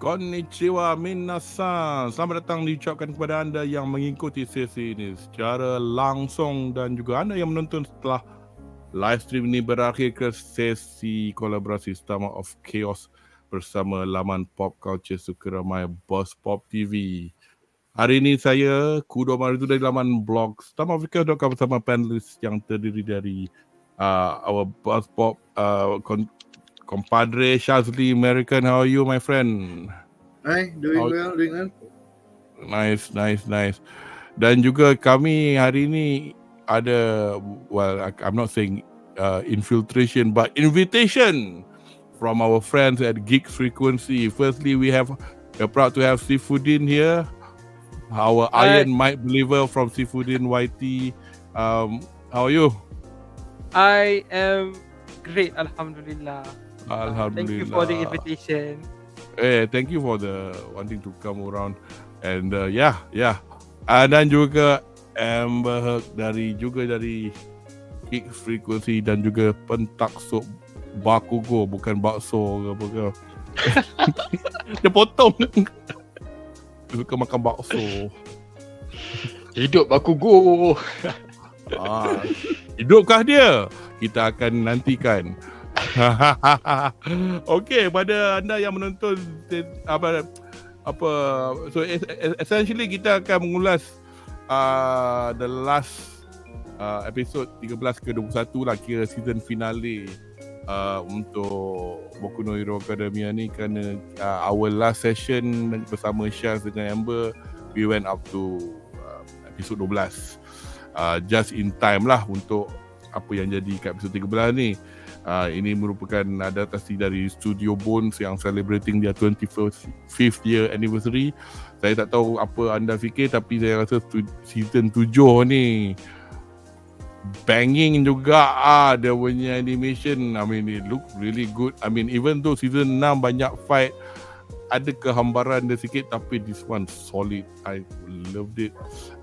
Konnichiwa minasan. Selamat datang diucapkan kepada anda yang mengikuti sesi ini secara langsung dan juga anda yang menonton setelah live stream ini berakhir ke sesi kolaborasi STOMACHOFCHAOS bersama laman pop culture suka ramai BuzzPopTV. Hari ini saya Kudo Marizu dari laman blog STOMACHOFCHAOS bersama panelis yang terdiri dari our BuzzPop compadre Shazli, Merican. How are you, my friend? Hi, doing well. Nice. Dan juga kami hari ini ada, well, I'm not saying infiltration, but invitation from our friends at Geeks Frequency. Firstly, we're proud to have Sifudin here, our Iron Might believer from Sifudin YT. How are you? I am great, Alhamdulillah. Alhamdulillah. Thank you for the invitation. Thank you for the wanting to come around. And dan juga Amber dari Geeks Frequency dan juga pentaksub Bakugo, bukan bakso ke apa ke. Dia potong. Dia suka makan bakso. Hidup Bakugo. Hidupkah dia? Kita akan nantikan. Okey, pada anda yang menonton so essentially kita akan mengulas the last episode 13 ke 21 lah, kira season finale untuk Boku no Hero Academia ni, kerana our last session bersama Shaz dengan Amber, we went up to episode 12, just in time lah untuk apa yang jadi kat episode 13 ni. Ini merupakan adaptasi dari Studio Bones yang celebrating their 25th year anniversary. Saya tak tahu apa anda fikir, tapi saya rasa season 7 ni banging juga dia punya animation. I mean, it look really good. I mean, even though season 6 banyak fight, ada kehambaran dia sikit, tapi this one solid. I loved it.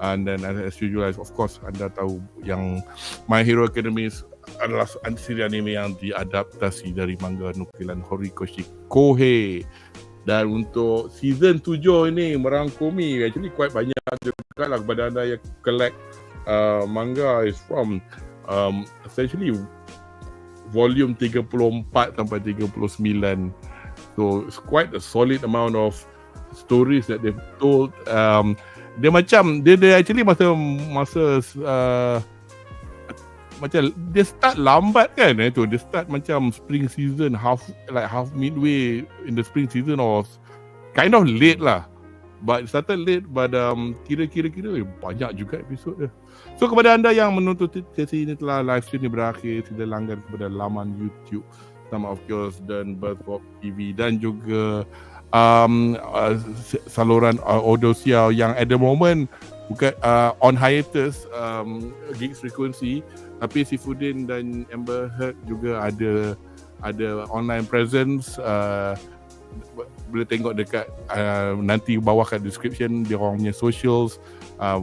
And then as usual, of course, anda tahu yang My Hero Academia adalah siri anime yang diadaptasi dari manga nukilan Horikoshi Kohei. Dan untuk season 7 ini merangkumi actually quite banyak juga lah kepada anda yang collect manga, is from essentially volume 34 sampai 39. So it's quite a solid amount of stories that they've told. Dia actually masa macam dia start lambat kan, dia start macam spring season, half midway in the spring season, or kind of late lah, but it started late, but kira-kira banyak juga episod dia. So kepada anda yang menonton sesi ini telah live stream ni berakhir, sila langgan kepada laman YouTube STOMACHOFCHAOS dan BuzzPopTV dan juga saluran Audosia yang at the moment bukan on hiatus, Geeks Frequency, tapi Sifudin dan Amber Heard juga ada online presence. Boleh tengok dekat nanti bawah kat description dia orang punya socials,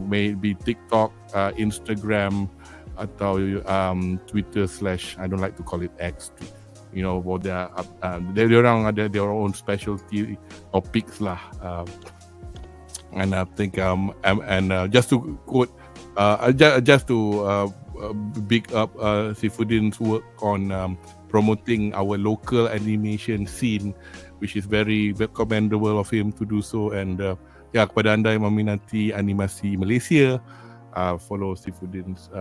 maybe TikTok, Instagram atau Twitter / I don't like to call it X, you know, for dia orang ada their own specialty topics lah. And I think just to quote, just to big up Sifudin's work on promoting our local animation scene, which is very commendable of him to do so. And kepada anda yang meminati animasi Malaysia, follow Sifudin's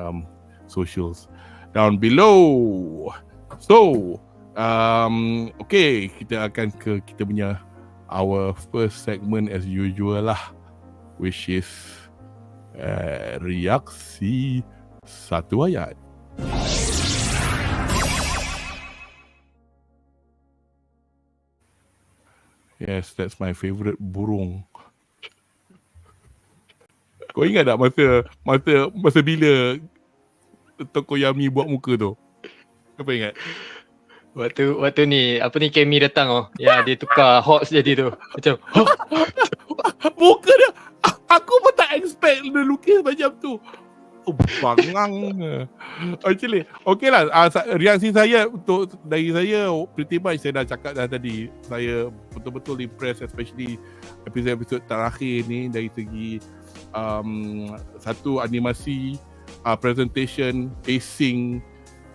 socials down below. So okay, kita akan ke kita punya our first segment as usual lah, which is reaksi satu ayat. Yes, that's my favourite burung. Kau ingat tak masa bila Tokoyami buat muka tu? Kau ingat? Waktu ni Kemi datang ya, dia tukar Hawks jadi tu. Macam muka dia, aku pun tak expect dia lukis macam tu. Bangang. Actually, okay lah. Reaksi saya dari saya pretty much saya dah cakap dah tadi. Saya betul-betul impressed, especially episod-episod terakhir ni dari segi satu animasi, presentation, pacing.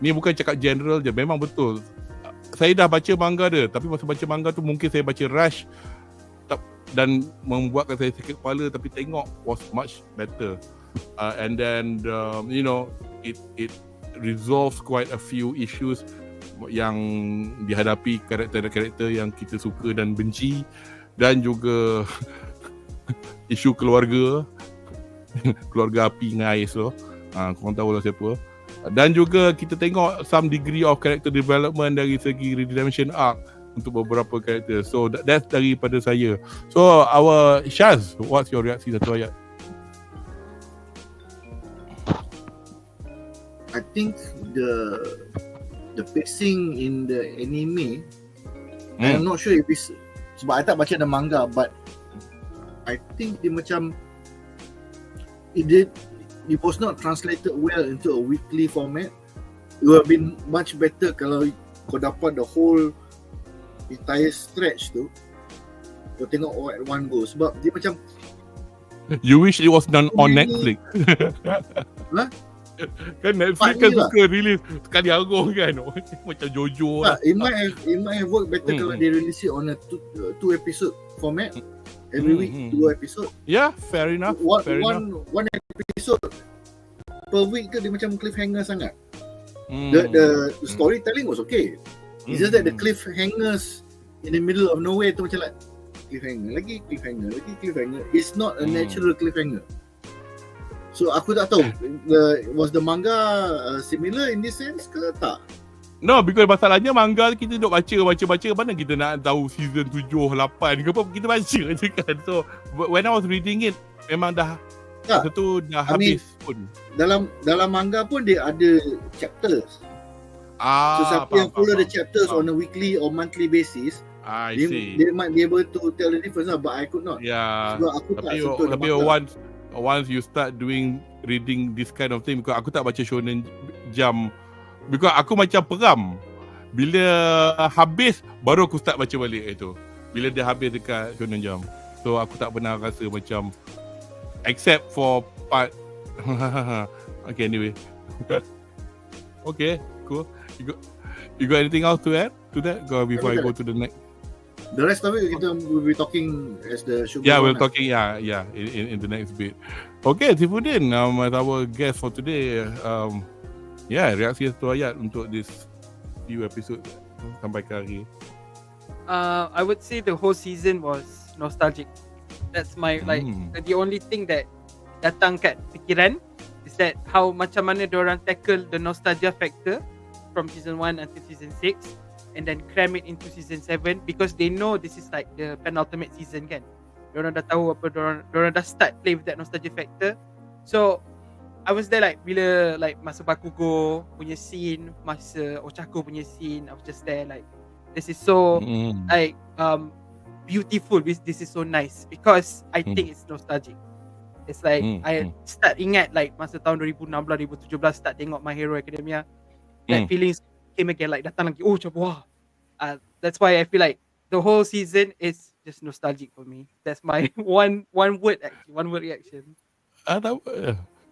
Ni bukan cakap general je, memang betul. Saya dah baca manga dia, tapi masa baca manga tu mungkin saya baca rush dan membuatkan saya sakit kepala, tapi tengok was much better. And then it resolves quite a few issues yang dihadapi karakter-karakter yang kita suka dan benci, dan juga isu keluarga api dengan ais tu. Korang tahu lah siapa. Dan juga kita tengok some degree of character development dari segi redemption arc untuk beberapa karakter. So that's daripada saya. So our Shaz, what's your reaksi satu ayat? I think the pacing in the anime, I'm not sure if it's sebab I tak baca the manga, but I think dia macam it was not translated well into a weekly format. It would have been much better kalau kau dapat the whole entire stretch tu kau tengok all at one go, sebab dia macam you wish it was done on Netflix. Huh? Kan Netflix kan suka release sekali arung kan. Macam Jojo lah. It might have worked better kalau they release it on a two episode format. Every week 2 episode. Yeah, fair enough. One episode per week tu dia macam cliffhanger sangat. The storytelling was okay. It's just that the cliffhangers in the middle of nowhere tu macam like cliffhanger lagi. It's not a natural cliffhanger. So aku tak tahu was the manga similar in this sense ke tak? No, because masalahnya manga kita duk baca mana kita nak tahu season 7, 8 ke apa, kita baca je kan. So when I was reading it memang dah satu dah habis pun. Dalam manga pun dia ada chapters. So siapa yang follow the chapters on a weekly or monthly basis, they might be able to tell the difference lah, but I could not. Yeah. Sebab aku tak sentuh tapi once you start reading this kind of thing, because aku tak baca Shonen Jump, because aku macam peram. Bila habis baru aku start baca balik itu. Bila dia habis dekat Shonen Jump. So aku tak pernah rasa macam, except for part okay, anyway. Okay, cool. You got anything else to add to that? Before I go to the next. The rest of it kita will be talking as the show. Yeah, we're talking. Yeah, in the next bit. Okay, Sifudin, as our guest for today. Reaksi satu ayat untuk this few episode sampai ke hari. I would say the whole season was nostalgic. That's my the only thing that datang kat fikiran is that how macam mana diorang tackle the nostalgia factor from season 1 until season 6. And then cram it into season 7 because they know this is like the penultimate season kan. Diorang dah tahu apa, diorang dah start play with that nostalgia factor. So I was there like bila like masa Bakugo punya scene, masa Ochako punya scene, I was just there like this is so like beautiful, this is so nice because I think it's nostalgic. It's like I start ingat like masa tahun 2016 2017 start tengok My Hero Academia, that feelings came again, like datang lagi. Oh, macam wah. That's why I feel like the whole season is just nostalgic for me. That's my one word reaction.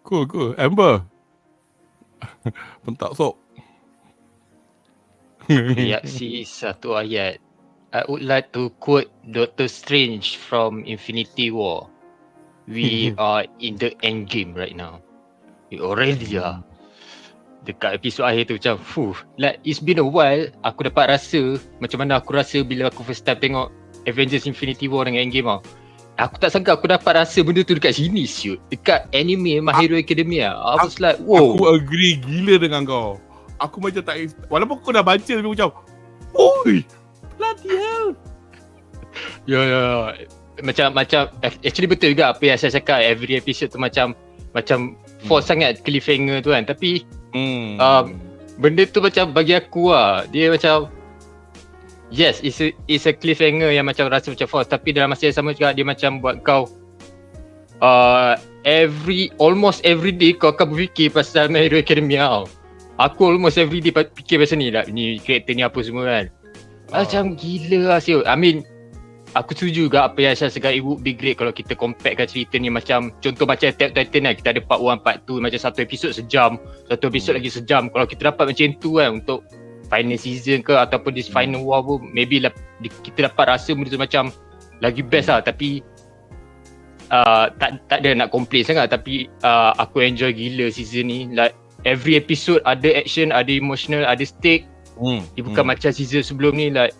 Cool. Amber. Pentak sok. Reaksi satu ayat. I would like to quote Doctor Strange from Infinity War. We are in the Endgame right now. We already are. Dekat episod akhir tu macam like it's been a while aku dapat rasa macam mana aku rasa bila aku first time tengok Avengers Infinity War dengan Endgame tau. Aku tak sangka aku dapat rasa benda tu dekat sini siut. Dekat anime My Hero Academia. I was like wow. Aku agree gila dengan kau. Aku macam tak, walaupun aku dah baca tapi macam oi bloody hell. Ya. Macam actually betul juga apa yang saya cakap, every episode tu macam force sangat cliffhanger tu kan. Tapi benda tu macam bagi aku dia macam yes, it's a cliffhanger yang macam rasa macam force, tapi dalam masa yang sama juga dia macam buat kau almost every day kau akan berfikir pasal My Hero Academia tau. Aku almost every day fikir pasal ni lah, ni karakter ni apa semua kan. Macam gila lah siut. I mean aku setuju juga apa yang Syah cakap. It would be great kalau kita comparekan cerita ni macam contoh macam Attack on Titan kan. Kita ada part 1, part 2, macam satu episod sejam, satu episod lagi sejam. Kalau kita dapat macam tu kan untuk final season ke ataupun this final war pun, maybe lah, kita dapat rasa benda tu macam lagi best lah. Tapi tak ada nak complain sangat. Tapi aku enjoy gila season ni. Like every episode ada action, ada emotional, ada stake. Dia bukan macam season sebelum ni like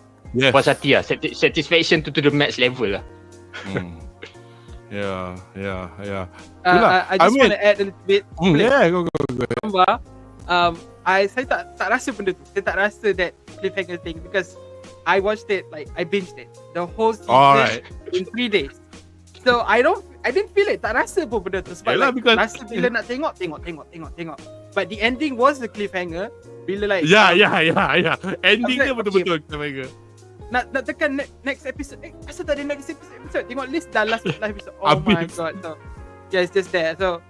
puas hati lah. Satisfaction to the max level lah. Yeah. I just want to add a little bit. Go. Saya tak rasa benda tu. Saya tak rasa that cliffhanger thing because I watched it, like I binged it the whole season in 3 days. So I didn't feel it. Tak rasa pun benda tu sebab like, rasa bila nak tengok. But the ending was the cliffhanger. Bila like ending dia betul-betul cliffhanger. Nak tekan next episode. Asal tak ada next episode? Tengok list dah last episode. Oh my god. So yeah, it's just there. So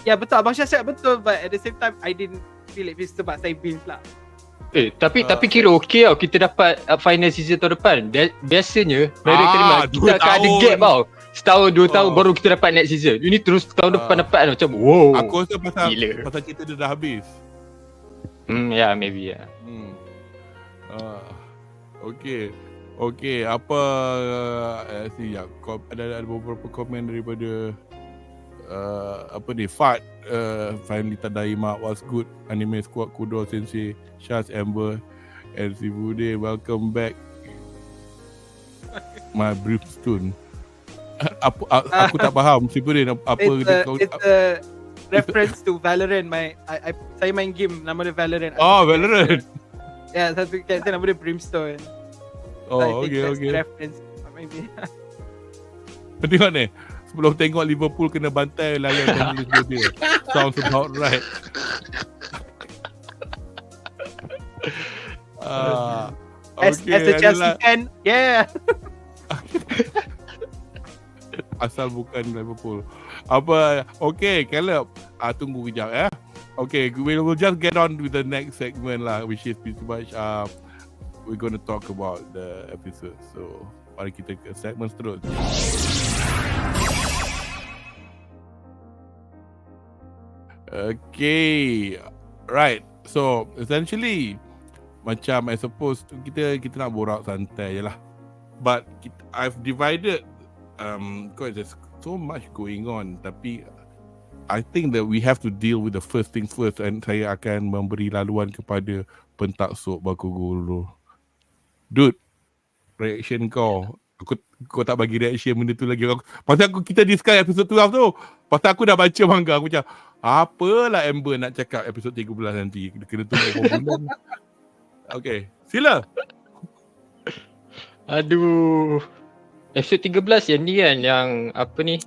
yeah, betul Abang Syah cakap betul, but at the same time I didn't feel it sebab saya binge lah. Tapi kira okey tau kita dapat final season tahun depan. Biasanya kita akan ada gap tau. Setahun 2 tahun baru kita dapat next season. Ini terus tahun depan dapat macam wow. Aku rasa pasal kita dah habis. Yeah, maybe yeah. Okay, apa ada beberapa komen daripada apa ni Fat finally Tadaima was good anime squad kudo sensei Shaz Amber and Sibude welcome back my brimstone. Aku tak faham Sibude apa it's a reference to Valorant. Saya main game nama dia Valorant. Valorant. Ya, satu character nama dia Brimstone. Okay. Reference maybe. Tengok ni. Sebelum tengok Liverpool kena bantai layan tulis dia. Sounds about right. As a Chelsea fan, yeah. Asal bukan Liverpool. Apa? Okay, Caleb. Tunggu kejap ya. Okay, we'll just get on with the next segment lah, which is pretty much we're going to talk about the episode. So, mari kita ke segmen seterusnya. Okay, right. So, essentially, macam I suppose kita nak borak santai je lah. But I've divided because there's so much going on. Tapi I think that we have to deal with the first thing first, and saya akan memberi laluan kepada pentaksub Bakugo dulu. Dude, reaction kau. Kau tak bagi reaction benda tu lagi. Pasal kita discuss episode 12 tu. Pasal aku dah baca manga. Aku macam, apalah Amber nak cakap episode 13 nanti. Kena tunggu bulan. Okay, sila. Aduh. Episode 13 yang ni kan, yang apa ni?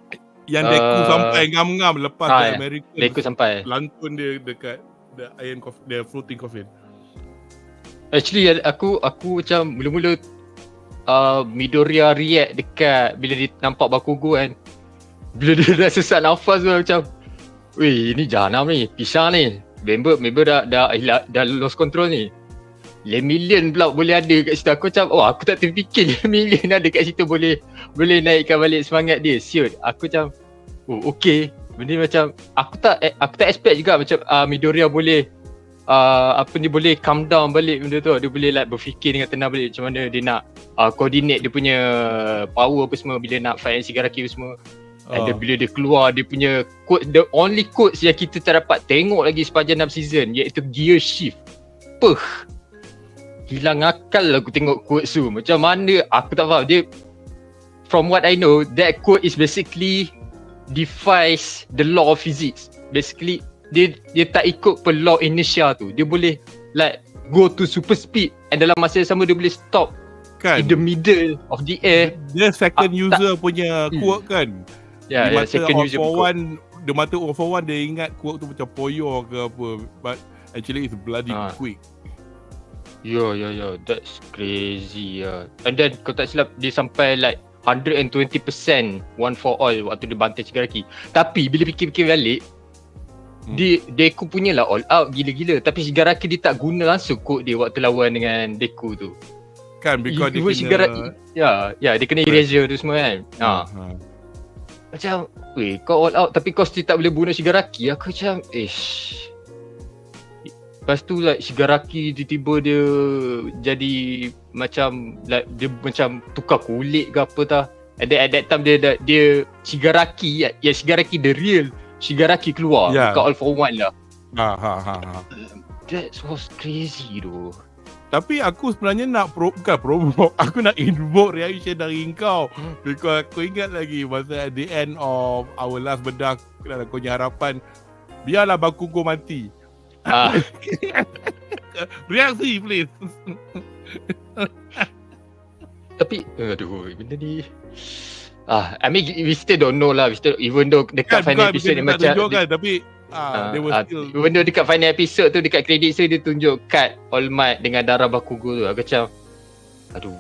Yang Deku sampai ngam-ngam lepas Merican. Deku sampai. Lantun dia dekat the iron coffin, the floating coffin. Actually aku macam mula-mula Midoriya react dekat bila dia nampak Bakugo kan. Bila dia dah sesak nafas tu macam, weh, ni jahanam ni, pisang ni. Member dah lost control ni. Lemillion pula boleh ada kat situ. Aku macam, aku tak terfikir Lemillion ada kat situ boleh naikkan balik semangat dia. Siut. Aku macam, okay. Benda macam aku tak expect juga macam Midoriya boleh boleh calm down balik benda tu. Dia boleh like berfikir dengan tenang balik macam mana dia nak coordinate dia punya power apa semua bila nak fight Shigaraki semua. And then bila dia keluar dia punya quote, the only quotes yang kita tak dapat tengok lagi sepanjang 6 season iaitu gear shift. Hilang akal lah aku tengok quote tu. Macam mana aku tak faham. Dia, from what I know, that quote is basically defies the law of physics. Basically dia tak ikut per law inertia tu. Dia boleh like go to super speed and dalam masa yang sama dia boleh stop kan in the middle of the air. Dia second user punya quote kan. Ya, second user quote. Dia mata all for one dia ingat quote tu macam poyo ke apa. But actually it's bloody quick. Yo, that's crazy. And then kalau tak silap dia sampai like 120% one for all waktu dia bantai Shigaraki. Tapi bila fikir-fikir balik, Deku punya lah all out gila-gila. Tapi Shigaraki dia tak guna langsung quote dia waktu lawan dengan Deku tu. Kan because dia even kena Shigaraki, dia kena erasure tu semua kan. Macam, weh, kau all out tapi kau still tak boleh bunuh Shigaraki. Aku macam, lepas tu like Shigaraki tiba-tiba dia jadi macam like dia macam tukar kulit ke apa tah. And then at that time dia Shigaraki, Shigaraki the real Shigaraki keluar dekat All for One lah. That was crazy tu. Tapi aku sebenarnya nak provoke, aku nak invoke reaction dari kau. Because aku ingat lagi masa at the end of our last bedah dalam Kau Punya Harapan, biarlah Bakugo mati. Reaksi please. Tapi benda ni I mean we still don't know lah. We still, even though dekat final episode ni macam tapi they were still, even though dekat final episode tu dekat credit dia tunjuk cut All Might dengan darah Bakugo tu. Aku macam aduh,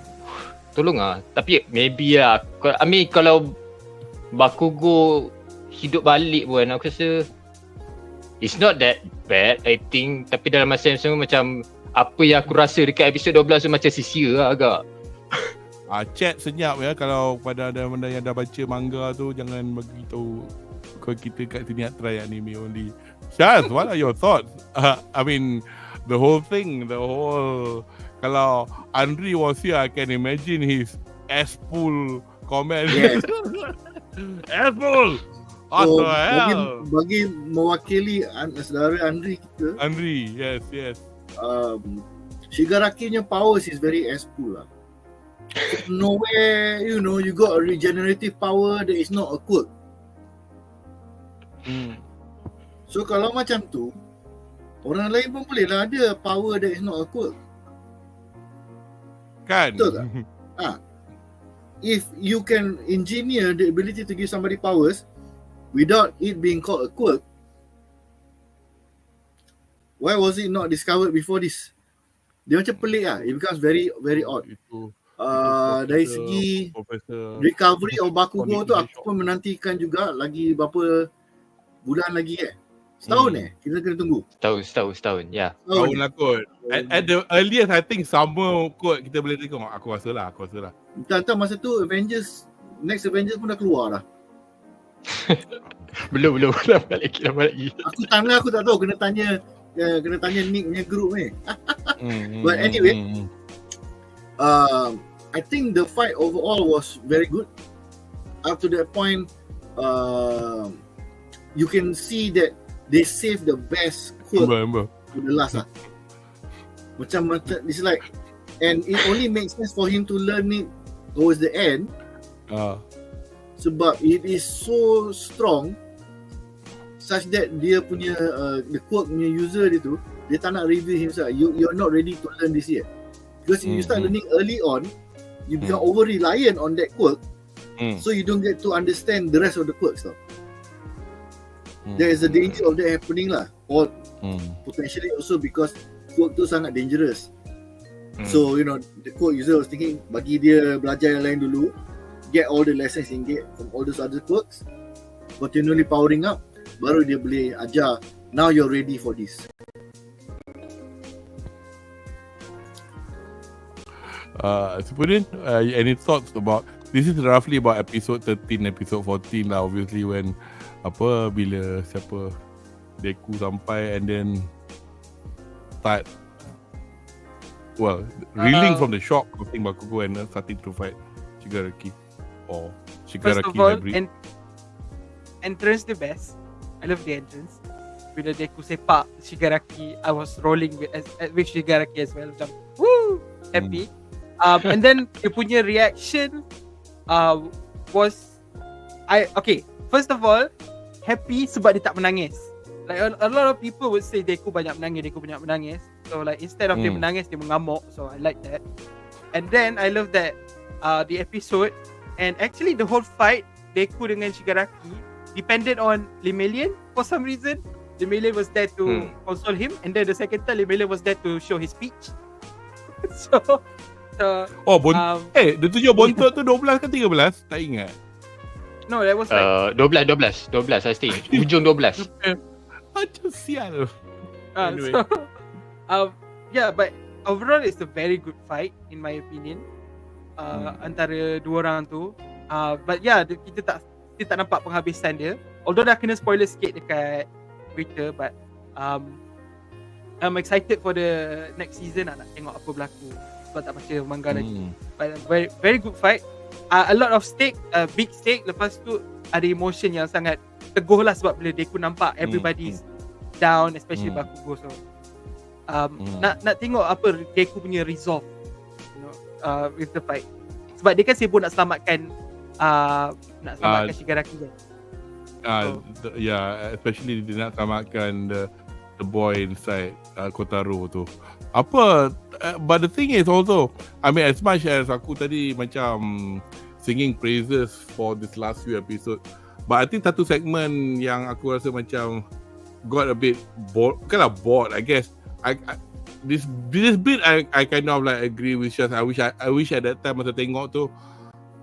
tolong Tapi maybe lah, I mean kalau Bakugo hidup balik pun aku rasa it's not that bad I think. Tapi dalam masa yang sama macam apa yang aku rasa dekat episod 12 tu macam sia-sia lah agak. Chat senyap ya kalau pada anda yang dah baca manga tu, jangan bagi tahu kalau kita kat sini nak try anime only. Shaz, what are your thoughts? I mean the whole thing, kalau Andri was here, I can imagine his S-full comment. Yes. S-full! What the hell? Bagi mewakili saudara Andri kita. Andri, yes. Shigaraki punya powers is very S-full lah. Nowhere, you got a regenerative power that is not a quirk. So kalau macam tu, orang lain pun boleh lah ada power that is not a quirk. Kan? Betul tak? If you can engineer the ability to give somebody powers without it being called a quirk, why was it not discovered before this? Dia macam pelik lah. It becomes very, very odd. Dari segi recovery of Bakugo tu, aku pun menantikan juga lagi berapa bulan lagi setahun kita kena tunggu. Setahun ya. Setahun lah kot. At the earliest I think summer kot kita boleh tengok. Aku rasa lah. Entah masa tu next Avengers pun dah keluar dah. belum balik lagi. Aku tak tahu, kena tanya Nick punya group ni. But anyway, I think the fight overall was very good. Up to that point, you can see that they saved the best quote to the last lah. Macam it's like, and it only makes sense for him to learn it towards the end. Sebab it is so strong such that dia punya the quirk punya user dia tu, dia tak nak reveal himself. You're not ready to learn this yet. Because if you start learning early on, you become over reliant on that quirk, so you don't get to understand the rest of the quirks tau. There is a danger of that happening lah, or potentially also because quirk tu sangat dangerous. So the quirk user was thinking bagi dia belajar yang lain dulu, get all the lessons he get from all those other quirks, continually powering up, baru dia boleh ajar, now you're ready for this. Sebenarnya any thoughts about this? Is roughly about episode 13, episode 14 lah, obviously when bila Deku sampai and then start reeling from the shock of seeing Bakugo and starting to fight Shigaraki or Shigaraki. First of all, entrance the best. I love the entrance. Bila Deku sepak Shigaraki, I was rolling with Shigaraki as well. Macam woo, happy. And then dia punya reaction was first of all, happy sebab dia tak menangis. Like a lot of people would say Deku banyak menangis. So like instead of dia menangis, dia mengamuk. So I like that. And then I love that the episode, and actually the whole fight Deku dengan Shigaraki depended on Lemillion for some reason. Lemillion was there to console him, and then the second time Lemillion was there to show his speech. So dia tunjuk bontot tu 12 ke 13? Tak ingat. No, that was like 12 I think. Hujung 12. Macam sial. Anyway. But overall it's a very good fight in my opinion. Antara dua orang tu. But yeah, kita tak nampak penghabisan dia. Although dah kena spoiler sikit dekat Twitter, but I'm excited for the next season. Nak tengok apa berlaku sebab tak baca manga lagi. But very, very good fight. A lot of stake, big stake. Lepas tu ada emotion yang sangat teguh lah sebab bila Deku nampak everybody's down, especially Bakugo. So nak tengok apa Deku punya resolve, you know, with the fight. Sebab dia kan sibuk nak selamatkan Shigaraki kan. Especially dia nak selamatkan the boy inside Kotaro tu. But the thing is also, I mean, as much as aku tadi macam singing praises for this last few episode, but I think satu segment yang aku rasa macam got a bit bored, bored, I guess. This bit I kind of like agree with Shaz. I wish at that time masa tengok tu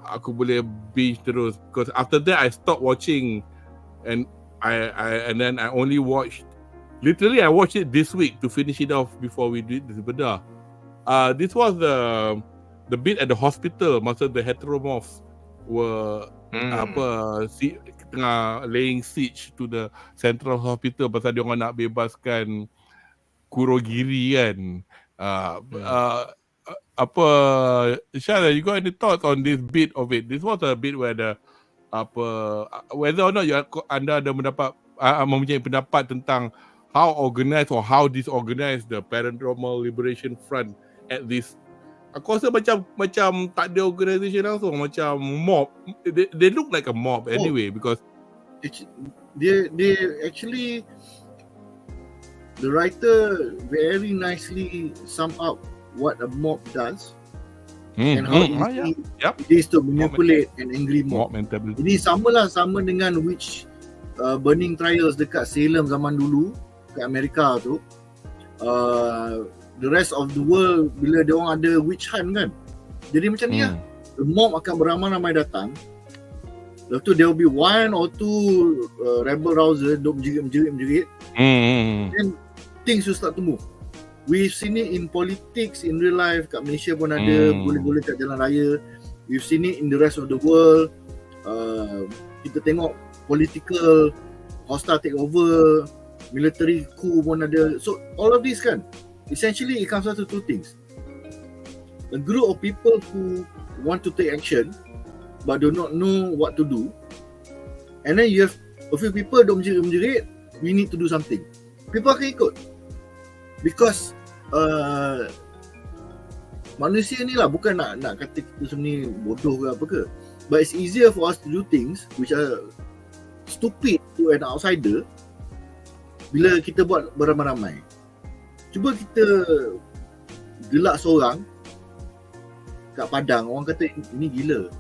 aku boleh binge terus, because after that I stopped watching and then I only watched, literally I watched it this week to finish it off before we did this bedah. This was the bit at the hospital masa the heteromorphs were tengah laying siege to the central hospital pasal dia orang nak bebaskan Kurogiri kan. Shazli, you got any thoughts on this bit of it? This was a bit where whether or not anda ada mempunyai pendapat tentang how organized or how disorganized the Paranormal Liberation Front at this. Aku rasa macam tak ada organisation langsung, macam mob. They look like a mob anyway, because they actually, the writer very nicely sum up what a mob does and how easy it is to manipulate an angry mob. Jadi sama dengan witch burning trials dekat Salem zaman dulu kat Amerika tu. The rest of the world bila dia orang ada witch hunt kan. Jadi macam ni lah. The mob akan beramai-ramai datang. Lepas tu there will be one or two rebel rouser duk menjerit. Then things will start to move. We've seen it in politics, in real life. Kat Malaysia pun ada, boleh-boleh kat jalan raya. We've seen it in the rest of the world. Kita tengok political hostile takeover, military coup pun ada. So all of this kan, essentially it comes down to two things. A group of people who want to take action but do not know what to do. And then you have a few people duk menjerit, we need to do something. People akan ikut. Because manusia ni lah, bukan nak kata kita semua ni bodoh ke apa ke, but it's easier for us to do things which are stupid to an outsider bila kita buat beramai-ramai. Cuba kita gelak seorang kat padang, orang kata ini gila.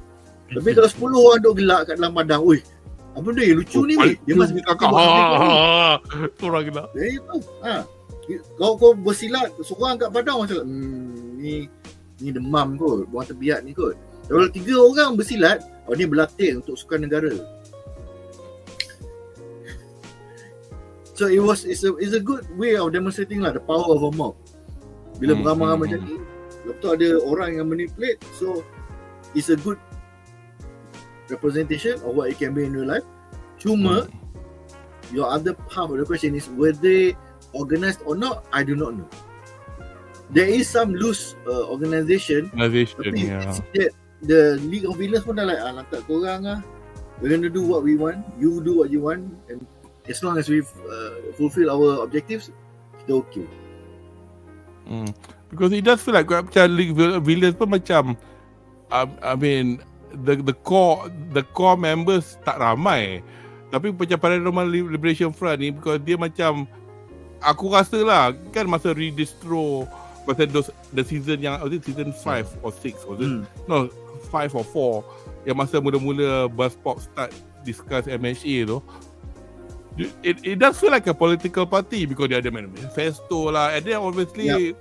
Tapi kalau 10 orang duk gelak kat dalam padang, oi, apa benda yang lucu ni weh? Dia masih kakak. Orang gelak. Kau bersilat seorang kat padang, macam ni demam kot, buang terbiat ni kot. Kalau 3 orang bersilat, ni berlatih untuk sukan negara. So it's a good way of demonstrating lah the power of a mob. Bila beramai-ramai macam ni, lepas tu ada orang yang manipulate, so it's a good representation of what it can be in real life. Cuma your other half of the question is, were they organized or not? I do not know. There is some loose organisation. Tapi that the League of Villains pun dah like, lantak korang lah, we're gonna do what we want, you do what you want, and as long as we fulfill our objectives, kita okay. Because it does feel like macam League of Villains pun macam I mean the core members tak ramai. Tapi macam Paranormal Liberation Front ni, because dia macam, aku rasa lah kan masa redistro pasal the season yang, was it season 5 or 6 was it? No, 5 or 4 yang masa mula-mula BuzzPop start discuss MHA tu, it does feel like a political party because dia ada manifesto lah, and then obviously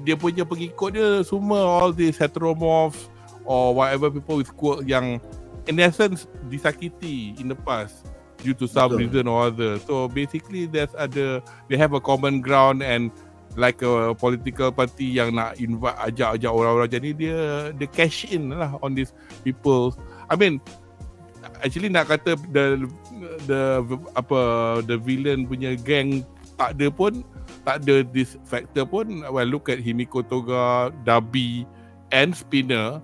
dia punya pengikut dia semua all these heteromorphs or whatever people with quirk yang in essence disakiti in the past due to some reason or other. So basically they have a common ground, and like a political party yang nak ajak orang-orang, jadi dia cash in lah on these people. I mean, actually nak kata the villain punya gang tak ada this factor pun. Well, look at Himiko Toga, Dabi and Spinner.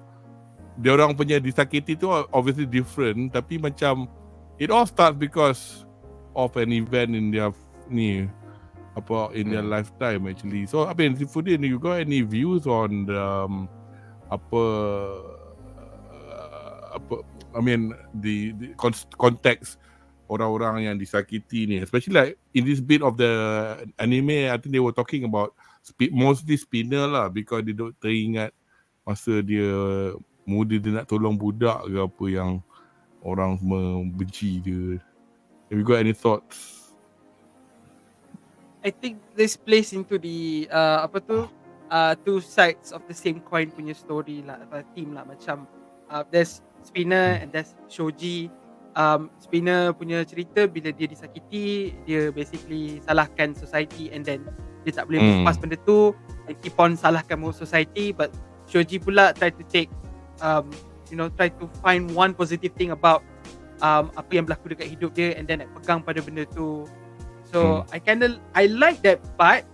Dia orang punya disakiti tu obviously different, tapi macam it all starts because of an event in their their lifetime actually. So I mean, Sifudin, you got any views on the the context orang-orang yang disakiti ni, especially like in this bit of the anime, I think they were talking about mostly Spinner lah, because dia teringat masa dia muda, dia nak tolong budak ke apa yang orang membenci dia. Have you got any thoughts? I think this plays into the two sides of the same coin punya story lah, theme lah. Macam there's Spinner and there's Shoji. Spinner punya cerita bila dia disakiti, dia basically salahkan society and then dia tak boleh lepas benda tu, and keep on salahkan more society. But Shoji pula try to take try to find one positive thing about apa yang berlaku dekat hidup dia, and then pegang pada benda tu. So I like that part.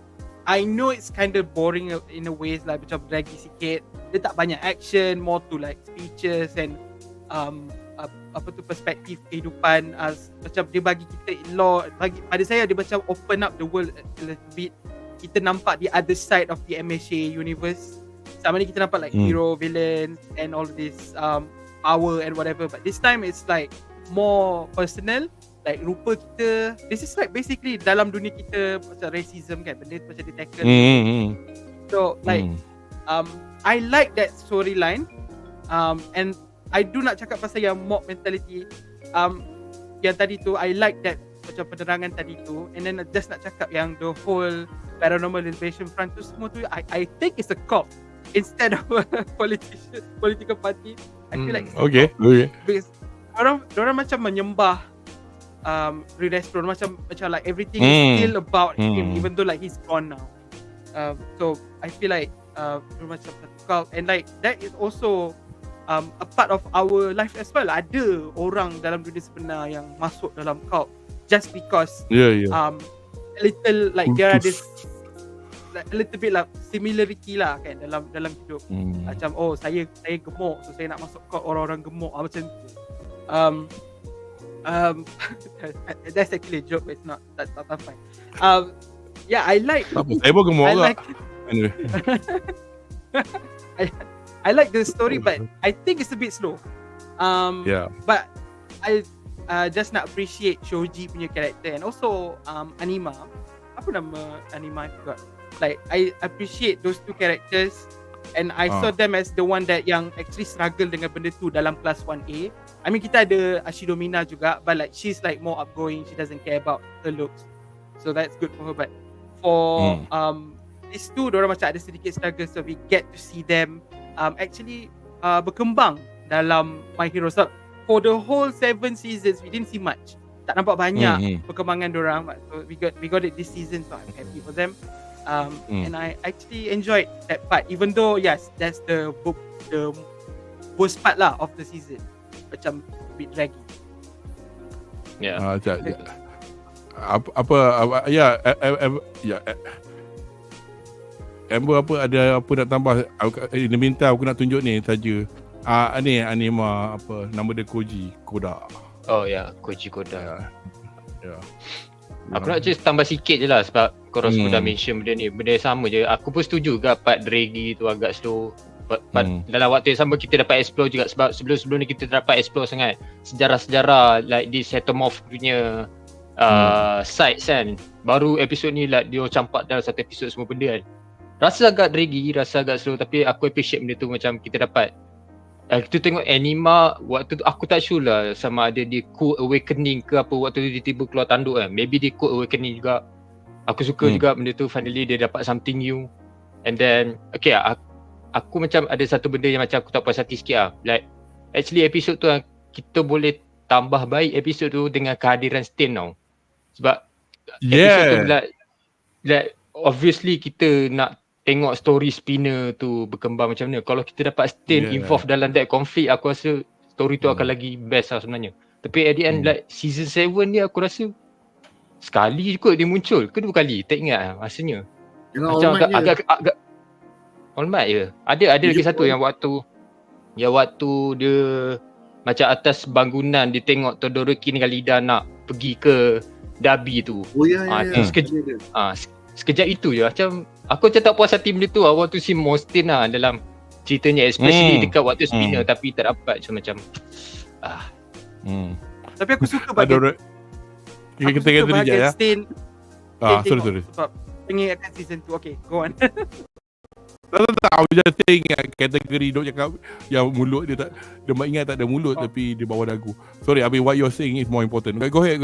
I know it's kind of boring in a ways lah, macam draggy sikit. Dia tak banyak action, more to like speeches and perspektif kehidupan. Macam dia bagi kita pada saya dia macam open up the world a little bit. Kita nampak the other side of the MHA universe. Sama ni kita nampak like hero, villain and all this power and whatever, but this time it's like more personal. Like rupa kita, this is like basically dalam dunia kita macam racism kan, benda macam dia tackle. So like I like that storyline, and I do nak cakap pasal yang mob mentality yang tadi tu. I like that macam penerangan tadi tu, and then just nak cakap yang the whole paranormal invasion front tu semua tu, I think it's a cult instead of a political party. I feel like okay. Because orang macam menyembah Redestro, macam like everything is still about him, even though like he's gone now. So I feel like macam cult, and like that is also a part of our life as well. Ada orang dalam dunia sebenar yang masuk dalam cult just because a little like there are this like a little bit lah similarity lah kan dalam hidup. Macam saya gemuk, so saya nak masuk cult orang-orang gemuk macam tu. That's actually a joke, but it's not. That's fine. Yeah, I like. Saya pun gemuk lah. Anyway. I like the story, but I think it's a bit slow. But I just nak appreciate Shoji punya character, and also Anima. Apa nama Anima? I forgot. Like I appreciate those two characters, and I saw them as the one that yang actually struggle dengan benda tu dalam class 1A. I mean, kita ada Ashidomina juga, but like she's like more outgoing. She doesn't care about her looks, so that's good for her. But for these two, diorang macam ada sedikit struggle, so we get to see them actually berkembang dalam My Hero. So for the whole 7 seasons, we didn't see much. Tak nampak banyak perkembangan diorang, but so we got it this season, so I'm happy for them. And I actually enjoyed that part, even though yes, that's the worst part lah of the season. Macam a bit draggy. Amber ada apa nak tambah? In the meantime, aku nak tunjuk ni saja. Ni anima apa nama dia, Koda. Oh ya, Koji Koda. Aku nak just tambah sikit je lah, sebab korang semua dah mention benda ni. Benda sama je. Aku pun setuju juga part draggy tu agak slow. Dalam waktu yang sama kita dapat explore juga, sebab sebelum ni kita dapat explore sangat sejarah-sejarah like this Hetomorph punya sites kan. Baru episod ni like dia campak dalam satu episod semua benda kan. Rasa agak draggy, rasa agak slow, tapi aku appreciate benda tu. Macam kita dapat kita tengok anima waktu tu, aku tak sure lah sama ada dia Cool Awakening ke apa, waktu tu dia tiba keluar tanduk kan. Maybe dia Cool Awakening juga. Aku suka juga benda tu, finally dia dapat something new. And then okay, aku macam ada satu benda yang macam aku tak puas hati sikit lah. Like actually episod tu kita boleh tambah baik episod tu dengan kehadiran Stain tau. Sebab episod tu like obviously kita nak tengok story spinner tu berkembang macam mana. Kalau kita dapat Stain involved dalam that conflict, aku rasa story tu akan lagi best lah sebenarnya. Tapi at the end like season 7 ni aku rasa sekali kot dia muncul ke 2 kali, tak ingat lah rasanya. Macam agak All Might je. Ada lagi satu yang waktu dia macam atas bangunan dia tengok Todoroki dengan Lida nak pergi ke Dabi tu. Oh ya. Sekejap itu je macam aku macam tak puas hati benda tu. I want to see more Stain lah dalam ceritanya, especially dekat waktu spinner tapi tak dapat macam Tapi aku suka bahagian kita kata dia je ya. Stain Sorry. Sebab tengok akan season 2. Okay, go on. Tak, aku just saying kategori dok cakap yang mulut dia tak, dia ingat tak ada mulut tapi dia bawa dagu. Sorry, I mean what you're saying is more important. Go ahead.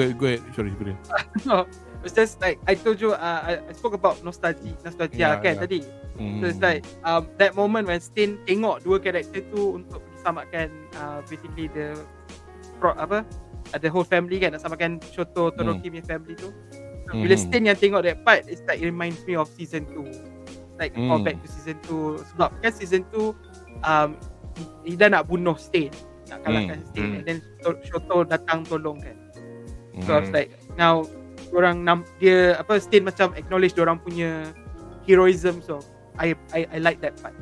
Sorry. No, it's just like I told you, I spoke about nostalgia kan tadi. So it's like that moment when Stain tengok dua karakter tu untuk samakan basically the whole family kan, nak samakan Shoto Todoroki punya family tu. So, bila Stain yang tengok that part, it's like it reminds me of season 2. Like call back to season 2. Sebab kan season 2 Ida nak bunuh Stain, nak kalahkan Stain, and then Shoto datang tolong kan. So I was like, now orang dia Stain macam acknowledge diorang punya heroism. So I like that part.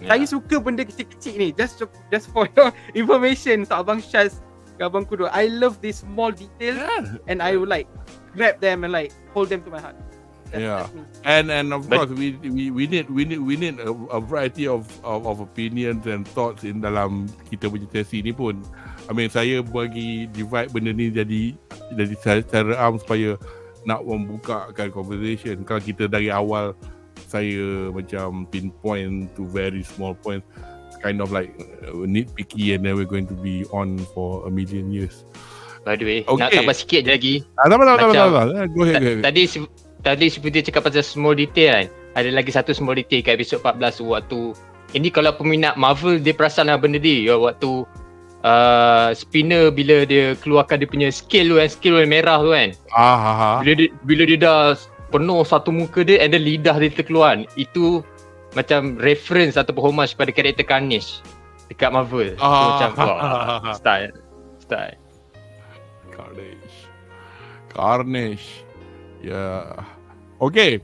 Saya suka benda kecil-kecil ni, just for your information, untuk Abang Shaz dan Abang Kudo. I love these small details and I would like grab them and like hold them to my heart. That's me. And of course we need a variety of opinions and thoughts in dalam kita punya sesi ni pun. I mean, saya bagi divide benda ni jadi secara supaya nak membukakan conversation. Kalau kita dari awal saya macam pinpoint to very small points, kind of like nitpicky, and then we're going to be on for a million years. By the way, nak tambah sikit je lagi. Go ahead. Tadi seperti cakap pasal small detail kan. Ada lagi satu small detail kat episod 14 waktu. Ini kalau peminat Marvel dia perasan lah benda ni. Waktu spinner bila dia keluarkan dia punya skill yang merah tu kan. Bila dia dah penuh satu muka dia and then lidah dia terkeluar. Itu macam reference ataupun homage pada karakter Carnage dekat Marvel. Macam style. Carnage. Yeah. Okay.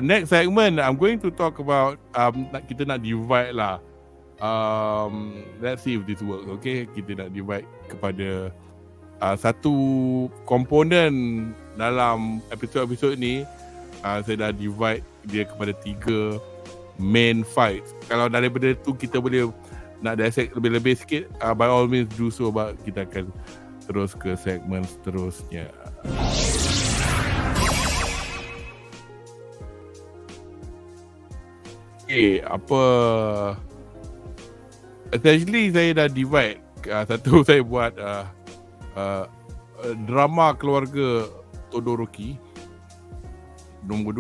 Next segment, I'm going to talk about kita nak divide lah. Let's see if this works. Okay, kita nak divide kepada satu komponen dalam episod ni. Saya dah divide dia kepada 3 main fights. Kalau daripada tu kita boleh nak dissect lebih-lebih sikit, by all means do so. Kita akan terus ke segmen seterusnya. Essentially saya dah divide. Satu saya buat drama keluarga Todoroki. Nombor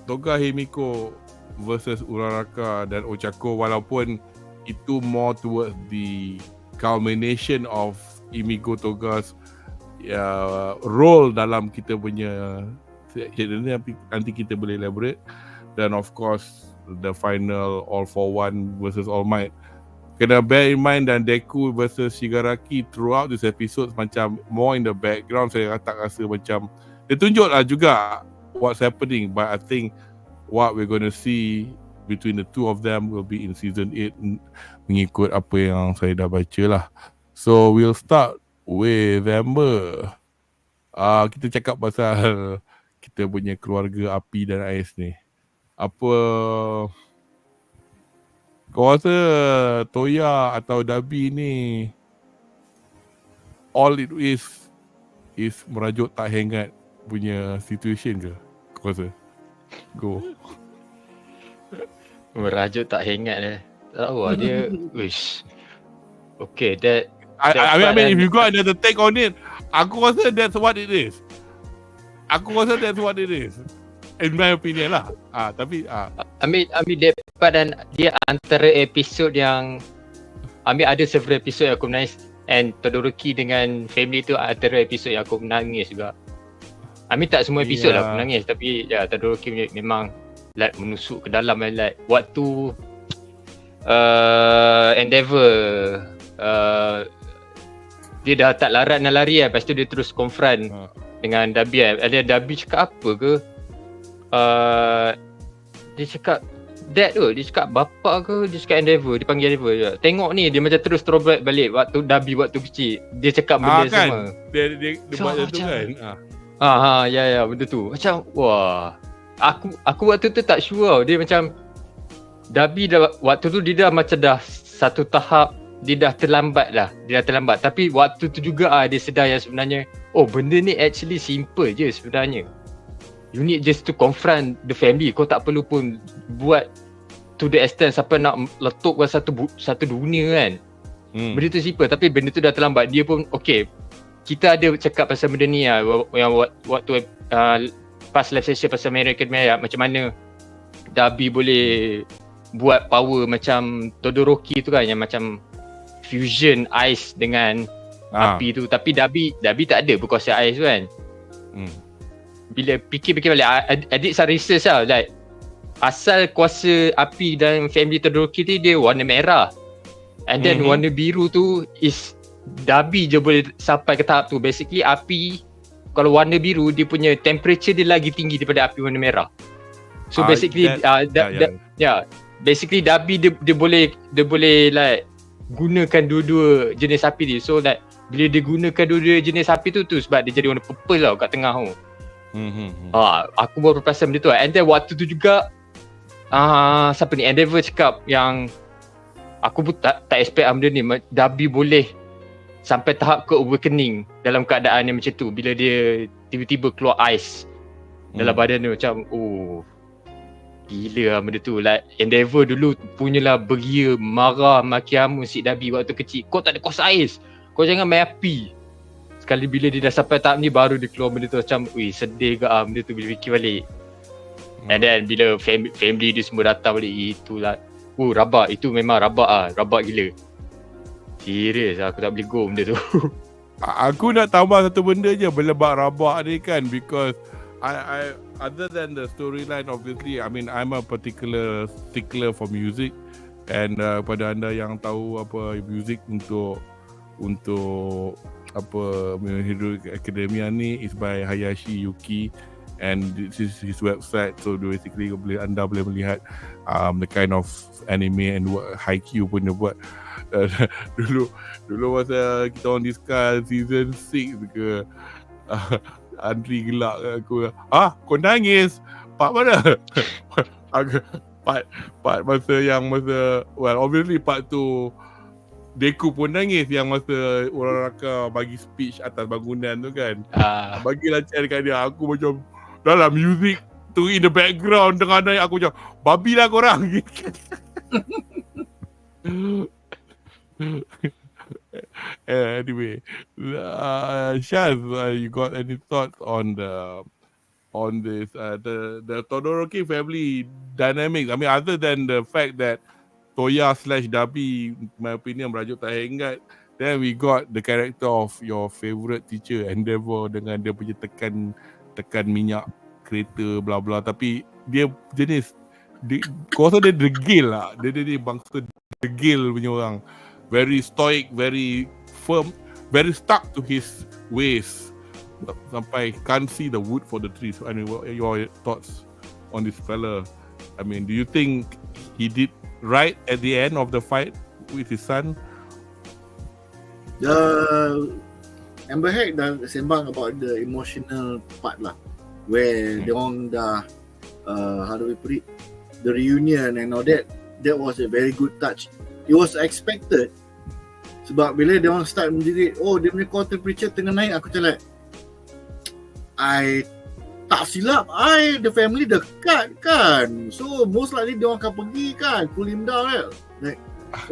2 Toga Himiko versus Uraraka dan Ochako, walaupun itu more towards the culmination of Imigo Toga's role dalam kita punya nanti kita boleh elaborate. Dan of course the final All for One versus All Might. Kena bear in mind, dan Deku versus Shigaraki throughout this episode macam more in the background. Saya tak rasa macam dia tunjuklah juga what's happening, but I think what we're going to see between the two of them will be in season 8 mengikut apa yang saya dah baca lah. So we'll start with Amber. Kita cakap pasal kita punya keluarga api dan ais ni. Apa kau rasa Toya atau Dabi ni all it is merajuk tak hangat punya situation ke? Kau rasa? Go. Merajuk tak hangat tak tahu lah dia. Wish. Okay, that I mean if you got another take on it, aku rasa that's what it is. In my opinion lah. Tapi Ambil dia part, dan dia antara episod yang ada several episod yang aku menangis, and Todoroki dengan family tu antara episod yang aku menangis juga. I mean tak semua episod lah Yeah. aku nangis, tapi ya Todoroki memang like menusuk ke dalam like waktu Endeavor dia dah tak larat nak lari lepas tu dia terus confront dengan Dabi ada Dabi cakap apa ke dia cakap dad tu, dia cakap bapak ke, dia cakap Endeavor, dia panggil Endeavor je. Tengok ni, dia macam terus throwback balik waktu Dabi waktu kecil. Dia cakap benda kan? sama. Dia So, buat macam tu macam- kan. Ya benda tu. Macam wah. Aku waktu tu tak sure tau. Dia macam Dabi dah waktu tu dia dah macam dah satu tahap dia dah terlambat lah. Tapi waktu tu juga dia sedar yang sebenarnya benda ni actually simple je sebenarnya. You need just to confront the family. Kau tak perlu pun buat to the extent sampai nak letup satu dunia kan. Benda tu simple tapi benda tu dah terlambat. Dia pun kita ada cakap pasal benda ni lah, yang waktu pas live session pasal Merican macam mana Dabi boleh buat power macam Todoroki tu kan, yang macam fusion ice dengan api tu. Tapi Dabi tak ada berkuasa ais tu kan. Bila fikir-fikir balik, I did some research lah, like asal kuasa api dan family Todoroki tu dia warna merah, and then warna biru tu is Dabi je boleh sampai ke tahap tu. Basically api kalau warna biru dia punya temperature dia lagi tinggi daripada api warna merah. So basically basically Dabi dia boleh like gunakan dua-dua jenis api dia. So like bila dia gunakan dua-dua jenis api tu sebab dia jadi warna purple tau kat tengah tu. Aku baru perasan benda tu. And then waktu tu juga siapa ni Endeavor cakap yang aku pun tak expect benda ni, Dabi boleh sampai tahap ke awakening dalam keadaan yang macam tu bila dia tiba-tiba keluar ice dalam badan dia. Macam gila lah benda tu. Like Endeavor dulu punyalah beria marah maki hamu si Dabi waktu kecil. Kau tak ada kuasa ais, kau jangan main api. Sekali bila dia dah sampai tahap ni baru dia keluar benda tu. Macam sedih ke benda tu bila fikir balik. And then bila family dia semua datang balik, itulah rabak. Itu memang rabak rabak gila. Serius aku tak boleh go benda tu. Aku nak tambah satu benda je berlebak rabak ni kan, because I other than the storyline, obviously I mean I'm a particular stickler for music, and pada anda yang tahu apa music untuk apa Hero Academia ni is by Hayashi Yuki, and this is his website. So basically anda boleh melihat the kind of anime and what Haikyuu pun dia buat. Dulu masa kita on discuss season 6 ke, Andri gelak kat aku, kau nangis part mana? part masa well obviously part tu Deku pun nangis yang masa orang Raka bagi speech atas bangunan tu kan. Bagilah chat dekat dia. Aku macam dalam music tu in the background tengah naik, aku macam babi lah korang. Anyway, Shaz, you got any thoughts on this the Todoroki family dynamics? I mean, other than the fact that Toya / Dabi, my opinion, merajuk tak ingat. Then we got the character of your favourite teacher Endeavor dengan dia punya tekan minyak kereta bla bla. Tapi dia jenis kau rasa dia degil lah. Dia bangsa degil punya orang. Very stoic, very firm, very stuck to his ways. Sampai can't see the wood for the trees. I mean, what are your thoughts on this fella? I mean, do you think he did right at the end of the fight with his son? Amber Heard dah sembang about the emotional part lah, where they orang dah how do we put it, the reunion and all that. That was a very good touch. It was expected, sebab bila dia orang start menjerit, dia punya core temperature tengah naik, aku macam like, I tak silap, the family dekat kan, so most likely dia orang akan pergi kan, cool him down kan. Like,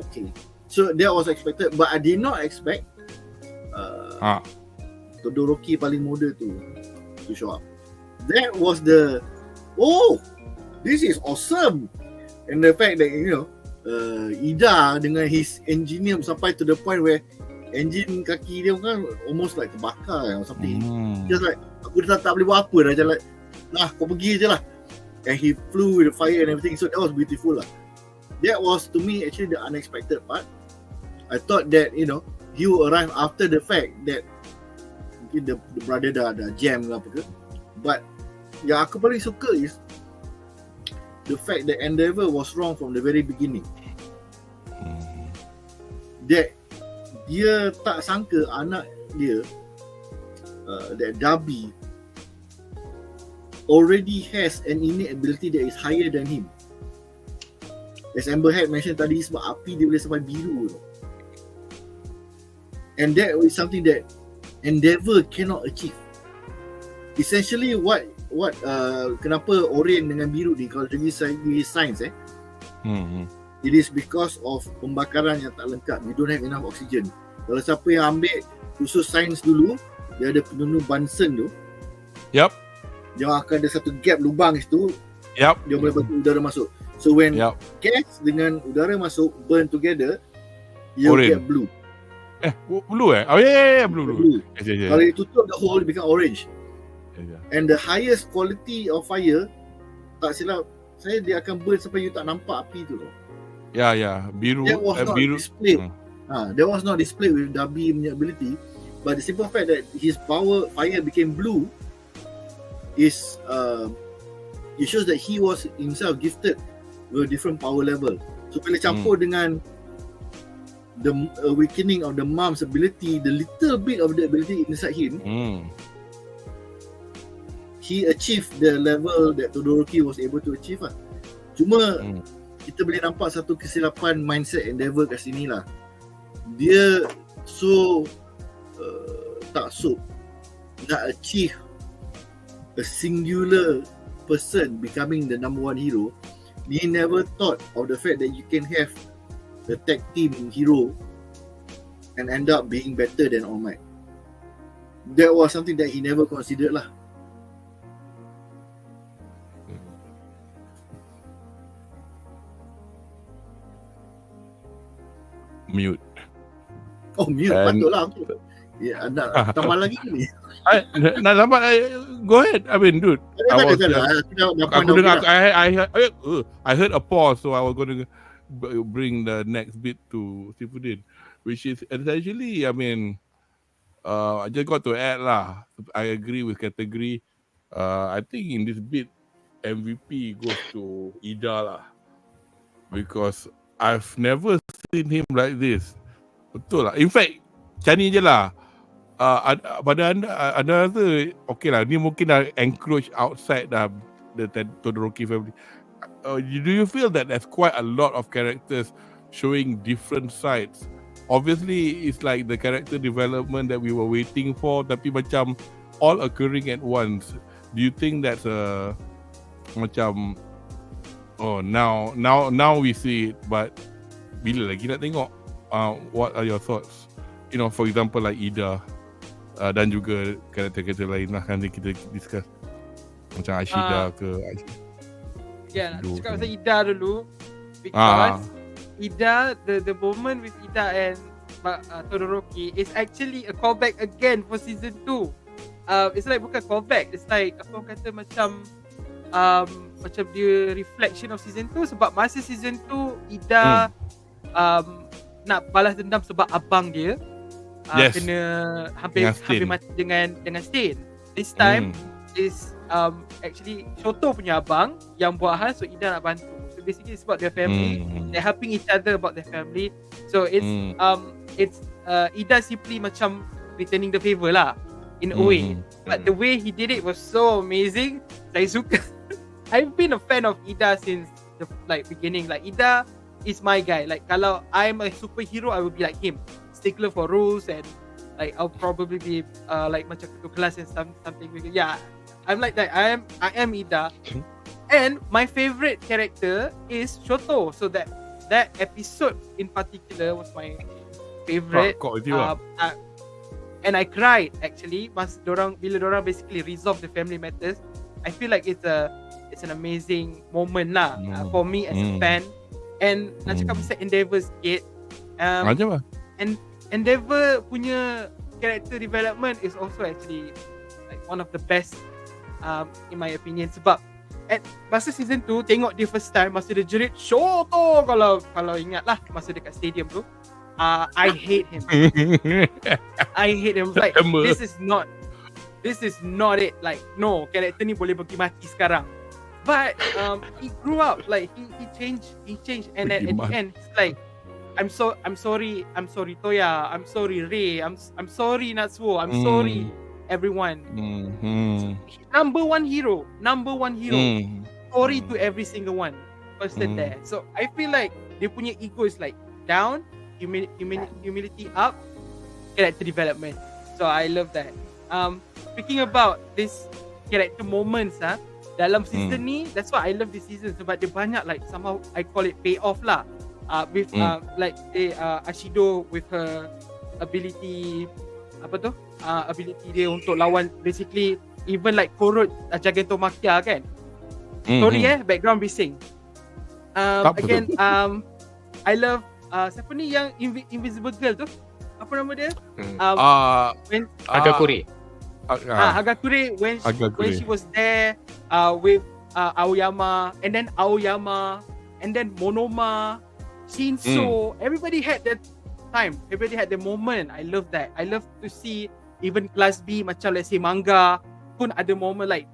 okay, so that was expected, but I did not expect Todoroki paling muda tu to show up. That was the this is awesome. And the fact that Ida dengan his engineer sampai to the point where engine kaki dia kan almost like terbakar or something. Just like aku dah tak boleh buat apa dah, jalan lah, kau pergi je lah. And he flew with the fire and everything, so that was beautiful lah. That was to me actually the unexpected part. I thought that he will arrive after the fact that mungkin the brother dah jam ke apa ke. But yang aku paling suka is the fact that Endeavour was wrong from the very beginning. That dia tak sangka anak dia, that Dabi already has an innate ability that is higher than him. As Amber had mentioned tadi, sebab api dia boleh sampai biru. And that is something that Endeavour cannot achieve. Essentially what kenapa oren dengan biru ni kalau dari segi sains it is because of pembakaran yang tak lengkap. You don't have enough oxygen. Kalau siapa yang ambil khusus sains dulu, dia ada penunu Bunsen tu. Yup. Dia akan ada satu gap lubang situ. Yup. Dia boleh bantu udara masuk. So when gas dengan udara masuk burn together, you get blue. Blue Oh yeah, blue. Yes. Kalau you tutup the hole, it become orange. And the highest quality of fire, tak silap saya, dia akan burn sampai you tak nampak api tu. Ya, biru. That was not biru. displayed. That was not displayed with Dabi punya ability. But the simple fact that his fire became blue is it shows that he was himself gifted with a different power level. So bila campur dengan the awakening of the mom's ability, the little bit of the ability inside him, he achieved the level that Todoroki was able to achieve lah. Cuma kita boleh nampak satu kesilapan mindset Endeavour kat sini lah. Dia tak nak achieve a singular person becoming the number one hero. He never thought of the fact that you can have the tag team hero and end up being better than All Might. That was something that he never considered lah. Mute. Oh, mute. Patutlah aku. Ya, nak tambah lagi ni. Nak tambah, go ahead. I mean, dude. Aku dengar, I heard a pause, so I was going to bring the next bit to Sifudin, which is essentially, I mean, I just got to add lah. I agree with category. I think in this bit, MVP goes to Ida lah, because I've never seen him like this. Betul lah. In fact, macam ni je lah. Pada anda rasa, okay lah, ni mungkin dah encroach outside dah the Todoroki family. Do you feel that there's quite a lot of characters showing different sides? Obviously, it's like the character development that we were waiting for, tapi macam all occurring at once. Do you think that's macam now we see it, but bila lagi nak tengok? What are your thoughts? You know, for example like Ida dan juga karakter-karakter lain lah, nanti kita discuss macam Ashida ke nak cakap pasal Ida dulu, because Ida, the moment with Ida and Todoroki is actually a callback again for season 2. It's like bukan callback, it's like apa kata macam dia reflection of season 2, sebab masa season 2 Ida nak balas dendam sebab abang dia kena hampir mati dengan Stain. This time is actually Shoto punya abang yang buat hal, so Ida nak bantu. So basically it's about their family. They're helping each other about their family. So it's Ida simply macam returning the favor lah in a way. But the way he did it was so amazing. Saya suka. I've been a fan of Ida since the beginning. Like Ida is my guy. Like kalau I'm a superhero, I will be like him. Stickler for rules, and like I'll probably be like macam ketua kelas and something. Yeah, I'm like that. I am Ida. And my favorite character is Shoto. So that episode in particular was my favorite. And I cried actually bila dorang basically resolve the family matters. I feel like it's an amazing moment lah for me as a fan. And nak cakap pasal Endeavour sikit. And Endeavor punya character development is also actually like one of the best in my opinion, sebab masa season 2 tengok dia first time masa dia jerit Shoto, kalau ingat lah masa dekat stadium tu, I hate him. I hate him. Like this is not it. Like no, character ni boleh pergi mati sekarang. But he grew up. Like he changed. And at the end, it's like I'm sorry Toya. I'm sorry Rei. I'm sorry Natsuo. I'm sorry everyone. Number one hero. Sorry to every single one person there. So I feel like dia punya ego is like down, humility up, character development. So I love that. Speaking about this character moments dalam season ni, that's why I love this season, sebab dia banyak like somehow I call it payoff lah. With like Ashido with her ability ability dia untuk lawan basically even like Korot Jagentomakia kan. Sorry background bising. Again I love siapa ni yang invisible girl tu? Apa nama dia? Hagakure. Hagakure when she was there with Aoyama and then Monoma, Shinso, everybody had that time. Everybody had the moment. I love that. I love to see even Class B macam let's say manga pun ada moment like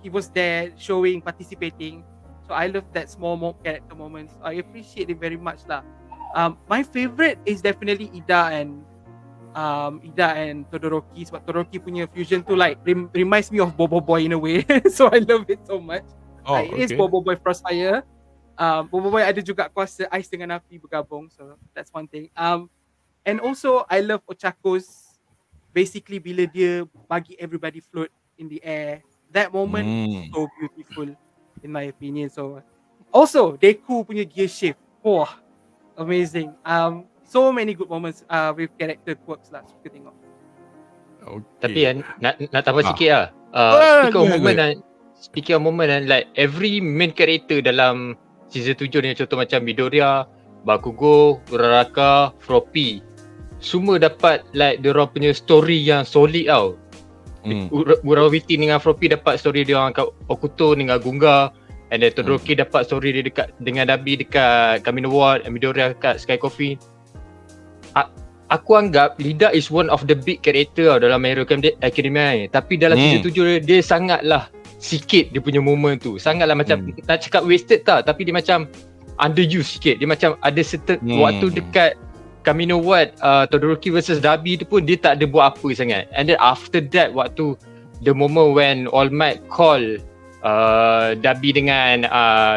he was there showing, participating. So I love that small character moments. I appreciate it very much lah. My favorite is definitely Ida and Todoroki, sebab Todoroki punya fusion tu like reminds me of Bobo Boy in a way. So I love it so much. It is Bobo Boy Frostfire. Bobo Boy ada juga kuasa ais dengan api bergabung, so that's one thing. And also I love Ochako's basically bila dia bagi everybody float in the air. That moment so beautiful in my opinion. So also Deku punya gear shift, amazing. So many good moments with character quirks lah suka tengok. Tapi nak tambah sikit lah. Speaking of moment like every main character dalam season 7 ni, contoh macam Midoriya, Bakugo, Uraraka, Froppy, semua dapat like diorang punya story yang solid tau. Urawiti dengan Froppy dapat story dia orang kat Okuto dengan Gunga, and then Todoroki dapat story dia dekat dengan Dabi dekat Kamino Ward, and Midoriya kat Sky Coffee. Aku anggap Lida is one of the big character dalam My Hero Academia ni. Tapi dalam season 7 dia sangatlah sikit dia punya moment tu. Sangatlah macam nak cakap wasted tak, tapi dia macam underused sikit. Dia macam ada certain waktu dekat Kamino Ward, Todoroki versus Dabi tu pun dia tak ada buat apa sangat. And then after that, waktu the moment when All Might call Dabi dengan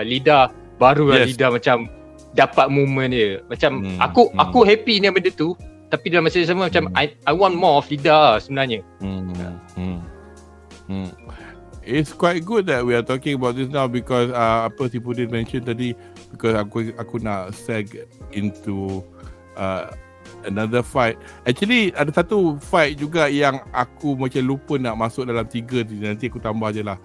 Lida, barulah Lida macam dapat moment dia. Macam aku happy dengan benda tu, tapi dalam masa yang sama macam I want more of Lida sebenarnya. It's quite good that we are talking about this now because apa si Pudin mention tadi, because aku nak seg into another fight. Actually ada satu fight juga yang aku macam lupa nak masuk dalam 3 ni, nanti aku tambah je lah.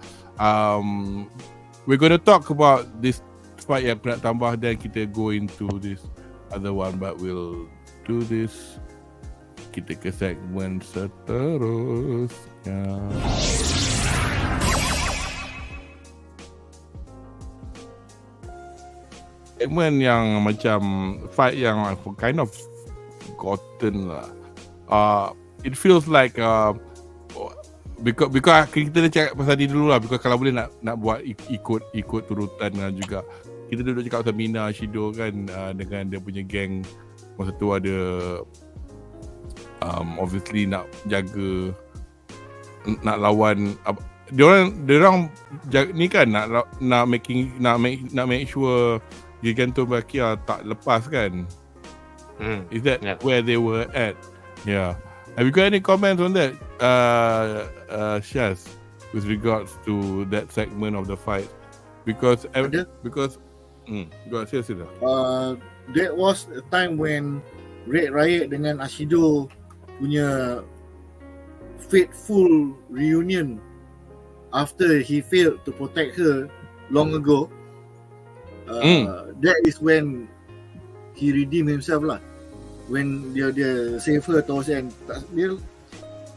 We're gonna talk about this fight yang aku nak tambah, dan kita go into this other one, but we'll do this. Kita ke segmen seterusnya. Segmen yang macam fight yang aku kind of forgotten lah. It feels like because kita dah cakap pasal ni dulu lah, because kalau boleh nak buat ikut turutan lah juga. Kita duduk cakap pasal Mina Shido kan, dengan dia punya geng. Masa tu ada obviously nak jaga, nak lawan dia orang ni kan, nak make sure Gigantomachia tak lepas kan. Is that where they were at? Yeah. Have you got any comments on that, Shaz, with regards to that segment of the fight? Because go ahead, sila. That was a time when Red Riot dengan Ashido punya fateful reunion after he failed to protect her long ago. That is when he redeemed himself lah. when dia save her towards the end,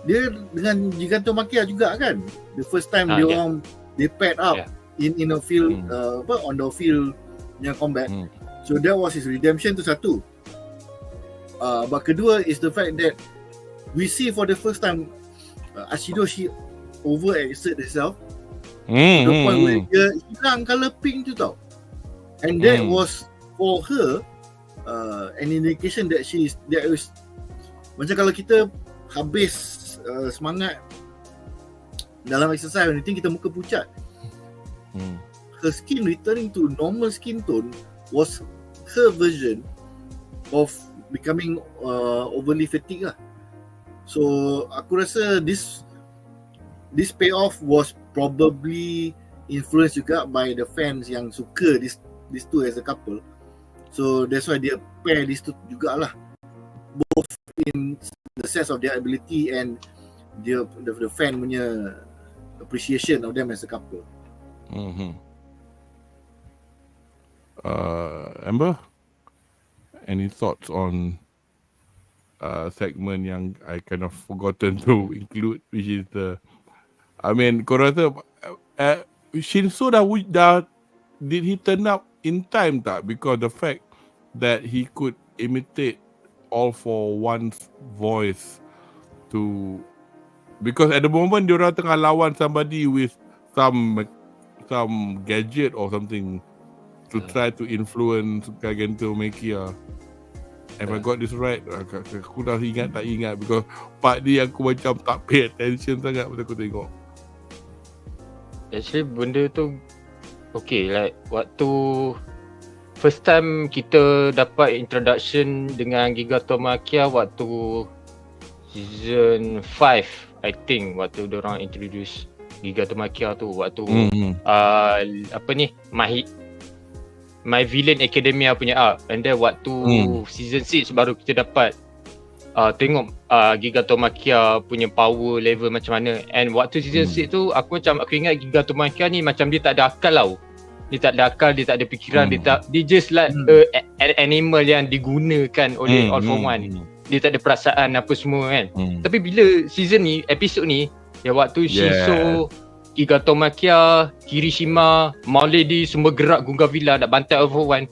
dia dengan Gigantomachia juga kan. The first time dia orang they paired up in a field on the field yang combat. So that was his redemption tu satu. But kedua is the fact that we see for the first time Ashido she overexert herself to the point where dia hilang colour pink tu tau. And that was for her an indication that that is macam kalau kita habis semangat dalam exercise and anything, kita muka pucat. Her skin returning to normal skin tone was her version of becoming overly fatigued lah. So aku rasa this payoff was probably influenced juga by the fans yang suka these two as a couple. So that's why dia pair these two jugalah, both in the sense of their ability and the fan punya appreciation of them as a couple. Amber, any thoughts on segment yang I kind of forgotten to include, which is kau rasa Shinso dah did he turn up in time tak? Because the fact that he could imitate all for one's voice because at the moment diorang tengah lawan somebody with some gadget or something to try to influence Gigantomachia. Have I got this right? Aku dah ingat tak ingat, because part ni aku macam tak pay attention sangat masa aku tengok. Actually benda tu okay, like waktu first time kita dapat introduction dengan Gigantomachia waktu season 5, I think, waktu diorang introduce Gigantomachia tu, waktu My Villain Academia punya arc, and then waktu season 6 baru kita dapat tengok Gigantomachia punya power level macam mana. And waktu season 6 tu aku ingat Gigantomachia ni macam dia tak ada akal tau. Dia tak ada akal, dia tak ada fikiran, dia just like an animal yang digunakan oleh All For One. Dia tak ada perasaan apa semua kan. Tapi bila season ni, episod ni, ya waktu Shinso, Gigantomachia, Kirishima, Mauledi semua gerak Gunga Villa nak bantai All For One.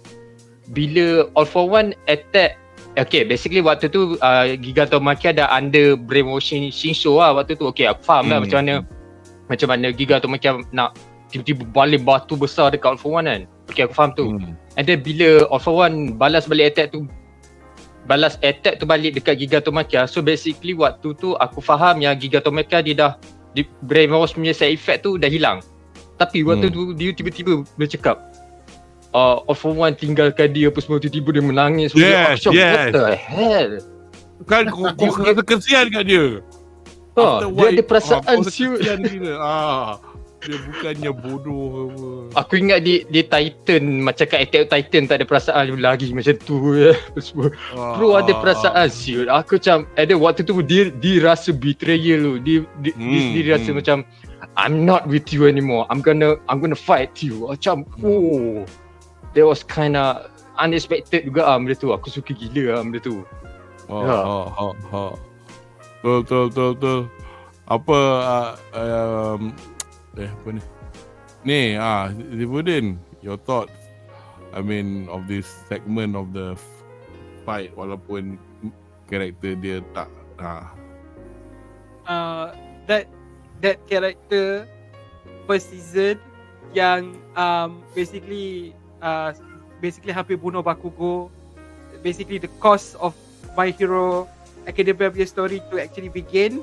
Bila All For One attack, okay, basically waktu tu Gigantomachia dah under brainwashing Shinso lah waktu tu. Okay, aku faham lah macam mana Gigantomachia nak tiba-tiba balik batu besar dekat All For One kan. Okay, aku faham tu. And then bila All For One balas attack tu balik dekat Gigantomachia, so basically waktu tu aku faham yang Gigantomachia dia dah brainwash punya side effect tu dah hilang. Tapi waktu tu dia tiba-tiba bercakap All For One tinggalkan dia apa semua, tiba-tiba dia menangis. Yes. What the hell? Kan kau rasa kesian kat dia. Dia ada perasaan siut. Dia bukannya bodoh apa. Aku ingat dia Titan, macam kat Attack Titan tak ada perasaan lagi macam tu ya. Bro ada perasaan siut. Aku macam ada waktu tu dia rasa betrayal tu. Dia rasa macam I'm not with you anymore. I'm gonna fight you. Macam that was kinda unexpected juga benda tu. Aku suka gila benda tu. Betul. Apa apa ni? Zibudin, your thoughts of this segment of the fight, walaupun karakter dia tak that character first season yang basically hampir bunuh Bakugo, basically the cause of My Hero Academia story to actually begin.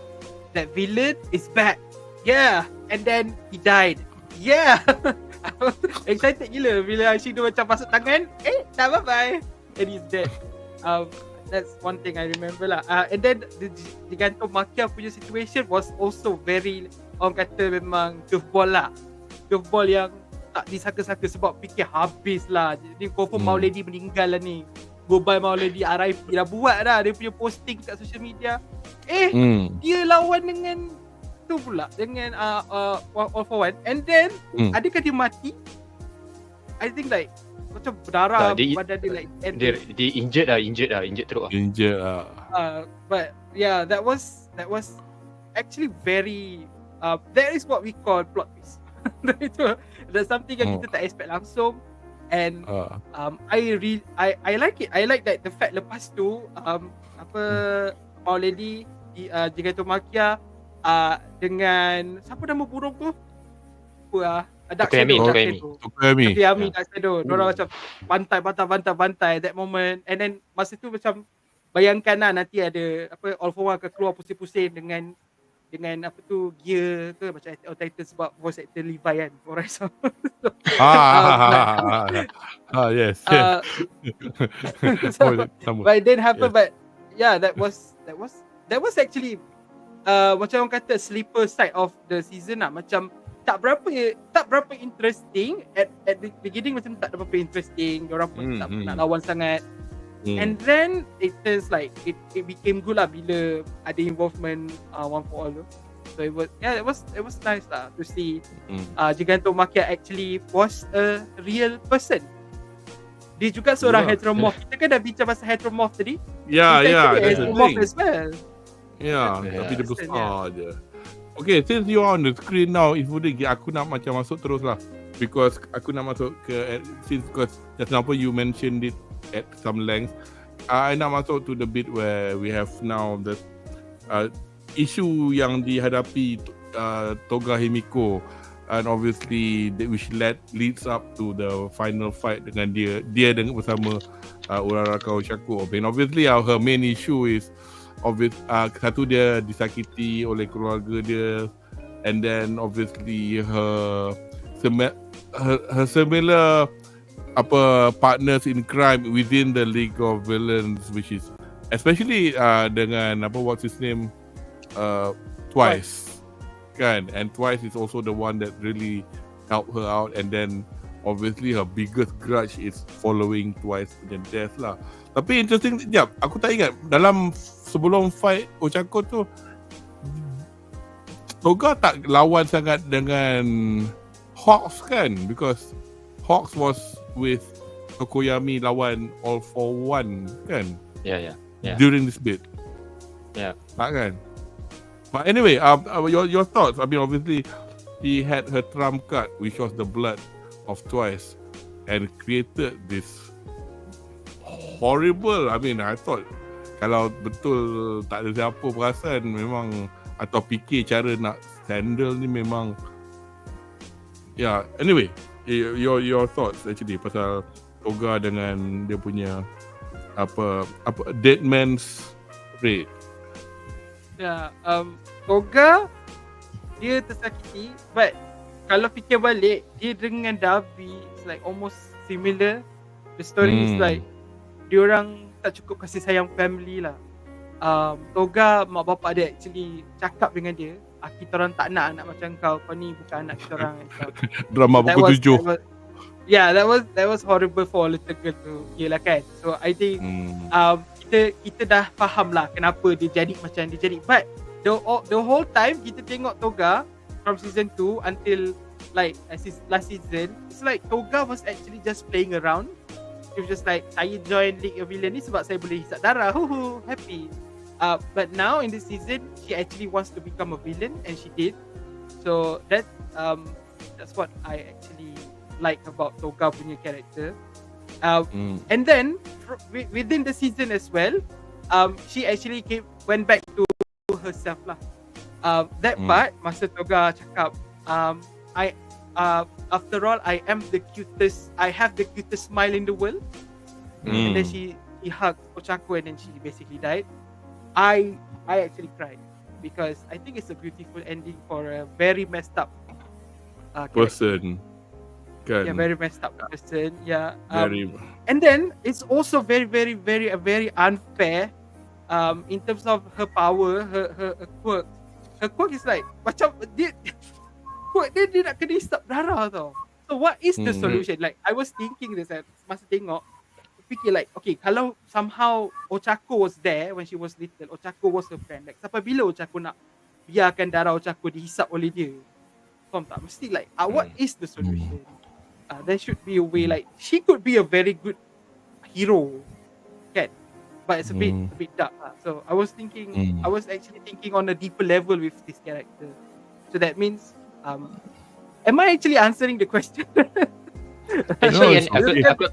That villain is back. Yeah, and then he died. Yeah. Excited gila bila Shido macam masuk tangan, dah bye-bye, and he's dead. That's one thing I remember lah. And then the Gigantomachia punya situation was also very, orang kata memang curveball lah. Curveball yang tak disangka-sangka sebab fikir habis lah. Jadi confirm Mauledi meninggal lah ni. Goodbye Mauledi, RIP dah buat dah dia punya posting kat social media. Dia lawan dengan tu pula, dengan All For One. And then adakah dia mati? I think like macam berdarah Tak, dia- badan dia like Dia injured teruk lah. Injured lah. But yeah, that was actually very that is what we call plot twist. That's something yang kita tak expect langsung, and I like it. I like that the fact lepas tu Mau Lady di Gigantomachia dengan siapa nama burung tu? Dark Shadow. Tokuyami. Dark Shadow. Diorang macam bantai that moment, and then masa tu macam bayangkan lah nanti ada All For One akan keluar pusing-pusing dengan apa tu gear ke macam Attack on Titan sebab voice actor Levi kan orang sama. Yes. But then happen, but yeah, that was actually macam orang kata sleeper side of the season lah. Macam tak berapa interesting at the beginning, macam tak ada berapa interesting. Diorang pun tak nak lawan sangat. And then it turns like it became good lah bila ada involvement One For All tu. So it was nice lah to see Gigantomachia actually was a real person. Dia juga seorang heteromorph. Kita kan dah bincang pasal heteromorph tadi. Yeah, heteromorph as well. Yeah, tapi dia besar je. Okay, since you are on the screen now, aku nak macam masuk terus lah. Because aku nak masuk ke, because just now you mentioned it at some length. I nak masuk to the bit where we have now the issue yang dihadapi Toga Himiko, and obviously which leads up to the final fight dengan dia dengan bersama Uraraka Ochako. And obviously her main issue is satu dia disakiti oleh keluarga dia, and then obviously her similar partners in crime within the League of Villains, which is especially dengan what's his name, Twice kan, and Twice is also the one that really helped her out, and then obviously her biggest grudge is following Twice punya death lah. Tapi interesting, aku tak ingat dalam sebelum fight Ochako tu Toga tak lawan sangat dengan Hawks kan, because Hawks was with Tokoyami lawan All For One kan. Yeah. During this bit. Yeah. Tak kan? But anyway, your thoughts. I mean, obviously he had her trump card, which was the blood of Twice, and created this horrible. I mean, I thought kalau betul tak ada siapa perasan memang, atau fikir cara nak handle ni memang. Yeah. Anyway, your thoughts actually pasal Toga dengan dia punya apa Dead Man's Raid. Yeah, Toga dia tersakiti, but kalau fikir balik dia dengan Dabi it's like almost similar. The story is like diorang tak cukup kasih sayang family lah. Toga mak bapak dia actually cakap dengan dia, kita orang tak nak anak macam kau ni bukan anak kita orang. Drama pukul 7. Yeah, that was horrible for a little girl to hear lah kan. So I think kita dah faham lah kenapa dia jadi macam dia jadi. But the whole time kita tengok Toga from season 2 until like last season, it's like Toga was actually just playing around. She was just like, saya join League of Villains ni sebab saya boleh hisap darah, happy. But now in this season, she actually wants to become a villain, and she did. So that's what I actually like about Toga punya character. And then within the season as well, she actually went back to herself lah. That part masa Toga cakap, after all, I am the cutest. I have the cutest smile in the world. And then he hugged Ochako, and then she basically died. I actually cried because I think it's a beautiful ending for a very messed up person. Yeah, very messed up person. Yeah. Very. And then it's also very, very, very, very unfair. In terms of her power, her quirk. Her quirk is like macam dia nak kena hisap darah tau. So what is the solution? Like I was thinking this masa tengok, fikir like, okay, kalau somehow Ochako was there when she was little, Ochako was her friend. Like sampai bila Ochako nak biarkan darah Ochako dihisap oleh dia? Faham tak? Mesti like what is the solution? there should be a way, like she could be a very good hero, kan? But it's a bit dark. So I was actually thinking on a deeper level with this character. So that means, am I actually answering the question? Actually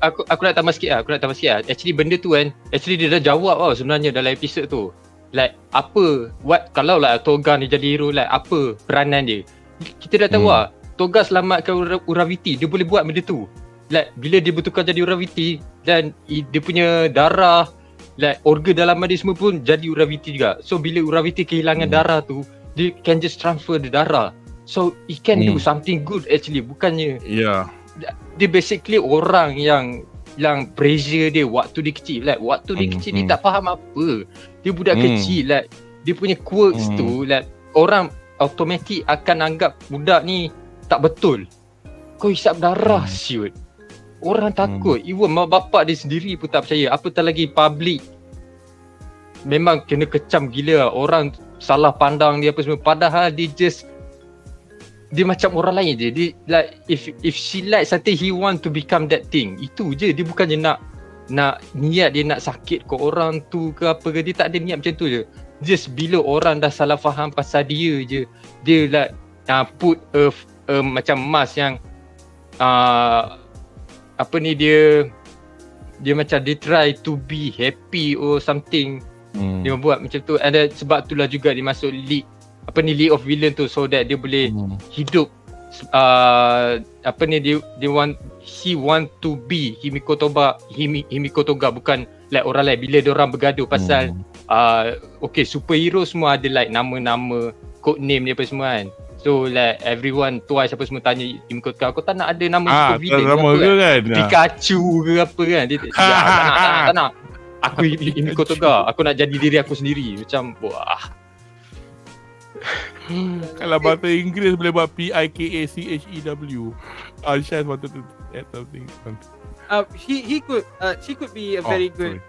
aku nak tambah sikit lah. Actually benda tu kan, actually dia dah jawab tau sebenarnya dalam episod tu. Like kalau lah Toga ni jadi hero, like apa peranan dia. Kita dah tahu lah, Toga selamatkan Uraviti, dia boleh buat benda tu. Like bila dia bertukar jadi Uraviti dan dia punya darah, like organ dalaman dia semua pun jadi Uraviti juga. So bila Uraviti kehilangan darah tu, dia can just transfer the darah. So he can do something good actually. Bukannya dia basically orang yang pressure dia waktu dia kecil. Like waktu dia kecil dia tak faham apa. Dia budak kecil, like dia punya quirks tu, like orang automatik akan anggap budak ni tak betul. Kau hisap darah siut. Orang takut. Even mak bapak dia sendiri pun tak percaya. Apatah lagi public. Memang kena kecam gila. Orang salah pandang dia apa semua. Padahal dia macam orang lain je. Dia like if she like something, he want to become that thing. Itu je. Dia bukannya nak niat dia nak sakit ke orang tu ke apa ke. Dia tak ada niat macam tu je. Just bila orang dah salah faham pasal dia je, dia like put a macam mask yang apa ni, dia macam dia try to be happy or something. Dia buat macam tu. And then, sebab itulah juga dia masuk league of villain tu, so that dia boleh hidup apa ni, he want to be Himiko Toga, bukan like orang lain. Bila dia orang bergaduh pasal okay, superhero semua ada like nama-nama, code name dia apa semua kan. So like everyone twice apa semua tanya Himiko Toga, aku tak nak ada nama supervillain ke kan? Pikachu ke apa kan. Dia tak nak. Aku Himiko Toga, aku nak jadi diri aku sendiri. Macam wah. Kalau bahasa Inggeris boleh buat PIKACHEW. Shaz wanted to add something. She could be a very good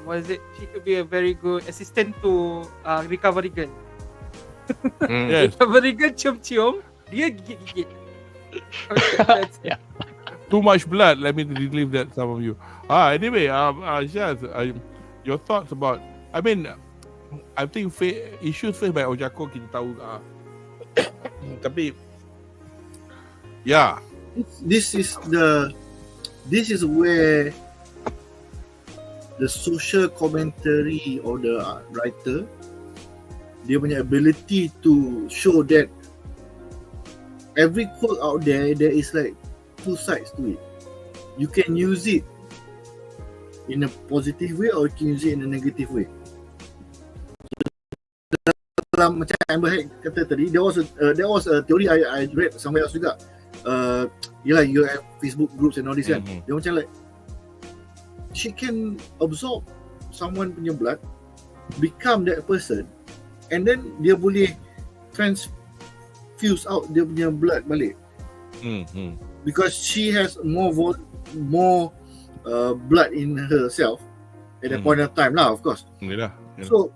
what is it? She could be a very good assistant to recovery girl. Yes. Recovery girl cium-cium, dia gigit-gigit. Yeah. Too much blood. Let me relieve that some of you. Anyway, Shaz, your thoughts about, I think issues faced by Ojako kita tahu tapi this is where the social commentary or the writer, dia punya ability to show that every quote out there is like two sides to it. You can use it in a positive way or you can use it in a negative way. Macam Amber Head kata tadi, there was a theory I read somewhere else juga. You have Facebook groups and all this kan. Dia macam like she can absorb someone punya blood, become that person, and then dia boleh transfuse out dia punya blood balik. Because she has more blood in herself at that point of time lah, of course. So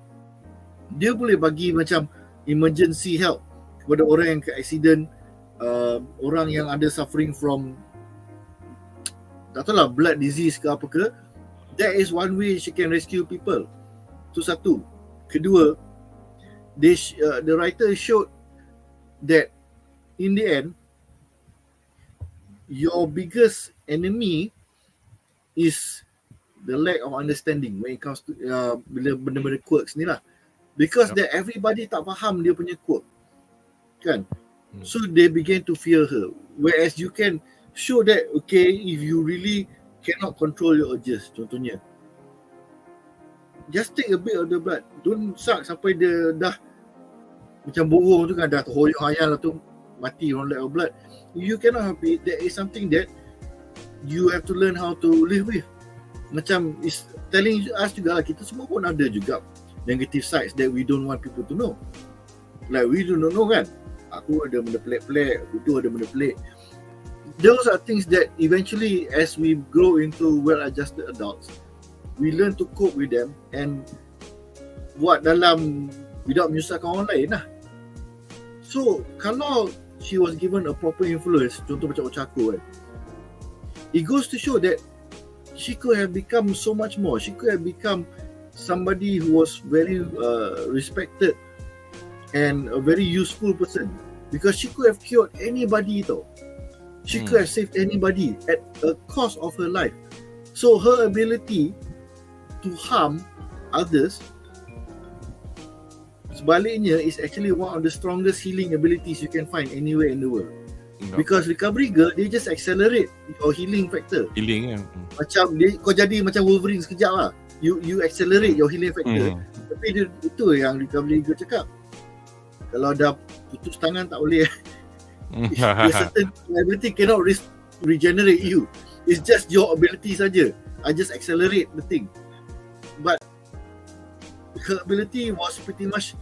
dia boleh bagi macam emergency help kepada orang yang ke accident, orang yang ada suffering from tak tahulah blood disease ke apa ke. That is one way she can rescue people. Itu satu. Kedua, the writer showed that in the end your biggest enemy is the lack of understanding when it comes to bila benda-benda quirks ni lah. Because that everybody tak faham dia punya quirk, kan? So they begin to fear her. Whereas you can show that, okay, if you really cannot control your urges, contohnya, just take a bit of the blood. Don't suck sampai dia dah macam burung tu kan, dah terhoyak-hayal lah tu, mati on lack of blood. You cannot help it. That is something that you have to learn how to live with. Macam is telling us juga lah, kita semua pun ada juga negative sides that we don't want people to know. Like we do not know kan, aku ada benda pelik-pelik, aku tu ada benda pelik. Those are things that eventually as we grow into well-adjusted adults, we learn to cope with them and buat dalam without menyusahkan orang lain lah. So kalau she was given a proper influence, contoh macam Ochako kan, it goes to show that she could have become so much more. She could have become somebody who was very respected and a very useful person, because she could have cured anybody tau. She could have saved anybody at a cost of her life. So her ability to harm others, sebaliknya, is actually one of the strongest healing abilities you can find anywhere in the world. Because recovery girl, dia just accelerate your healing factor. Healing kan. Macam kau jadi macam Wolverine sekejap lah. You accelerate your healing factor. Tapi itu yang recovery girl cakap. Kalau dah putus tangan tak boleh. A certain ability cannot regenerate you. It's just your ability saja. I just accelerate the thing. But her ability was pretty much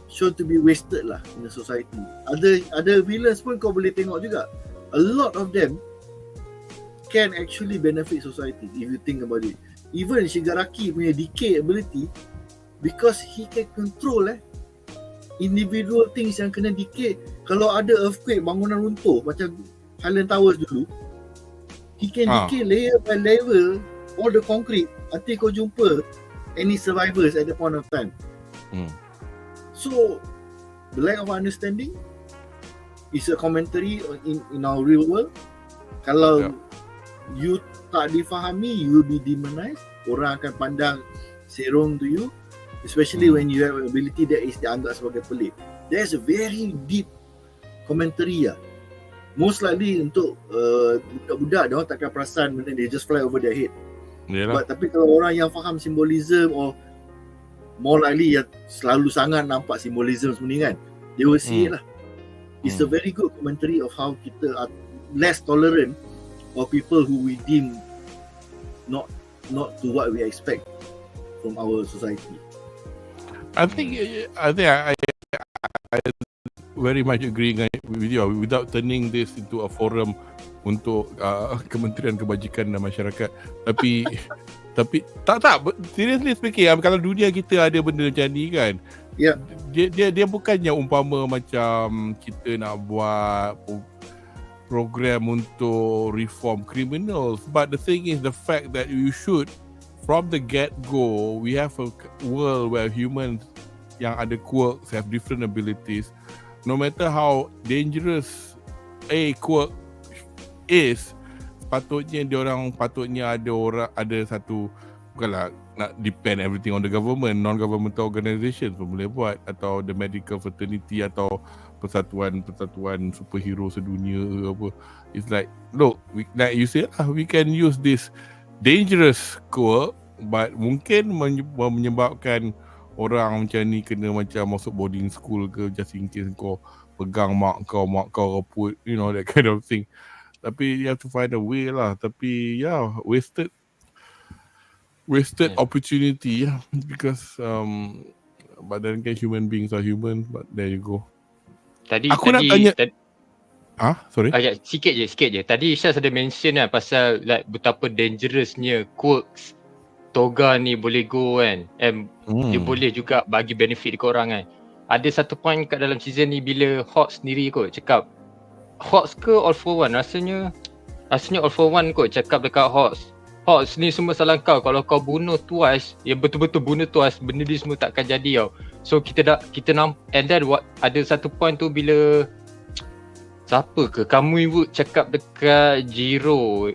shown to be wasted lah in the society. Ada villains pun kau boleh tengok juga. A lot of them can actually benefit society if you think about it. Even Shigaraki punya decay ability, because he can control individual things yang kena decay. Kalau ada earthquake, bangunan runtuh macam Highland Towers dulu, he can decay layer by layer all the concrete until kau jumpa any survivors at the point of time. So the lack of understanding is a commentary in our real world. Kalau you tak difahami, you will be demonized. Orang akan pandang serong to you, especially when you have an ability that is dianggap sebagai pelik. There's a very deep commentary lah. Most likely untuk budak-budak, dia orang takkan perasan benda ni, just fly over their head. But, tapi kalau orang yang faham simbolism, or more likely yang selalu sangat nampak simbolism semua ni kan, they will see it lah. It's a very good commentary of how kita are less tolerant of people who we deem not to what we expect from our society. I think I very much agree with you, without turning this into a forum untuk Kementerian Kebajikan dan Masyarakat. Tapi tak seriously speaking, kalau dunia kita ada benda macam ni kan, dia bukannya umpama macam kita nak buat program untuk reform criminals, but the thing is, the fact that you should, from the get-go, we have a world where humans yang ada quirks have different abilities. No matter how dangerous a quirk is, patutnya ada satu, bukanlah nak depend everything on the government, non-governmental organizations pun boleh buat, atau the medical fraternity, atau persatuan superhero sedunia ke apa. It's like, look, like you said lah, we can use this dangerous quirk, but mungkin menyebabkan orang macam ni kena macam masuk boarding school ke, just in case kau pegang mak kau reput, you know, that kind of thing. Tapi you have to find a way lah. Tapi wasted opportunity because but then kan human beings are human, but there you go. Tadi nak tanya sorry. Sikit je. Tadi Syaz ada mention lah pasal like betapa dangerousnya quirks Toga ni boleh go kan, and dia boleh juga bagi benefit dekat orang kan. Ada satu point kat dalam season ni bila Hawk sendiri kot cakap, Hawk ke All for One, rasanya All for One kot cakap dekat Hawk ni semua salah kau, kalau kau bunuh twice, yang betul-betul bunuh twice, benda ni semua takkan jadi tau. So kita nampak, and then ada satu point tu bila siapa ke Kamui Wood cakap dekat Jiro,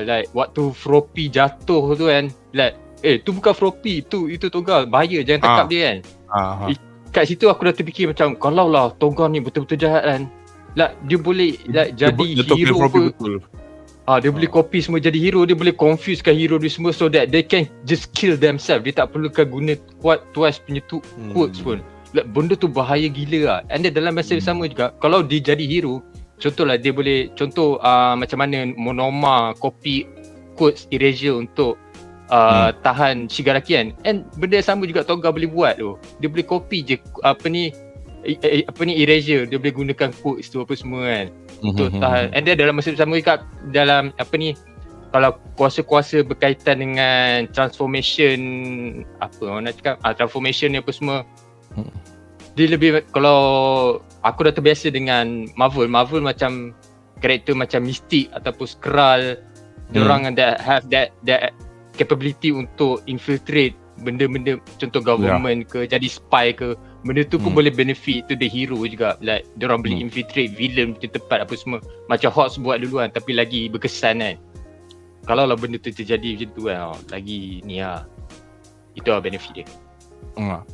like waktu Froppy jatuh tu kan, like tu bukan Froppy, itu Toga, bahaya, jangan tangkap dia kan. Kat situ aku dah terfikir macam, kalau lah Toga ni betul-betul jahat kan, like dia boleh like jadi hero ke, dia boleh copy semua jadi hero, dia boleh confusekan hero dia semua so that they can just kill themselves, dia tak perlukan guna twice punya quotes pun. Like, benda tu bahaya gila lah. And then dalam masa sama juga, kalau dia jadi hero, contohlah dia boleh, macam mana Monoma copy quotes erasure untuk tahan Shigaraki kan, and benda sama juga Toga boleh buat tu. Dia boleh copy je erasure, dia boleh gunakan quotes tu apa semua kan untuk tahan. And then dalam masa sama juga dalam kalau kuasa-kuasa berkaitan dengan transformation, apa orang nak cakap, transformation ni apa semua, dia lebih, kalau aku dah terbiasa dengan Marvel macam karakter macam Mystic ataupun Skrull, diorang that have that capability untuk infiltrate benda-benda contoh government ke, jadi spy ke, benda tu pun boleh benefit to the hero juga, like diorang boleh infiltrate villain punya tempat apa semua, macam Hawks buat dulu kan, tapi lagi berkesan kan. Kalau lah benda tu terjadi macam tu kan, lagi ni lah, itu lah benefit dia.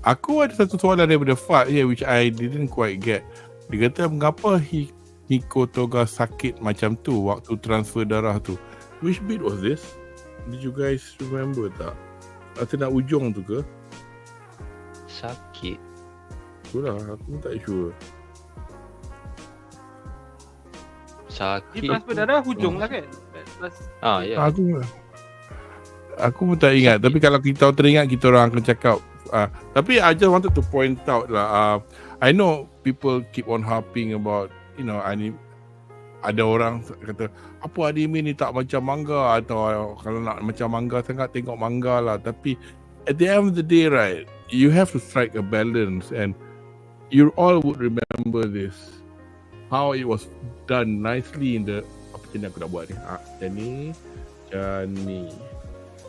Aku ada satu soalan daripada Fad here which I didn't quite get. Dia kata mengapa Hiko Toga sakit macam tu waktu transfer darah tu. Which bit was this? Did you guys remember tak? Atau nak ujung tu ke? Sakit? Itulah, aku tak sure. Sakit. Dia transfer darah hujung lah kan? Ya. Aku pun tak ingat. Tapi kalau kita teringat, kita orang akan cakap. Tapi I just wanted to point out lah. I know people keep on harping about, you know, anime. Ada orang kata, apa anime ni tak macam manga, atau kalau nak macam manga sangat, tengok manga lah. Tapi at the end of the day, right, you have to strike a balance, and you all would remember this, how it was done nicely in the, apa macam ni aku nak buat ni, macam ni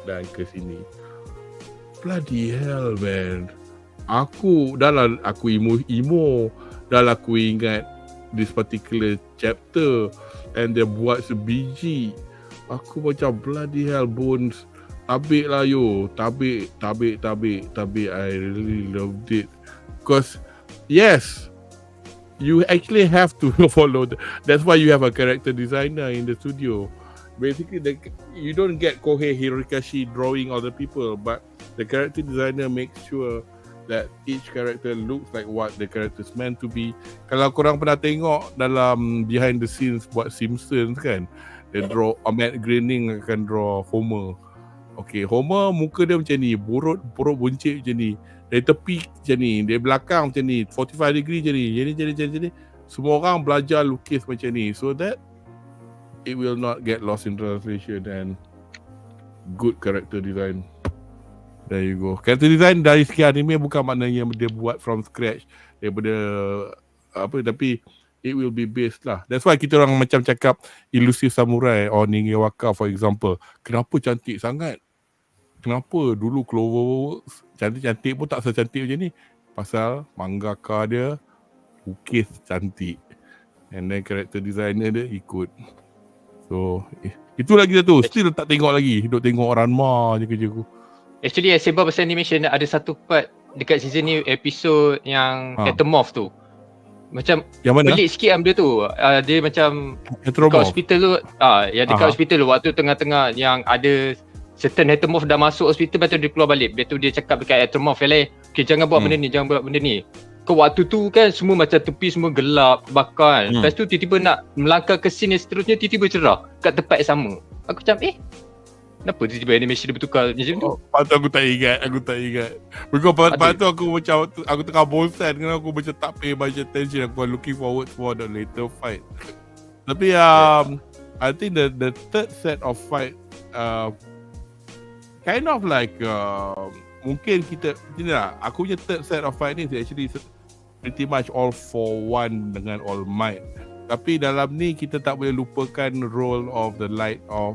dan ke sini. Bloody hell, man. Aku emo dah lah aku ingat this particular chapter, and dia buat sebiji. Aku macam bloody hell, bones tabik lah yo, tabik. I really loved it because yes, you actually have to follow that's why you have a character designer in the studio. Basically you don't get Kohei Hirokashi drawing other people, but the character designer makes sure that each character looks like what the character is meant to be. Kalau korang pernah tengok dalam behind the scenes buat Simpsons kan, dia draw Matt Groening akan draw Homer. Okay, Homer muka dia macam ni, burut buncit macam ni, dari tepi macam ni, dari belakang macam ni, 45 degree macam ni, jadi. Semua orang belajar lukis macam ni, so that it will not get lost in translation, and good character design. There you go. Character design dari segi anime bukan maknanya dia buat from scratch daripada apa, tapi it will be based lah. That's why kita orang macam cakap Elusive Samurai or Ningewaka for example. Kenapa cantik sangat? Kenapa dulu Cloverworks cantik-cantik pun tak secantik macam ni? Pasal mangaka dia lukis cantik, and then character designer dia ikut. So itulah kita tu. Still tak tengok lagi. Duk tengok Ranma je kerja aku. Actually, sebab pasal animation, ada satu part dekat season ni, episode yang Etermorph tu. Macam pelik sikit benda tu. Dia macam dekat hospital tu, dekat hospital tu, waktu tengah-tengah yang ada certain Etermorph dah masuk hospital, lepas tu dia keluar balik. Lepas tu dia cakap dekat Etermorph, okay, jangan buat benda ni, jangan buat benda ni. Waktu tu kan semua macam tepi semua gelap, bakar kan. Lepas tu tiba-tiba nak melangkah ke scene yang seterusnya, tiba-tiba cerah kat tempat yang sama. Aku macam kenapa tiba-tiba animation dia bertukar macam tu? Lepas tu aku tak ingat. Lepas tu aku macam, aku tengah bosan, kerana aku macam tak pay much attention. Aku looking forward for the later fight. Tapi I think the third set of fight kind of like mungkin kita lah, aku punya third set of fight ni actually pretty much all for one dengan All Might. Tapi dalam ni kita tak boleh lupakan role of the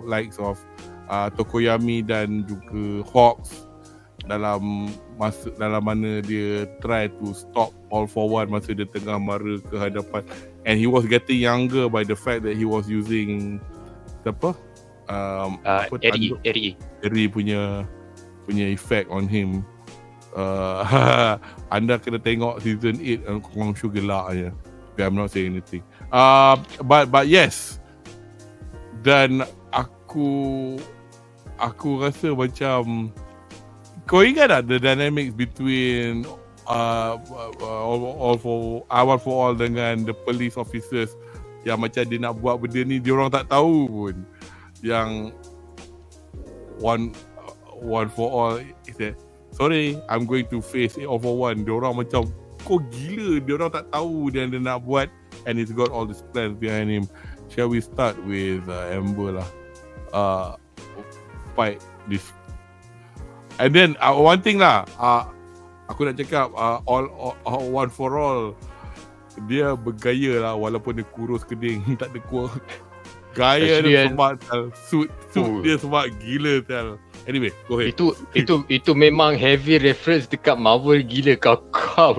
likes of Tokoyami dan juga Hawks dalam mana dia try to stop All for One masa dia tengah mara ke hadapan, and he was getting younger by the fact that he was using Eri punya effect on him. Anda kena tengok season 8, korang sure gelak je. I'm not saying anything. But yes, dan aku rasa macam, kau ingat tak the dynamics between all for all dengan the police officers, yang macam dia nak buat benda ni, dia orang tak tahu pun. Yang one for all is that, sorry, I'm going to face all for one. Dia orang macam, kau gila, dia orang tak tahu dia nak buat, and he's got all these plans behind him. Shall we start with Amber lah? Fight this, and then one thing lah, aku nak cakap all one for all, dia bergaya lah walaupun dia kurus keding tak ada kuah. Gaya Actually, dia smart tau. Suit dia smart gila tau. Anyway, go ahead. Itu memang heavy reference dekat Marvel gila kau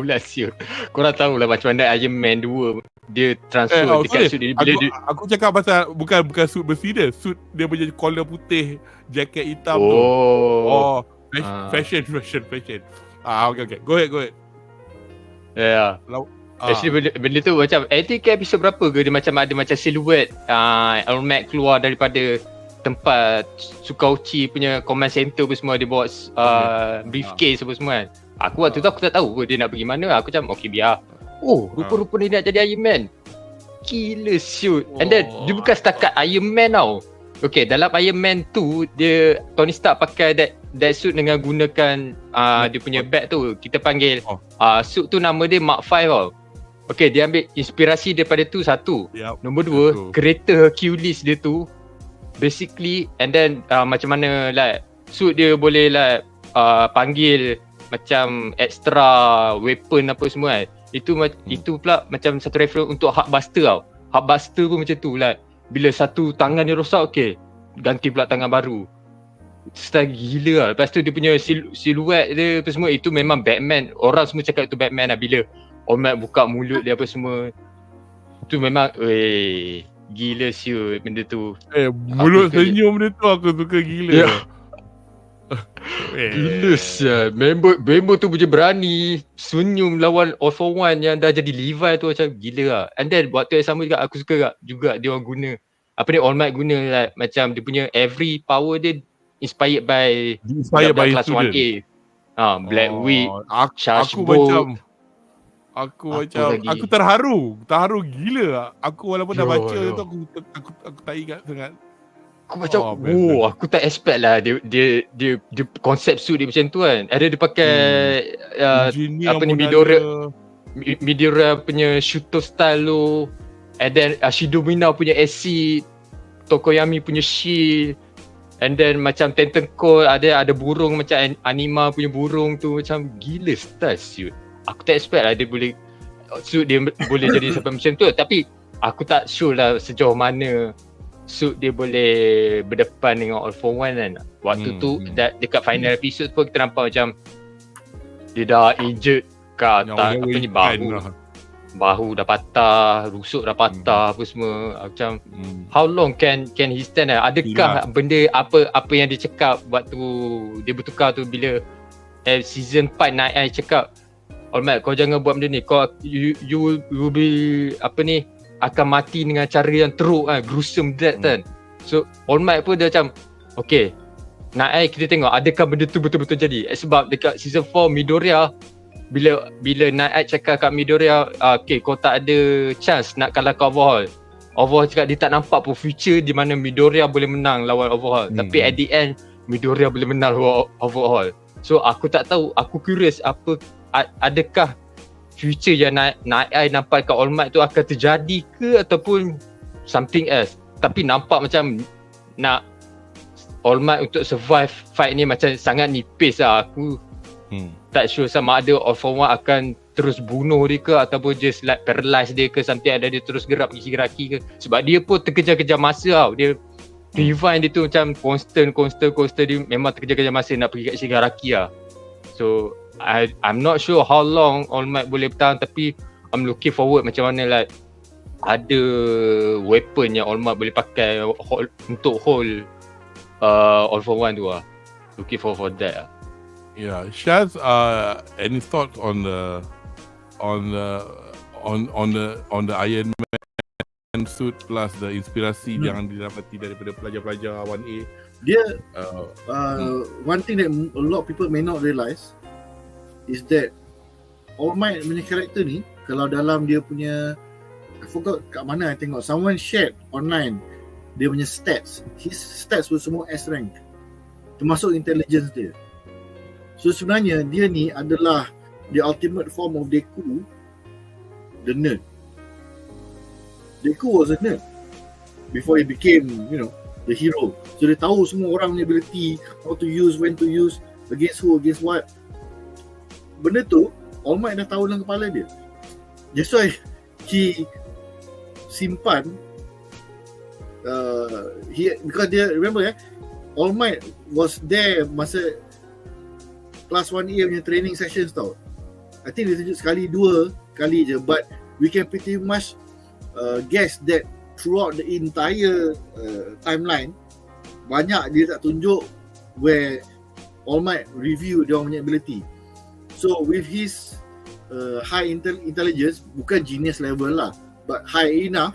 lah siul. Korang tahu lah macam mana Iron Man 2 dia transfer dekat suit dia bila aku cakap pasal bukan suit besi dia. Suit dia punya collar putih, jaket hitam tu. Fashion. Okay. Go ahead. Yeah. Actually benda tu macam I think episode berapa ke dia macam ada macam siluet Iron Man keluar daripada tempat Sukauchi punya command center apa semua, dia bawa briefcase apa semua kan. Aku waktu tu aku tak tahu dia nak pergi mana. Aku macam okay biar. Rupa-rupa dia nak jadi Iron Man. Gila shoot. And then dia bukan setakat Iron Man tau. Okay, dalam Iron Man 2 dia Tony Stark pakai that suit dengan gunakan dia punya bag tu. Kita panggil suit tu nama dia Mark 5 tau. Okay, dia ambil inspirasi daripada tu satu. Nombor dua, kereta Hercules dia tu basically, and then macam mana like suit dia boleh like panggil macam extra weapon apa semua kan. Itu pula macam satu reference untuk Hulkbuster tau. Hulkbuster pun macam tu like bila satu tangan dia rosak, okay, ganti pula tangan baru. Style gila lah. Lepas tu dia punya siluet dia apa semua, itu memang Batman. Orang semua cakap itu Batman lah. Bila Omat buka mulut dia apa semua, tu memang gila siut benda tu. Mulut senyum dia tu aku suka gila. Gila siat. Member tu punya berani senyum lawan All for One yang dah jadi Levi tu, macam gila lah. And then waktu yang sama juga aku suka juga dia orang guna apa ni, All Might guna like, macam dia punya every power dia inspired by class 1A. Black Witch, Shashbo. Aku terharu gila. Aku walaupun dah baca tu aku tak ingat sangat. Aku macam aku tak expect lah dia konsep suit dia macam tu kan. Ada dia pakai apa ni, Midoriya punya shooter style tu. And then Shidomina punya AC, Tokoyami punya shield. And then macam tentacle ada burung macam anima punya burung tu, macam gila style suit. Aku tak expect lah dia boleh suit dia boleh jadi sampai macam tu. Tapi aku tak sure lah sejauh mana suit dia boleh berdepan dengan All for One kan. Waktu tu dekat final episode pun kita nampak macam dia dah injured kat atas, apa ni, bahu dah patah, rusuk dah patah apa semua. Macam how long can he stand lah? Adakah benda apa yang dia cakap waktu dia bertukar tu, bila season 4 Night Eye cakap, Alright, kau jangan buat benda ni, you will be apa ni, akan mati dengan cara yang teruk kan, gruesome death kan. So All Might pun dia macam okay, Night kita tengok adakah benda tu betul-betul jadi. Sebab dekat season 4 Midoriya, bila Night cakap kat Midoriya, okay, kau tak ada chance nak kalahkan Overhaul cakap dia tak nampak pun future di mana Midoriya boleh menang lawan Overhaul. Tapi at the end Midoriya boleh menang lawan Overhaul. So aku tak tahu, aku curious adakah future yang Night nampak kat All Might tu akan terjadi ke ataupun something else. Tapi nampak macam nak All Might untuk survive fight ni macam sangat nipis lah. Aku tak sure sama ada All for One akan terus bunuh dia ke ataupun just like paralyze dia ke, something ada dia terus gerak pergi Hierarchy ke. Sebab dia pun terkejar-kejar masa tau. Dia divine dia tu macam constant dia memang terkejar-kejar masa nak pergi kat Hierarchy lah. So I'm not sure how long All Might boleh bertahan, tapi I'm looking forward macam mana like ada weapon yang All Might boleh pakai untuk hold All for One tu lah. Looking forward for that lah. Yeah, Shaz, any thoughts on the Iron Man suit plus the inspirasi yang didapati daripada pelajar-pelajar 1A? Dia one thing that a lot of people may not realise is that All Might punya karakter ni, kalau dalam dia punya, I forgot kat mana I tengok, someone shared online dia punya stats. His stats pun semua S rank, termasuk intelligence dia. So sebenarnya dia ni adalah the ultimate form of Deku, the nerd. Deku was a nerd before he became, the hero. So dia tahu semua orang punya ability, how to use, when to use, against who, against what. Benda tu All Might dah tahu dalam kepala dia. That's why he simpan because dia remember All Might was there masa Class 1A punya training sessions tau. I think dia tunjuk sekali, 2 kali je, but we can pretty much guess that throughout the entire timeline banyak dia tak tunjuk where All Might review dia punya ability. So with his high intelligence, bukan genius level lah, but high enough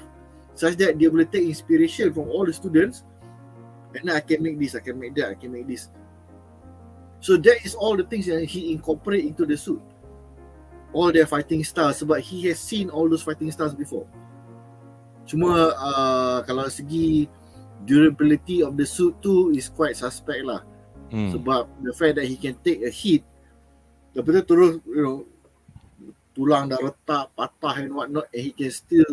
such that dia boleh take inspiration from all the students, and I can make this, I can make that, I can make this. So that is all the things that he incorporate into the suit, all their fighting styles, sebab he has seen all those fighting styles before. Cuma kalau segi durability of the suit tu is quite suspect lah. Sebab the fact that he can take a hit, lepas tu terus tulang dah retak, patah and whatnot, and he can still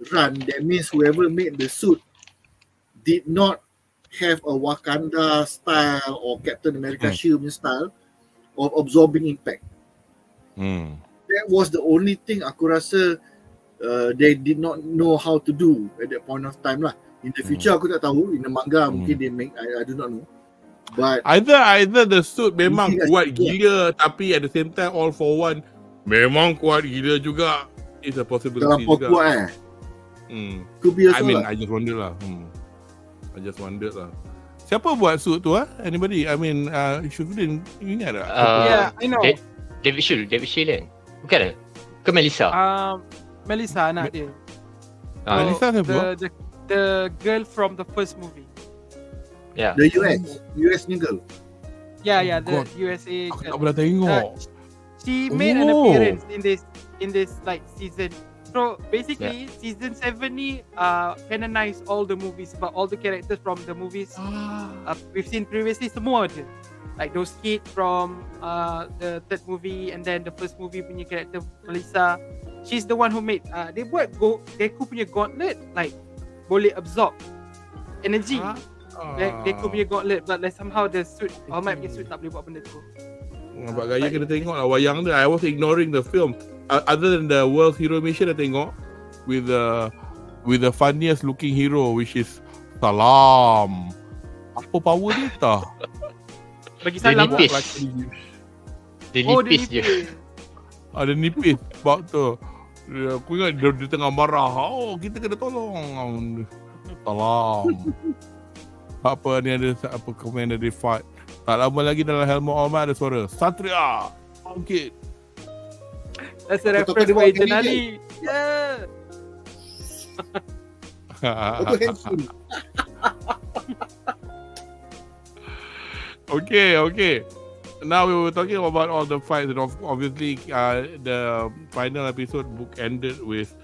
run. That means whoever made the suit did not have a Wakanda style or Captain America shield style of absorbing impact. That was the only thing aku rasa they did not know how to do at that point of time lah. In the future aku tak tahu, in the manga mungkin they make, I do not know. But either the suit memang kuat gila, tapi at the same time all for one memang kuat gila juga. It's a possibility juga. Kuat could be also I just wonder lah. I just wonder lah. Siapa buat suit tu Anybody? I mean, Shufudin ingat tak? Yeah, I know. David Shield kan? Bukan ke? Ke Melissa? Melissa anak dia. Melissa siapa? The girl from the first movie. Yeah. The US ni girl. Yeah, the God, USA. Aku tak pernah tengok. She made an appearance in this like season. So basically, season 7 ni canonize all the movies, but all the characters from the movies we've seen previously semua ada. Like those kids from the third movie and then the first movie punya character Melissa. She's the one who made they buat Deku punya gauntlet like boleh absorb energy. Deku punya gauntlet, but like somehow the suit, All Might punya suit tak boleh buat benda tu. Nampak gaya kena tengok lah wayang tu. I was ignoring the film. Other than the World Hero Mission, I tengok with the funniest looking hero, which is Salam. Apa power dia tak? Bagi salam Dia nipis je. Ada nipis sebab tu. Aku ingat dia tengah marah. Kita kena tolong. Salam. Apa ni ada apa komen dari fight. Tak lama lagi dalam helmet All Might ada suara Satria. Bangkit. That's a reference to Agent Ali. Yeah. Okay. Now we were talking about all the fights, and obviously the final episode book ended with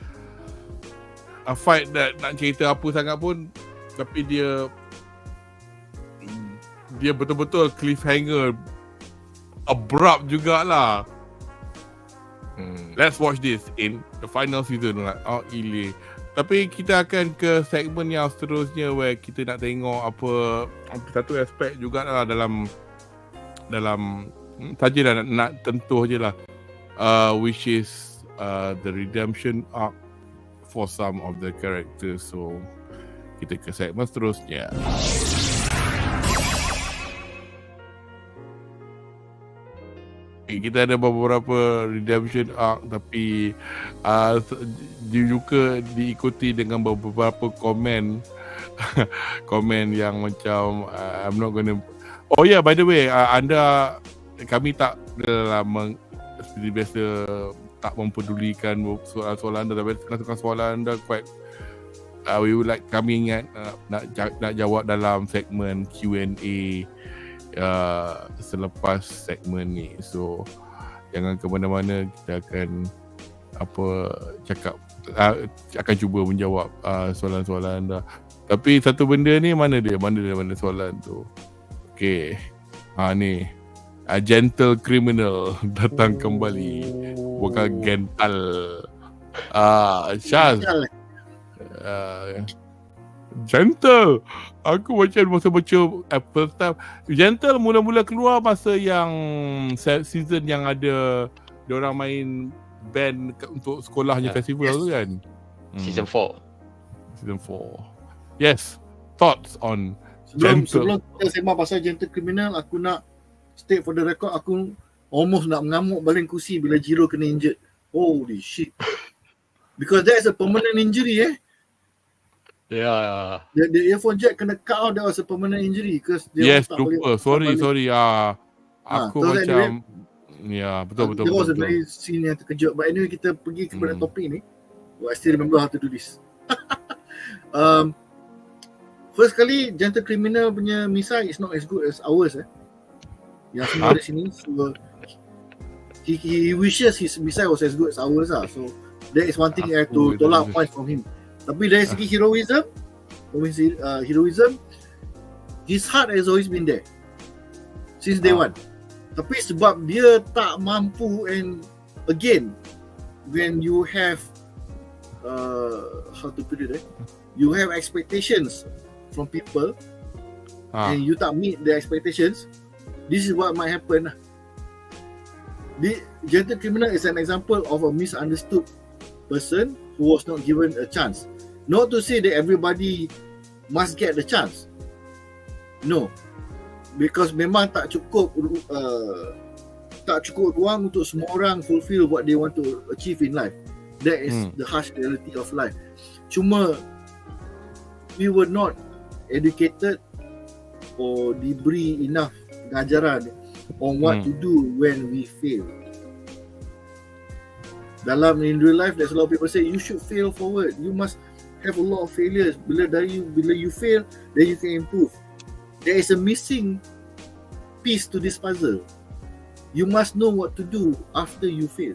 a fight that nak cerita apa sangat pun, tapi dia betul-betul cliffhanger, abrupt jugalah. Let's watch this in the final season lah. Tapi kita akan ke segmen yang seterusnya where kita nak tengok apa satu aspek jugalah dalam saja dah nak tentuh je lah, which is the redemption arc for some of the characters. So kita ke segmen seterusnya. Kita ada beberapa redemption arc, tapi dia juga diikuti dengan beberapa komen yang macam I'm not gonna. Oh yeah, by the way, kami tak seperti biasa tak mempedulikan soalan-soalan anda, tapi tengah soalan anda quite we would like, kami ingat nak jawab dalam segmen Q&A selepas segmen ni. So jangan ke mana-mana, kita akan akan cuba menjawab soalan-soalan anda. Tapi satu benda ni mana soalan tu. Okay, ni Gentle Criminal datang kembali, bukan Gentle. Shaz, Gentle, aku macam masa baca first time. Gentle mula-mula keluar masa yang season yang ada diorang main band untuk sekolahnya festival tu kan. Season 4. Season 4. Yes. Thoughts on Sebelum kita sembang pasal Gentle Criminal, aku nak state for the record, aku almost nak mengamuk baling kursi bila Jiro kena injured. Holy shit. Because that is a permanent injury Yeah. The earphone jack kena cut out, that was a permanent injury because yes, lupa. Sorry. Aku macam betul. That was a very scene yang terkejut. But anyway, kita pergi kepada topik ni. I still remember how to do this. First kali Gentle Criminal punya misai is not as good as ours yang semua di sini. So he wishes his misai was as good as ours So that is one thing I have to tolak points from him. Tapi dari segi heroism, his heart has always been there since day one. Tapi sebab dia tak mampu, and again, when you have how to put it, you have expectations from people and you tak meet the expectations, this is what might happen. The Gentle Criminal is an example of a misunderstood person who was not given a chance. Not to say that everybody must get the chance. No. Because memang tak cukup ruang untuk semua orang fulfill what they want to achieve in life. That is the harsh reality of life. Cuma we were not educated or diberi enough pengajaran on what to do when we fail. In real life, there's a lot of people say you should fail forward. You must have a lot of failures. Bila you fail, then you can improve. There is a missing piece to this puzzle. You must know what to do after you fail.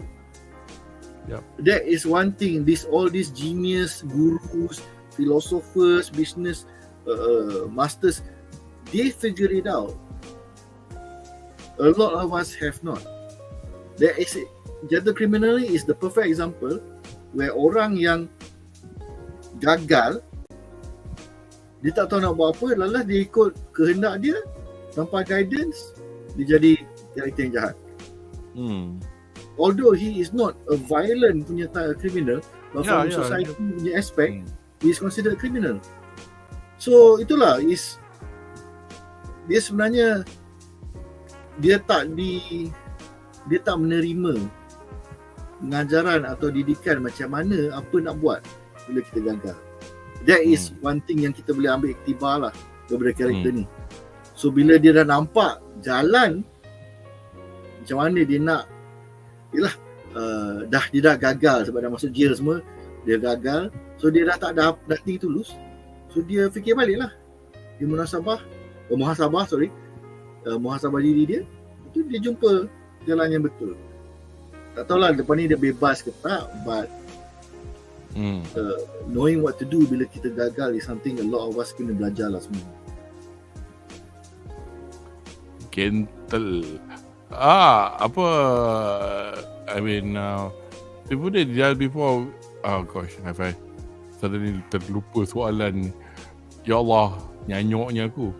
Yep. That is one thing. All these genius gurus, philosophers, business masters, they figure it out. A lot of us have not. Gentle Criminal is the perfect example where orang yang gagal, dia tak tahu nak buat apa, lalas dia ikut kehendak dia tanpa guidance, dia jadi karakter yang jahat. Although he is not a violent punya criminal, but from society punya aspect, he is considered criminal. So itulah dia sebenarnya dia tak menerima pengajaran atau didikan macam mana apa nak buat bila kita gagal. That is one thing yang kita boleh ambil iktibar lah daripada karakter ni. So bila dia dah nampak jalan macam mana dia nak, dia dah gagal sebab dah masuk jail semua, dia gagal, so dia dah tak ada nothing to lose. So dia fikir balik lah, dia muhasabah diri dia, itu dia jumpa jalan yang betul. Tak tahulah depan ni dia bebas ke tak, but knowing what to do bila kita gagal is something a lot of us kena belajar lah semua. Gentle. I mean, people did just before. Oh gosh, have I suddenly terlupa soalan ni. Ya Allah, nyanyoknya aku.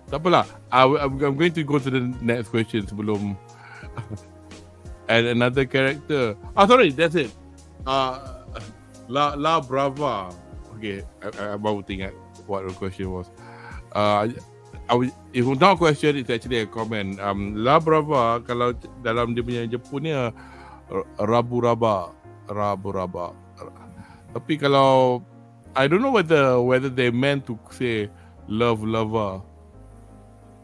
Tak apalah. I'm going to go to the next question sebelum and another character. Sorry, that's it. La Brava. Okay, I baru ingat what the question was. If not a question, it's actually a comment. La Brava, kalau dalam dia punya Jepunnya Rabu-raba. Tapi kalau I don't know whether they meant to say love lover.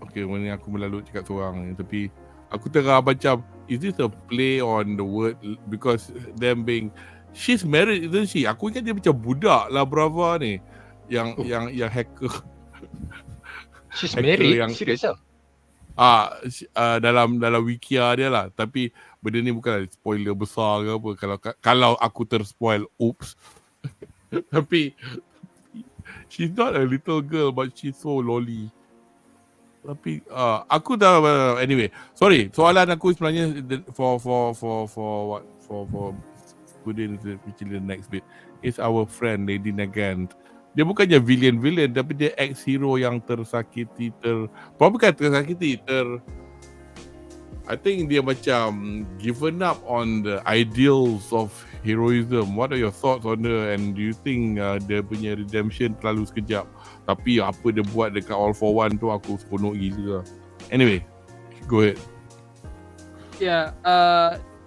Okay, ni aku melalut cakap seorang ni, tapi aku tengah macam, is this a play on the word because them being, she's married isn't she? Aku ingat dia macam budak lah Brava ni, yang hacker. She's married? Serius lah? Dalam wikia dia lah. Tapi benda ni bukanlah spoiler besar ke apa. Kalau aku terspoil, oops. Tapi she's not a little girl, but she's so lolly. Tapi aku dah anyway. Sorry, soalan aku sebenarnya for the next bit is our friend Lady Nagant. Dia bukannya villain, tapi dia ex-hero yang tersakiti, bukan tersakiti, I think dia macam given up on the ideals of heroism. What are your thoughts on her, and do you think dia punya redemption terlalu sekejap? Tapi apa dia buat dekat All for One tu aku seronok gila. Anyway, go ahead. Ya,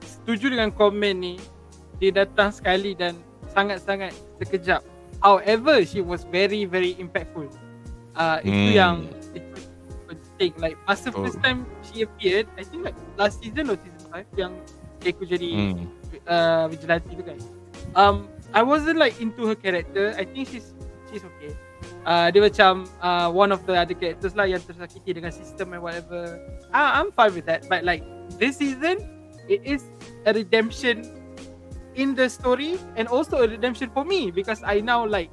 setuju dengan komen ni. Dia datang sekali dan sangat-sangat sekejap. However, she was very very impactful. Itu yang penting. Like masa first time she appeared, I think like last season or season 5 yang Keiko jadi vigilante tu kan. I wasn't like into her character. I think she's okay. Dia macam one of the other characters lah yang tersakiti dengan sistem and whatever. I'm fine with that. But like this season, it is a redemption in the story and also a redemption for me because I now like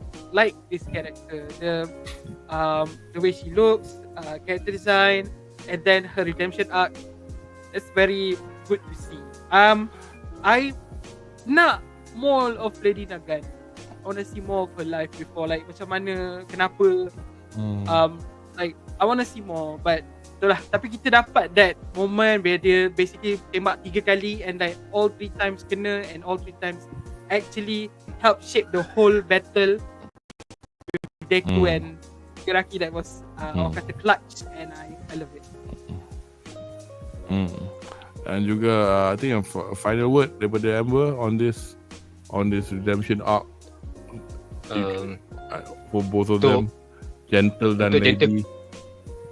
this character. The way she looks, character design, and then her redemption arc. It's very good to see. I nak more of Lady Nagan. I want to see more of her life before, like macam mana, kenapa, like I want to see more. But itulah, tapi kita dapat that moment where dia basically tembak 3 kali and like all 3 times kena and all 3 times actually help shape the whole battle with Deku and Kiraki. That was orang kata clutch, and I love it. Dan juga I think yang final word daripada Amber on this redemption arc for both of them, Gentle dan Lady.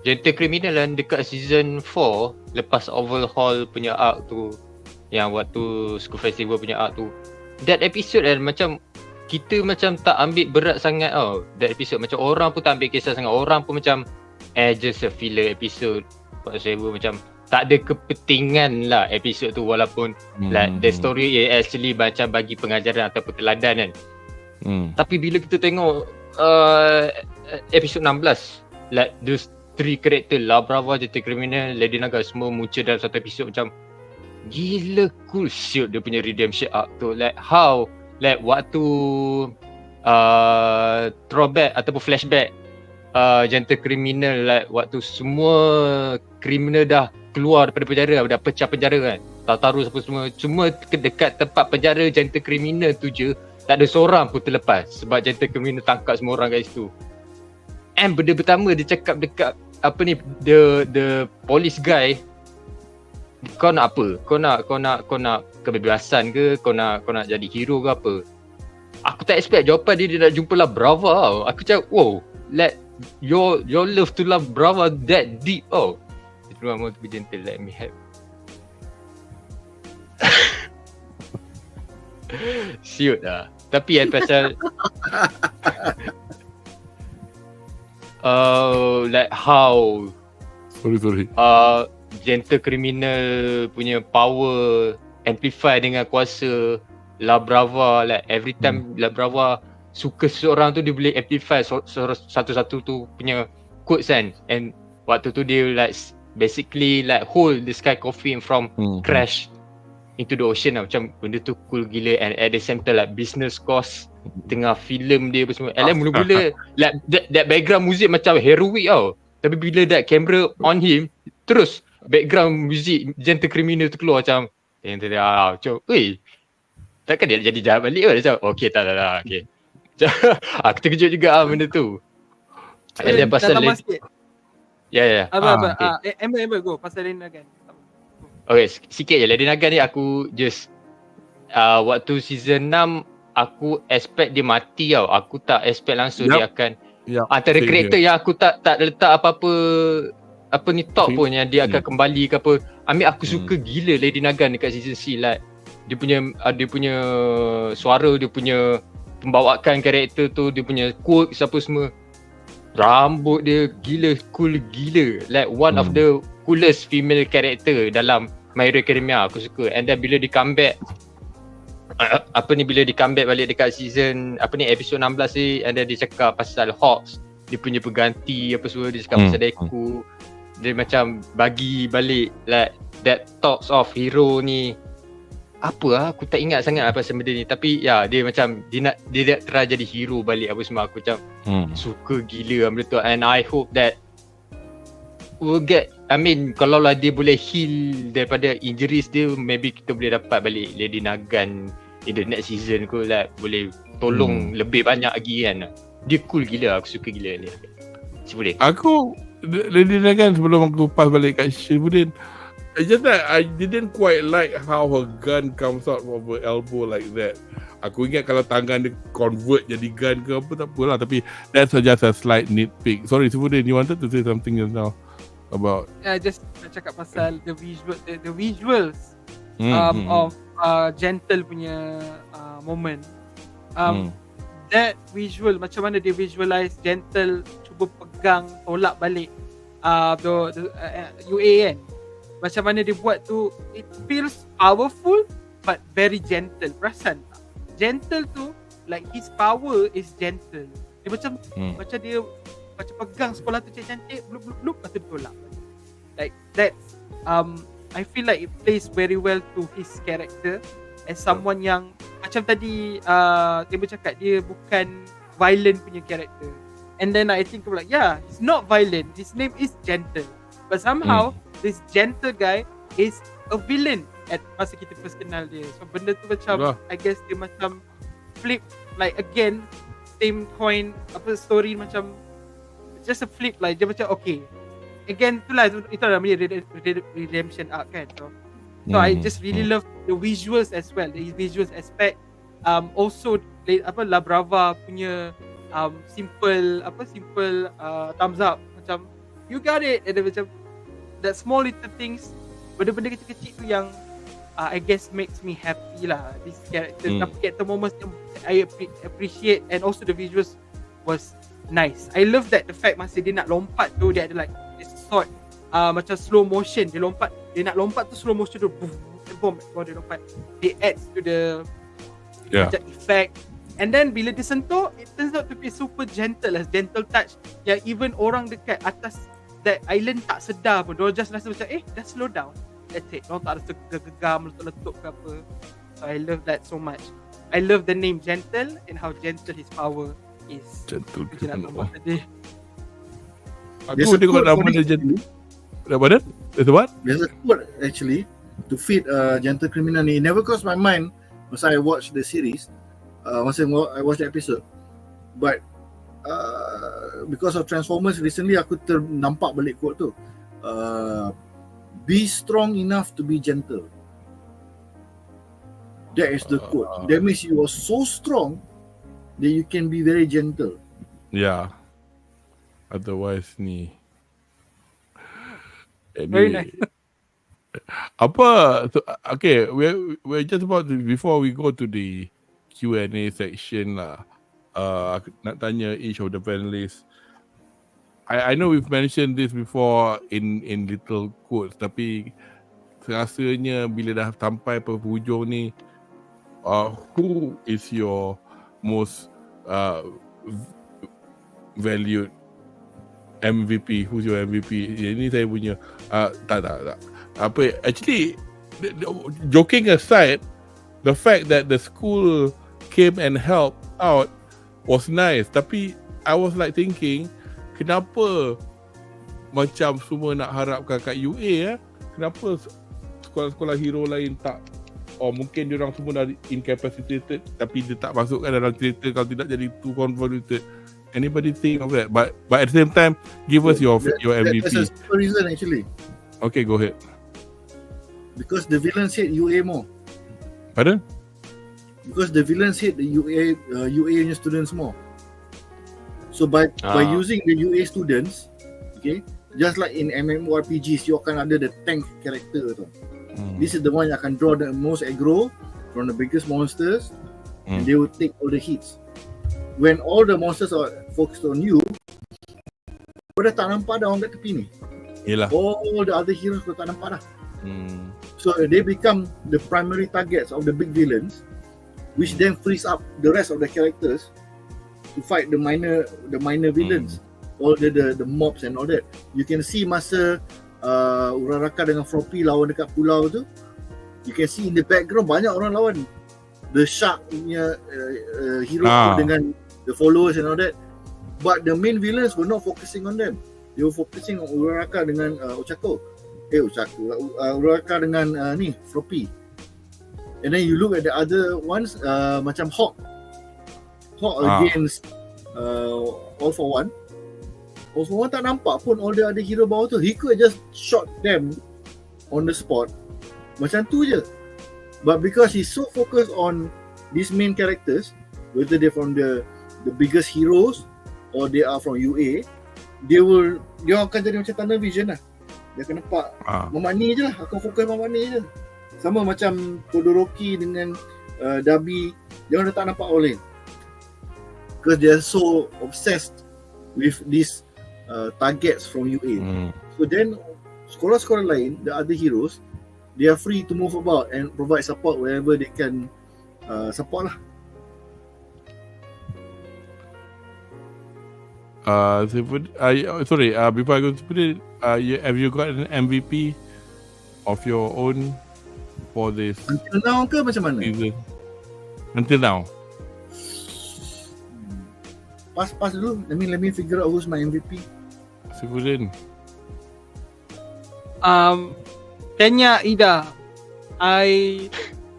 Gentle Criminal dan dekat season 4 lepas overhaul punya arc tu, yang waktu School Festival punya arc tu, that episode kan macam kita macam tak ambil berat sangat tau. That episode macam orang pun tak ambil kisah sangat. Orang pun macam just a filler episode. Whatever, macam tak ada kepentingan lah episode tu, walaupun like the story actually macam bagi pengajaran ataupun teladan kan. Tapi bila kita tengok episode 16, like those 3 karakter, La Brava, Gentle Criminal, Lady Naga, semua muncul dalam satu episode, macam gila cool shoot dia punya redemption arc tu. Like how, like waktu throwback ataupun flashback Gentle Criminal, like waktu semua kriminal dah keluar daripada penjara, dah pecah penjara kan, Tataru semua dekat tempat penjara Gentle Criminal tu je, tak ada seorang pun terlepas sebab Gentle Criminal tangkap semua orang kat situ. And benda pertama dia cakap dekat apa ni, the police guy, kau nak apa? Kau nak kebebasan ke? Kau nak jadi hero ke apa? Aku tak expect jawapan dia nak jumpa La Brava tau. Aku cakap, wow, let your love to La Brava that deep. Oh, if you want to be gentle, let me help. Siut lah. Tapi pasal like how sorry Gentle Criminal punya power amplify dengan kuasa La Brava. Like every time La Brava suka seseorang tu, dia boleh amplify satu-satu tu punya quotes kan. And waktu tu dia like basically like hold the Sky Coffin from crash into the ocean lah. Macam benda tu cool gila. And at the same time like business cost tengah filem dia apa semua. And then mula-mula like that background music macam heroic tau. Tapi bila that camera on him, terus background music Gentle Criminal tu keluar macam macam weh, takkan dia jadi jahat balik ke? Macam okay tak okay. Aku terkejut juga benda tu. And then pasal Ya. Amber go pasal Lady Nagan. Okay, sikit je. Lady Nagan ni aku just waktu season 6 aku expect dia mati tau. Aku tak expect langsung dia akan antara karakter yang aku tak letak apa-apa thought pun yang dia akan kembali ke apa. Aku suka gila Lady Nagan dekat season C. Like dia punya suara, dia punya pembawaan karakter tu, dia punya quirks apa semua. Rambut dia gila, cool gila. Like one of the coolest female character dalam My Hero Academia, aku suka. And then bila dia comeback bila dia comeback balik dekat season episode 16 ni, and then dia cakap pasal Hawks, dia punya pengganti apa semua, dia cakap pasal Deku. Dia macam bagi balik like that thoughts of hero ni. Aku tak ingat sangat pasal benda ni, tapi dia macam dia nak try jadi hero balik apa semua. Aku macam suka gila benda tu, and I hope that we'll get I mean, kalau lah dia boleh heal daripada injuries dia, maybe kita boleh dapat balik Lady Nagan in the next season kot lah. Boleh tolong lebih banyak lagi kan. Dia cool gila, aku suka gila dia. Sifudin. Aku Lady Nagan sebelum aku pass balik kat Sifudin, just that I didn't quite like how her gun comes out of her elbow like that. Aku ingat kalau tangan dia convert jadi gun ke apa, tak apalah. Tapi that's just a slight nitpick. Sorry Sifudin, you wanted to say something just now about just nak cakap pasal the visuals of gentle punya moment. That visual, macam mana dia visualize gentle cuba pegang tolak balik the UA kan. Macam mana dia buat tu, it feels powerful but very gentle. Perasan tak? Gentle tu like his power is gentle. Dia macam macam dia macam pegang sekolah tu cantik, blub lepas tu dia tolak. Like that's I feel like it plays very well to his character as someone yang macam tadi dia bercakap dia bukan violent punya character. And then I think like he's not violent. His name is gentle. But somehow this gentle guy is a villain at masa kita first kenal dia. So benda tu macam I guess dia macam flip like again same coin story macam just a flip like dia macam okay. Again itulah namanya redemption arc kan. So I just really love the visuals as well. The visuals aspect. Also La Brava punya simple thumbs up macam you got it. And then macam that small little things, benda-benda kecil-kecil tu yang I guess makes me happy lah. This character character moments yang I appreciate, and also the visuals was nice. I love that the fact masa dia nak lompat tu dia ada like this sort macam slow motion. Dia nak lompat tu slow motion tu boom dia lompat. It adds to the macam effect. And then bila dia sentuh, it turns out to be super gentle, as gentle touch yang even orang dekat atas that island tak sedar pun. Diorang just rasa macam dah slow down. That's it. Diorang tak rasa gegam, letup-letup ke apa. So I love that so much. I love the name Gentle and how gentle his power is. Gentle. Aku tengok nama dia Gentle. Apa? There's what? There's a quote actually to fit gentle criminal ni. It never crossed my mind masa I watch the series. Masa I watch the episode. But because of Transformers recently aku nampak balik quote tu. Be strong enough to be gentle. That is the quote. That means you are so strong that you can be very gentle. Yeah. Otherwise ni. Very nice. Apa? So, okay, we're just about to, before we go to the Q&A section lah. Aku nak tanya each of the panelists. I know we've mentioned this before in little quotes, tapi rasanya bila dah sampai penghujung ni, who is your most valued MVP? Who's your MVP? Ini saya punya tak. Apa actually, joking aside, the fact that the school came and helped out was nice. Tapi I was like thinking, kenapa macam semua nak harapkan kat UA kenapa sekolah-sekolah hero lain tak, mungkin diorang semua dah incapacitated tapi dia tak masukkan dalam cerita kalau tidak jadi too convoluted. Anybody think of that? But at the same time, give us your MVP. There's a simple reason actually. Okay, go ahead. Because the villains hate UA more. Pardon? Because the villains hate the UA students more. So by using the UA students, okay, just like in MMORPGs, you akan ada the tank character tu. This is the one yang akan draw the most aggro from the biggest monsters, and they will take all the hits. When all the monsters are focused on you, kau dah tak nampak dah orang kat tepi ni. Yelah. All the other heroes kau tak nampak dah. So they become the primary targets of the big villains, which then frees up the rest of the characters to fight the minor villains, all the mobs and all that. You can see masa Uraraka dengan Floppy lawan dekat pulau tu, you can see in the background banyak orang lawan. The shark punya hero dengan the followers and all that. But the main villains were not focusing on them. they were focusing on Uraraka dengan Uraraka dengan Floppy. And then you look at the other ones, macam Hawk against All for One. All for One tak nampak pun all the other hero bawah tu. He could just shot them on the spot. Macam tu je. But because he's so focused on these main characters, whether they're from the biggest heroes or they are from UA, dia akan jadi macam tunnel vision lah. Dia akan nampak Mamat ni je lah. Aku fokus Mamat ni je. Sama macam Todoroki dengan Dabi, dia orang dah tak nampak orang lain. Because they are so obsessed with these targets from UA. So then sekolah-sekolah lain, the other heroes, they are free to move about and provide support wherever they can support lah. Before I go to put it, have you got an MVP of your own for this until now ke macam mana? Season? Until now. Pass dulu. Let me figure out who's my MVP. Sifudin. Kenya Ida. I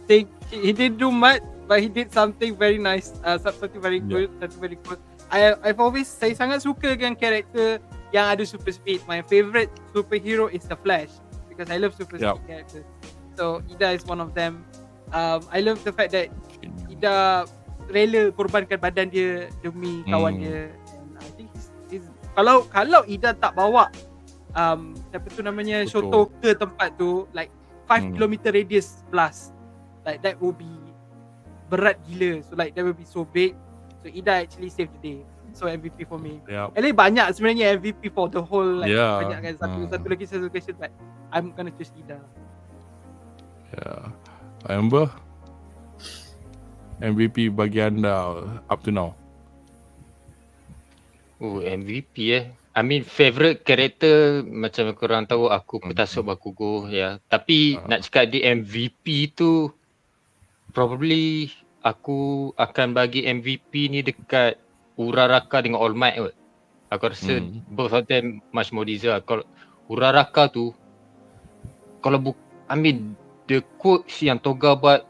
think he didn't do much, but he did something very nice. Something very good. Something very good. Saya sangat suka dengan karakter yang ada super speed. My favorite superhero is the Flash because I love super speed characters. So Ida is one of them. I love the fact that Ida rela korbankan badan dia demi kawan dia. And I think he's kalau Ida tak bawa siapa tu namanya Shoto ke tempat tu, like 5 km radius plus, like that would be berat gila. So like that would be so big. So Ida actually saved the day. So MVP for me. Actually banyak sebenarnya MVP for the whole, like banyak kan, satu lagi satu question, but I'm gonna choose Ida. Amber, MVP bagi anda up to now. MVP I mean favorite character, macam korang tahu aku petasuk Bakugo ya. Tapi nak cakap di MVP tu, probably aku akan bagi MVP ni dekat Uraraka dengan All Might kot. Aku rasa both of them much more deserve. Kalau Uraraka tu, kalau I mean the quotes yang Toga buat,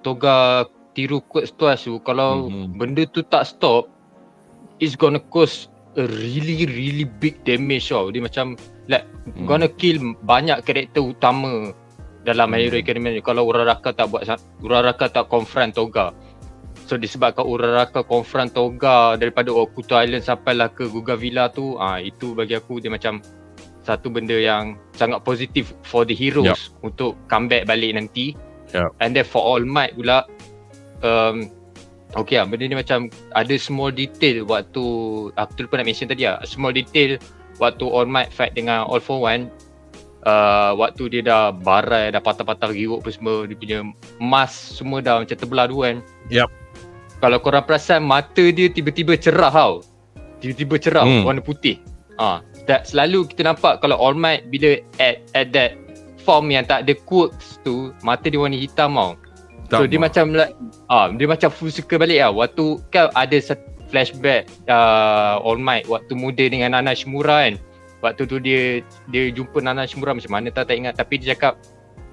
Toga tiru quotes tu, kalau benda tu tak stop, it's gonna cause a really big damage tau. Dia macam like gonna kill banyak karakter utama dalam My Hero Academia ni. Kalau Uraraka tak confront Toga. So disebabkan Uraraka confront Toga daripada Okuto Island sampailah ke Guga Villa tu, itu bagi aku dia macam satu benda yang sangat positif for the heroes untuk comeback balik nanti. And then for All Might pula, okay lah, benda ni macam ada small detail waktu, aku terlupa nak mention tadi lah, small detail waktu All Might fight dengan All for One, waktu dia dah barai, dah patah-patah giwuk apa semua, dia punya mask semua dah macam terbelah dua kan. Kalau korang perasan, mata dia tiba-tiba cerah tau. Tiba-tiba cerah, warna putih. Selalu kita nampak kalau All Might bila at that form yang tak ada quirks tu, mata dia warna hitam tau. So dia macam like, dia macam full circle balik lah. Waktu kan ada flashback All Might waktu muda dengan Nana Shimura kan. Waktu tu dia jumpa Nana Shimura macam mana tak ingat, tapi dia cakap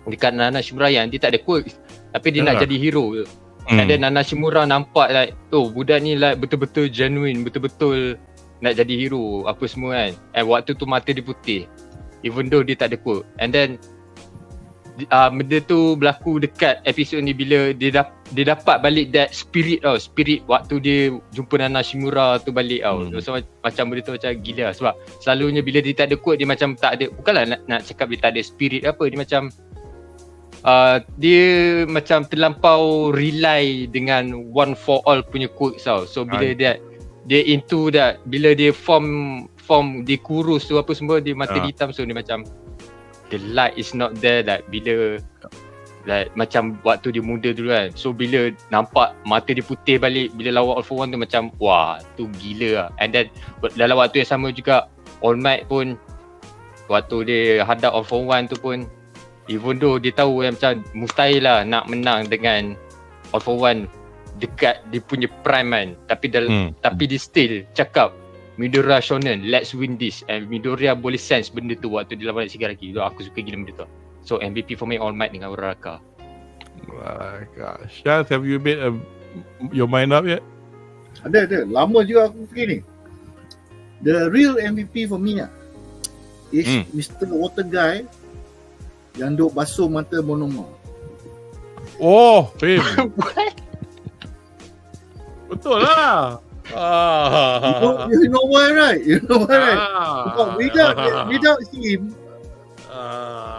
dekat Nana Shimura yang dia tak ada quirks tapi dia nak jadi hero. And then Nana Shimura nampak like, budak ni like betul-betul genuine, betul-betul nak jadi hero apa semua kan. And waktu tu mata dia putih even though dia tak ada quirk. And then benda tu berlaku dekat episod ni bila dia dapat balik that spirit tau. Spirit waktu dia jumpa Nana Shimura tu balik tau. So macam benda tu macam gila. Sebab selalunya bila dia tak ada quote, dia macam tak ada, bukanlah nak cakap dia tak ada spirit apa, dia macam dia macam terlampau rely dengan one for all punya quotes tau. So bila dia into that, bila dia form dia kurus tu apa semua, dia mata hitam. So dia macam the light is not there, like bila like macam waktu dia muda dulu kan. So bila nampak mata dia putih balik bila lawan All for One tu, macam wah tu gila lah. And then dalam waktu yang sama juga All Might pun, waktu dia hadap All for One tu pun, even though dia tahu yang macam mustahil lah nak menang dengan All for One dekat dia punya prime kan, tapi dia still cakap Midoriya shonen, let's win this. And Midoriya boleh sense benda tu waktu dia lawan Shigaraki. So aku suka gila benda tu. So MVP for me All Might dengan Uraraka. Shaz, have you made your mind up yet? Ada. Lama juga aku fikir ni. The real MVP for me is Mr. Water Guy yang duk basuh mata Monoma. Oh, Fim. Betul lah. You know why, right? Without him,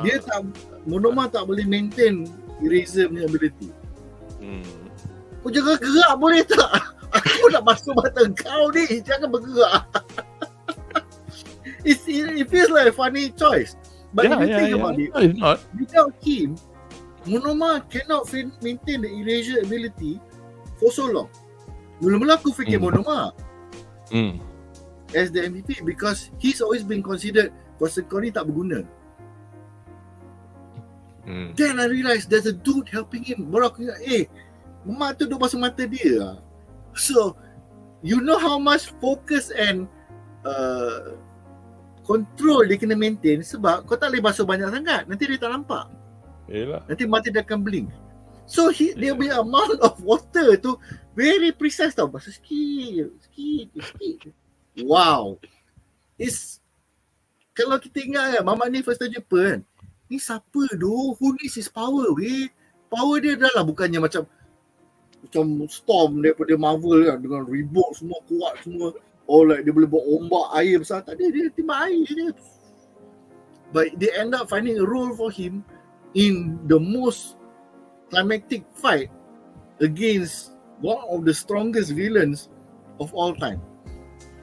dia tak, Monoma tak boleh maintain eraser punya ability. Kau jangan gerak boleh tak? Aku nak basuh mata kau ni, jangan bergerak. It feels like a funny choice. But if you think about it, without him, Monoma cannot maintain the erasure ability for so long. Mula-mula aku fikir Monoma as the MVP because he's always been considered kuasa kau ni tak berguna. Then I realised there's a dude helping him. Baru aku ingat, Mama tu duk basuh mata dia. So, you know how much focus and control dia kena maintain sebab kau tak boleh basuh banyak sangat. Nanti dia tak nampak. Yelah. Nanti mata dia akan blink. So, dia punya amount of water tu very precise tau. Basuh sikit. Wow. Kalau kita ingat kan, Mama ni first time jumpa kan, ni siapa tu? Who needs his power weh? Power dia dah lah bukannya macam Storm daripada Marvel kan, dengan reboot semua kuat semua. Like dia boleh buat ombak air besar. Tak ada, dia timbak air je. But they end up finding a role for him in the most climactic fight against one of the strongest villains of all time.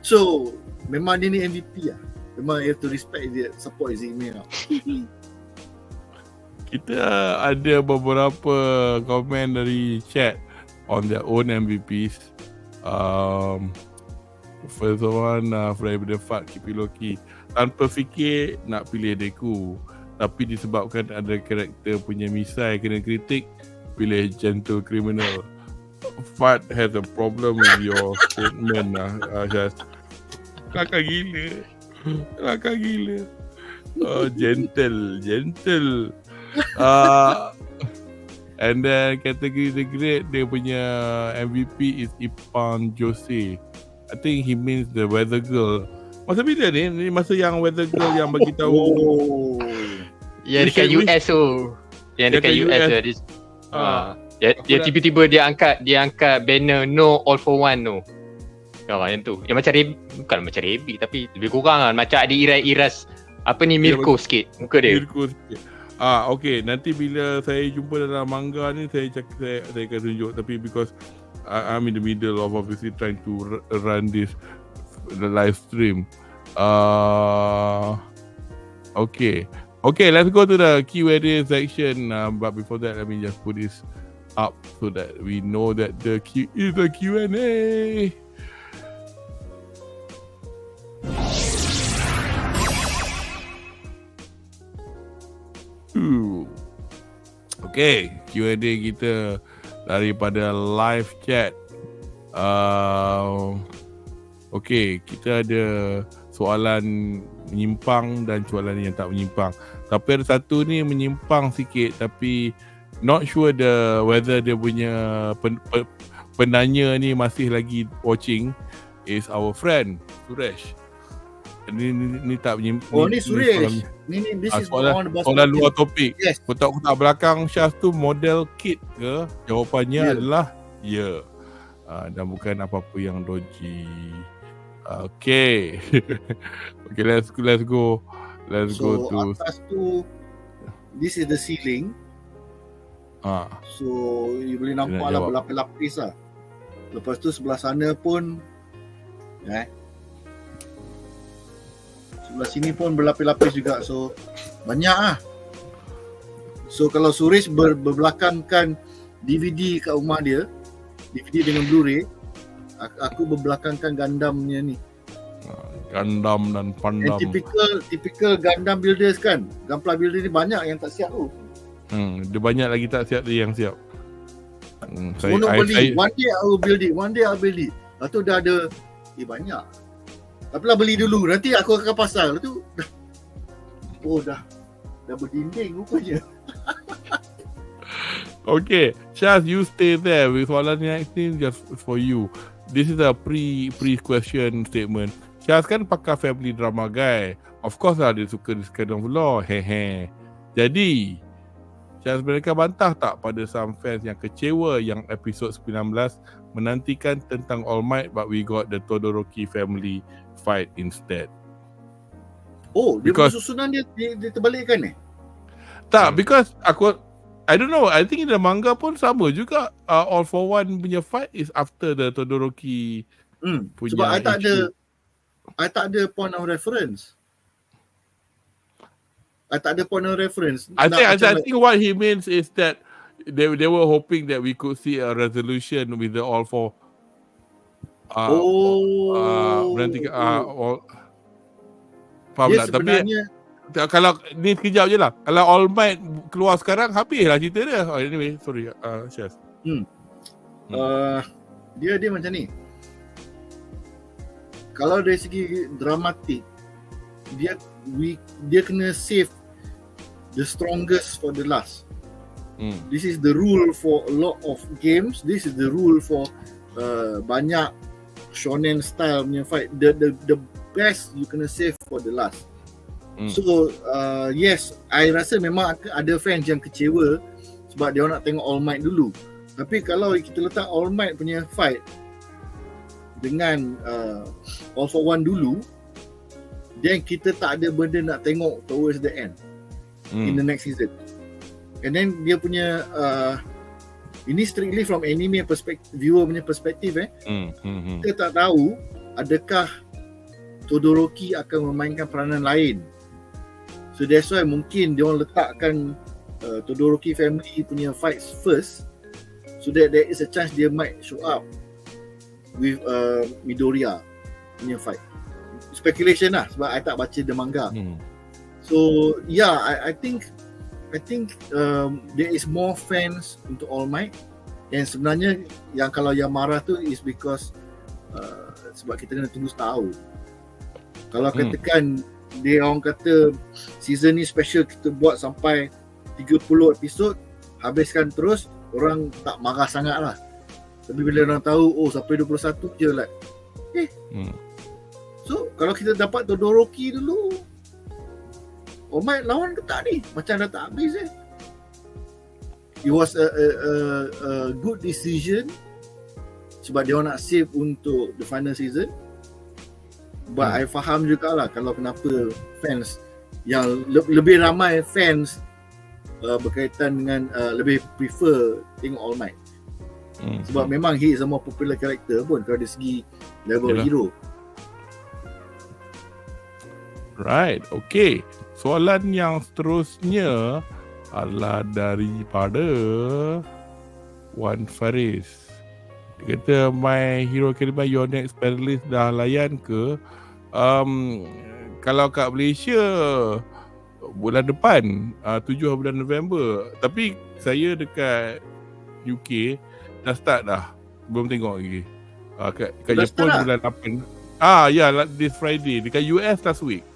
So memang dia ni MVP lah. Memang you have to respect dia, support Zime lah. Kita ada beberapa komen dari chat on their own MVPs. First one, daripada Fat Kipiloki. Tanpa fikir nak pilih Deku, tapi disebabkan ada karakter punya misai kena kritik, pilih Gentle Criminal. Fat has a problem with your statement Just Kakak gila. Gentle. And then kategori The Great, dia punya MVP is Ipan Jose. I think he means the Weather Girl. Masa bila ni? Ni masa yang Weather Girl yang bagi tahu. Ya, dekat US tu. Yang dekat US tu. Dia tiba-tiba dia angkat banner no all for one no. Yang tu. Yang macam bukan macam Rebi tapi lebih kurang lah. Macam ada iras apa ni Mirko sikit muka dia. Mirko sikit. Okay. Nanti bila saya jumpa dalam manga ni saya akan tunjuk, tapi because I'm in the middle of obviously trying to run the live stream. Okay, let's go to the Q&A section. But before that, let me just put this up so that we know that the Q is a Q&A. Okay, Q&A kita daripada live chat. Okay, kita ada soalan menyimpang dan soalan yang tak menyimpang. Tapi ada satu ni menyimpang sikit, tapi not sure whether dia punya penanya ni masih lagi watching. Is our friend Suresh. Ni tak menyimpang. Oh ni Suresh. Ni this is soalan luar topik. Yes. Kotak-kotak belakang Syaz tu model kit ke? Jawapannya adalah ya. Dan bukan apa-apa yang dodgy. Okay. Okay, let's go. Let's go to atas tu. This is the ceiling. So you boleh nampak lah berlapis-lapis lah. Lepas tu sebelah sana pun sebelah sini pun berlapis-lapis juga. So banyak lah. So kalau Suresh berbelakangkan DVD kat rumah dia, DVD dengan Blu-ray, aku berbelakangkan Gundamnya ni. Gundam dan Pandam. Typical Gundam builders kan. Gunpla builder ni banyak yang tak siap tu. Dia banyak lagi tak siap tu yang siap. Semua nak beli. One day I will build it. Lepas tu dah ada banyak. Apalah beli dulu. Nanti aku akan pasang. Lepas tu dah berdinding rupanya. Okay, Shaz, you stay there with soalan next thing just for you. This is a pre-question statement. Shaz kan pakar family drama guy. Of course lah dia suka this kind of law. Hehe. Jadi, Shaz mereka bantah tak pada some fans yang kecewa yang episod 19 menantikan tentang All Might but we got the Todoroki family fight instead? Oh, dia punya susunan dia terbalikkan Tak, because I don't know. I think in the manga pun sama juga. All for One punya fight is after the Todoroki punya. Sebab I tak ada point of reference. I think what he means is that they were hoping that we could see a resolution with the All for. Faham dia tak? Tapi kalau ni sekejap je lah. Kalau All Might keluar sekarang, habis lah cerita dia. Anyway, sorry. Shaz. Dia macam ni. Kalau dari segi dramatik, dia kena save the strongest for the last. This is the rule for a lot of games. This is the rule for banyak shonen style punya fight. The best you kena save for the last. So yes, I rasa memang ada fans yang kecewa sebab dia nak tengok All Might dulu. Tapi kalau kita letak All Might punya fight dengan All for One dulu, then kita tak ada benda nak tengok towards the end in the next season. And then dia punya ini strictly from anime perspective, viewer punya perspektif kita tak tahu adakah Todoroki akan memainkan peranan lain. So that's why mungkin dia orang letakkan Todoroki family punya fights first, so that there is a chance dia might show up with Midoriya punya fight. Speculation lah sebab I tak baca the manga. So yeah, I think there is more fans untuk All Might. And sebenarnya yang kalau yang marah tu is because sebab kita kena tunggu setahun. Kalau katakan dia orang kata season ni special, kita buat sampai 30 episod, habiskan terus, orang tak marah sangat lah. Tapi bila orang tahu sampai 21 je like so kalau kita dapat Todoroki dulu, All Might lawan ke tak ni? Macam dah tak habis It was a good decision sebab dia orang nak save untuk the final season. But I faham jugalah kalau kenapa fans yang lebih ramai fans berkaitan dengan lebih prefer tengok All Might. Sebab memang he is a more popular character pun kalau dari segi level hero. Right, okay. Soalan yang seterusnya adalah daripada Wan Faris. Dia kata, My Hero Academia, your next panelist dah layan ke? Kalau kat Malaysia bulan depan, 7 bulan November. Tapi saya dekat UK dah start dah. Belum tengok lagi. Kat Jepun bulan 8. This Friday. Dekat US last week.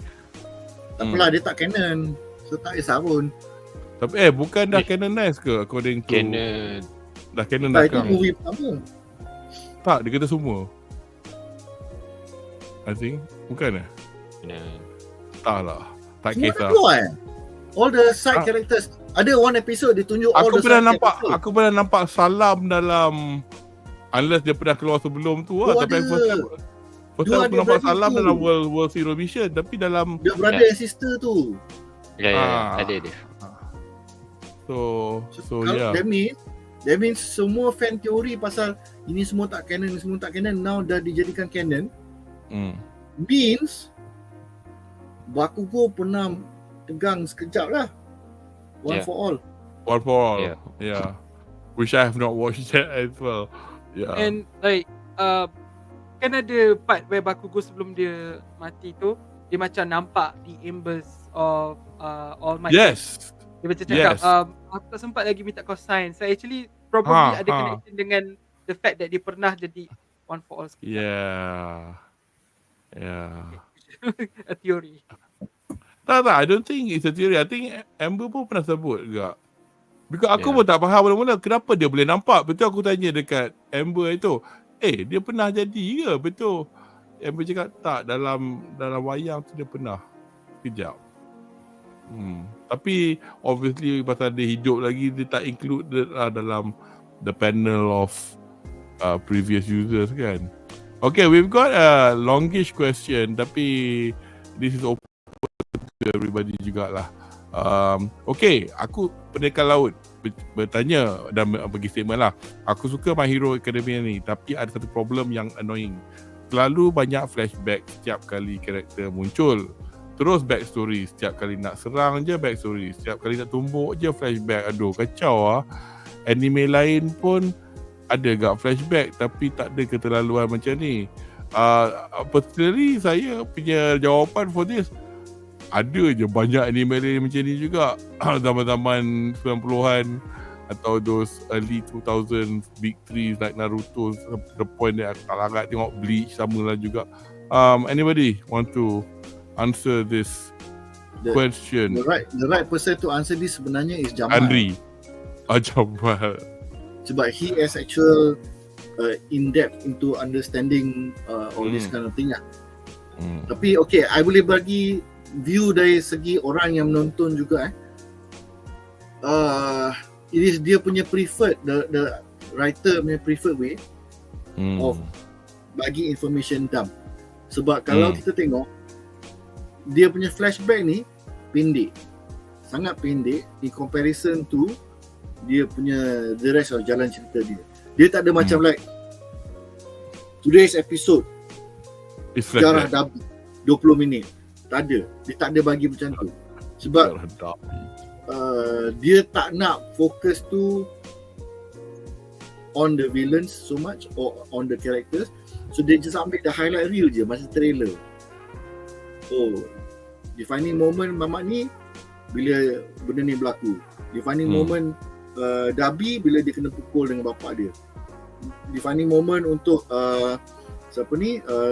Tak apalah, dia tak canon. So tak kisah pun. Tapi bukan dah canonize ke according to Canon. Dah canon dah dah itu kan? movie pertama. Tak, dia kata semua. I think bukan tak lah. Tak semua kisah. dah keluar all the side characters. Ada one episode dia tunjuk all the side characters. Aku pernah nampak Salam dalam, unless dia pernah keluar sebelum tu lah. Tapi first time aku nampak Salam dalam World Zero Mission. Tapi dalam dia brother and sister tu. Ada dia. So yeah. That means semua fan teori pasal ini semua tak canon, now dah dijadikan canon. Means Bakugo pernah tegang sekejap lah. One for all. Yeah. Which I have not watched that as well. Yeah. And like kan ada part where Bakugo sebelum dia mati tu, dia macam nampak the embers of All Might. Yes. Dia macam cakap, aku tak sempat lagi minta kau sign. So actually probably ada connection dengan the fact that dia pernah jadi One for All sekejap. Yeah. A theory. Tak, I don't think it's a theory. I think Amber pun pernah sebut juga. Because aku Yeah. pun tak faham mula-mula kenapa dia boleh nampak. Betul aku tanya dekat Amber itu. Dia pernah jadi ke? Betul. Amber cakap tak, dalam wayang tu dia pernah. Kejap. Tapi obviously pasal dia hidup lagi, dia tak include dalam the panel of previous users kan. Okay, we've got a longish question tapi this is open to everybody jugalah. Okay, aku pendekar laut bertanya dan bagi statement lah. Aku suka My Hero Academia ni tapi ada satu problem yang annoying. Terlalu banyak flashback setiap kali karakter muncul. Terus backstory, setiap kali nak serang je backstory, setiap kali nak tumbuk je flashback. Aduh, kacau lah. Anime lain pun ada gak flashback tapi tak ada keterlaluan macam ni. Personally saya punya jawapan for this, ada je banyak anime lain macam ni juga. Zaman-zaman 90-an atau those early 2000s big threes like Naruto, to the point that aku tak larat tengok Bleach sama lah juga. Anybody want to answer this question? The right person to answer this sebenarnya is Jamal. Andri. Jamal. Sebab he has actual in-depth into understanding all this kind of thing lah. Tapi okay, I boleh bagi view dari segi orang yang menonton juga. It is dia punya preferred, the writer punya preferred way of bagi information dump. Sebab kalau kita tengok dia punya flashback ni pendek, sangat pendek in comparison to dia punya the rest of jalan cerita dia. Dia tak ada macam like today's episode sejarah Dabi 20 minit. Tak ada. Dia tak ada bagi macam tu. Sebab dia tak nak fokus tu on the villains so much or on the characters. So dia just ambil the highlight reel je macam trailer. Defining moment mamak ni bila benda ni berlaku. Defining moment Dabi bila dia kena pukul dengan bapak dia. Defining moment untuk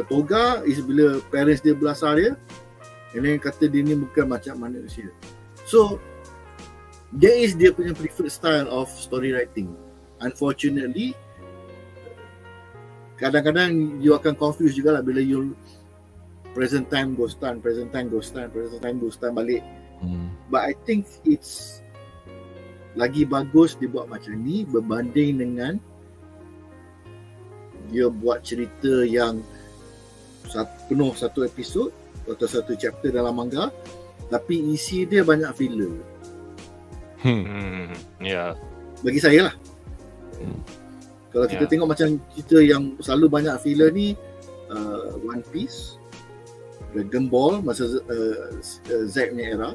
Toga is bila parents dia belasah dia, and then kata dia ni bukan macam manusia. So there is dia punya preferred style of story writing. Unfortunately, kadang-kadang you akan confuse juga lah bila you present time goes time balik. But I think it's lagi bagus dia buat macam ni berbanding dengan dia buat cerita yang penuh satu episod atau satu chapter dalam manga tapi isi dia banyak filler. Bagi saya lah. Kalau kita tengok macam cerita yang selalu banyak filler ni, One Piece, Dragon Ball masa Z punya era,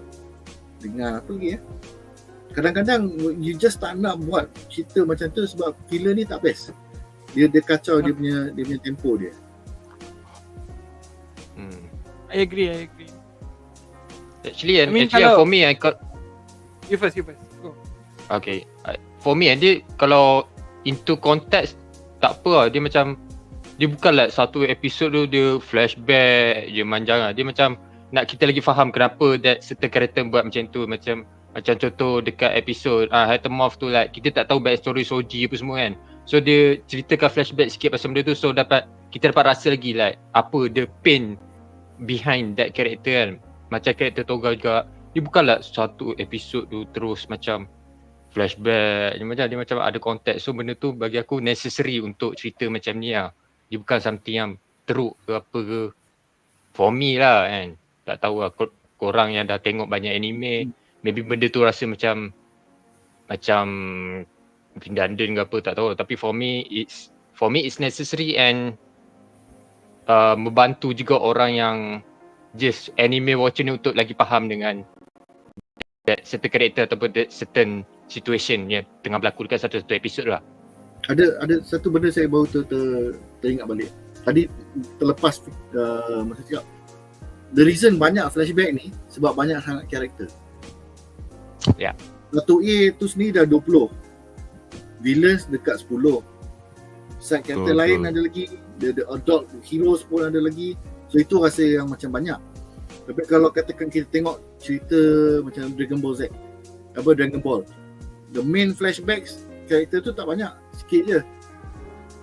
dengan apa lagi kadang-kadang you just tak nak buat cerita macam tu sebab filler ni tak best. Dia kacau dia punya tempo dia. I agree. Actually, kalau, for me, You first. Go. Okay. For me, dia kalau into context tak apa lah. Dia macam, dia bukan like satu episod tu dia flashback je manjang lah. Dia macam nak kita lagi faham kenapa that certain character buat macam tu. Macam contoh dekat episod Hypermorph tu, like kita tak tahu backstory Soji apa semua kan. So dia ceritakan flashback sikit pasal benda tu, so kita dapat rasa lagi like apa the pain behind that character kan. Macam karakter Toga juga, dia bukanlah satu episod tu terus macam flashback. Dia macam ada konteks. So benda tu bagi aku necessary untuk cerita macam ni lah. Dia bukan something yang teruk ke apa ke. For me lah kan. Tak tahu lah korang yang dah tengok banyak anime, maybe benda tu rasa macam redundant ke apa, tak tahu. Tapi for me it's necessary and membantu juga orang yang just anime watcher ni untuk lagi faham dengan that certain character ataupun that certain situation yang tengah berlaku dekat satu episod lah. Ada satu benda saya baru teringat balik. Tadi terlepas masa cakap. The reason banyak flashback ni sebab banyak sangat karakter. Ya. Satu A tu sendiri dah 20. Villains dekat 10. Side character lain ada lagi. The adult heroes pun ada lagi. So itu rasa yang macam banyak. Tapi kalau katakan kita tengok cerita macam Dragon Ball Z, Dragon Ball, the main flashbacks karakter tu tak banyak, sikit je.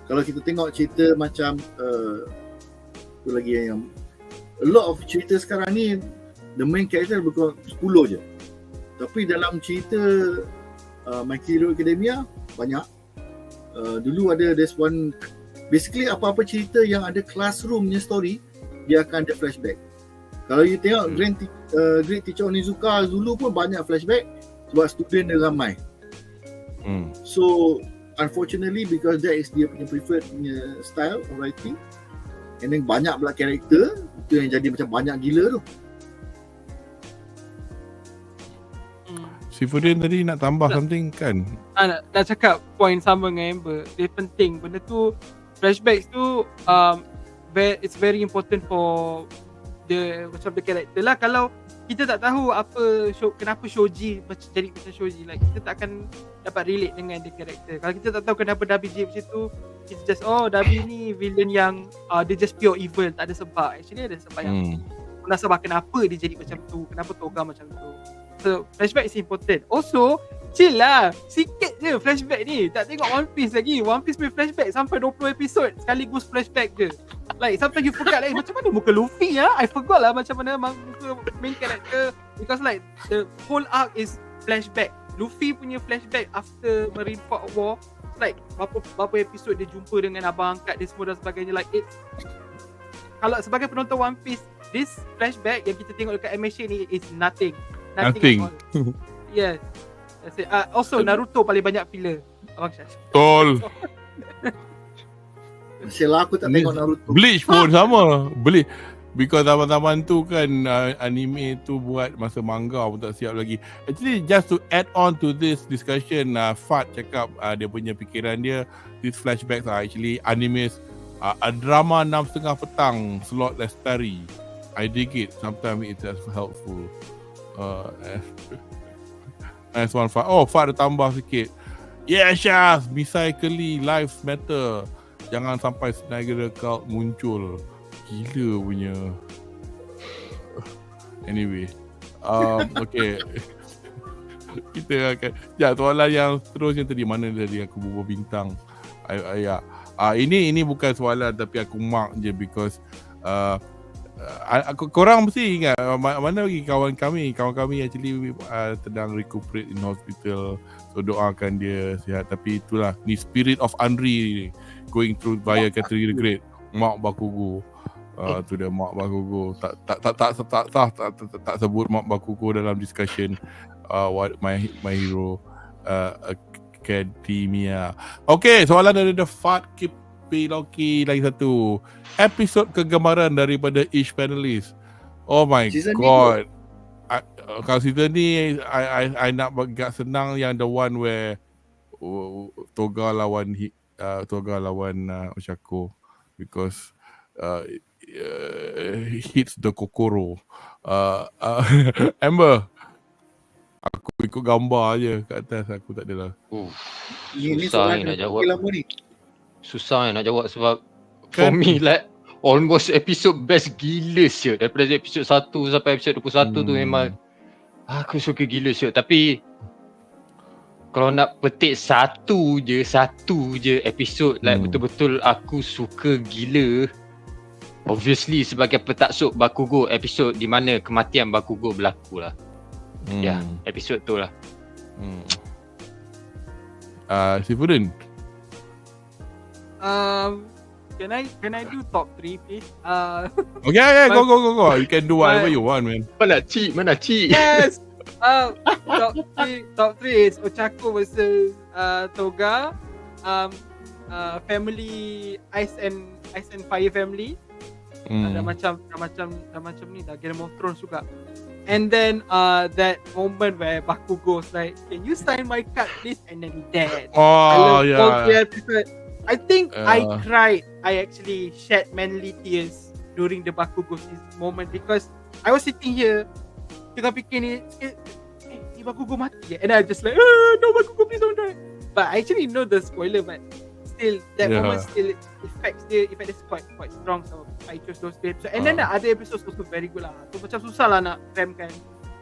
Kalau kita tengok cerita macam tu lagi yang a lot of cerita sekarang ni the main character berkurang 10 je. Tapi dalam cerita My Hero Academia banyak. Dulu ada there's one, basically apa-apa cerita yang ada classroom punya story dia akan ada flashback. Kalau you tengok Great Teacher Onizuka dulu pun banyak flashback sebab student dia ramai. So unfortunately because that is dia punya preferred punya style of writing, and then banyak pula karakter, itu yang jadi macam banyak gila tu. Si Fudin tadi nak tambah something kan? Nak cakap point sama dengan Amber. Dia penting benda tu. Flashbacks tu it's very important for the character lah. Kalau kita tak tahu kenapa Shoji jadi macam Shoji, like kita tak akan dapat relate dengan the character. Kalau kita tak tahu kenapa Dabi jadi macam tu, kita just Dabi ni villain yang dia just pure evil, tak ada sebab. Actually ada sebab yang sebab kenapa dia jadi macam tu, kenapa Toga macam tu. So flashback is important. Also chill lah, sikit je flashback ni. Tak tengok One Piece lagi. One Piece punya flashback sampai 20 episod sekaligus flashback je. Like sometimes you forget like macam mana muka Luffy I forgot lah macam mana muka main character, because like the whole arc is flashback. Luffy punya flashback after Marineford War, like berapa episod dia jumpa dengan abang angkat dia semua dan sebagainya. Like kalau sebagai penonton One Piece, this flashback yang kita tengok dekat animation ni is nothing. Yes. That's it. Also Naruto paling banyak filler. Abang Syaz. Tol. Masalah aku tak tengok Naruto. Bleach pun sama. Bleach. Because zaman-zaman tu kan anime tu buat masa manga pun tak siap lagi. Actually just to add on to this discussion, Fat cakap dia punya fikiran dia, these flashbacks are actually animes, a drama 6:30 petang slot Lestari. I dig it. Sometimes it's just helpful. Nice one Fat. Fat ada tambah sikit. Yeah Syaz, Misai-Keli, lives matter. Jangan sampai Sniper Cult muncul. Gila punya. Anyway, okay. Kita akan soalan yang seterusnya tadi, mana tadi aku bubuh bintang. Ini bukan soalan tapi aku mark je because korang mesti ingat mana lagi kawan kami actually sedang recuperate in hospital, so doakan dia sihat. Tapi itulah ni spirit of Unri going through via category grade Mak Bakugo. Tu dia Mak Bakugo. Tak sebut Mak Bakugo dalam discussion what my hero Academia. Okay, soalan dari The Fat Loki lagi satu. Episod kegemaran daripada each panelist. Oh my season god. Kalau season ni I nak agak senang yang the one where Toga lawan Oshako, because hits the kokoro. Amber, aku ikut gambar je kat atas, aku tak adalah. Susah nak jawab. Susah nak jawab sebab for me like almost episode best gila siut. Daripada episode 1 sampai episode 21 tu memang aku suka gila siut. Tapi kalau nak petik satu je episode like betul-betul aku suka gila, obviously sebagai petaksub Bakugo, episode di mana kematian Bakugo berlaku lah. Ya, episode tu lah. Si Fudin. Can I do top 3 please? Okay, go. You can do whatever you want, man. Mana cheat? Yes. Top 3 is Ochako versus Toga. Family Ice and Fire family. Dah macam ni dah Game of Thrones juga. And then that moment where Bakugo's like, can you sign my card please? And then he dead. Oh yeah. I think I cried. I actually shed manly tears during the Bakugo moment because I was sitting here tengah fikir ni Bakugo mati and I just like, no Bakugo please don't die. But I actually know the spoiler, but still that moment still effect is quite strong, so I chose those two episodes. And then the other episodes also very good lah. So macam susah lah nak cram kan,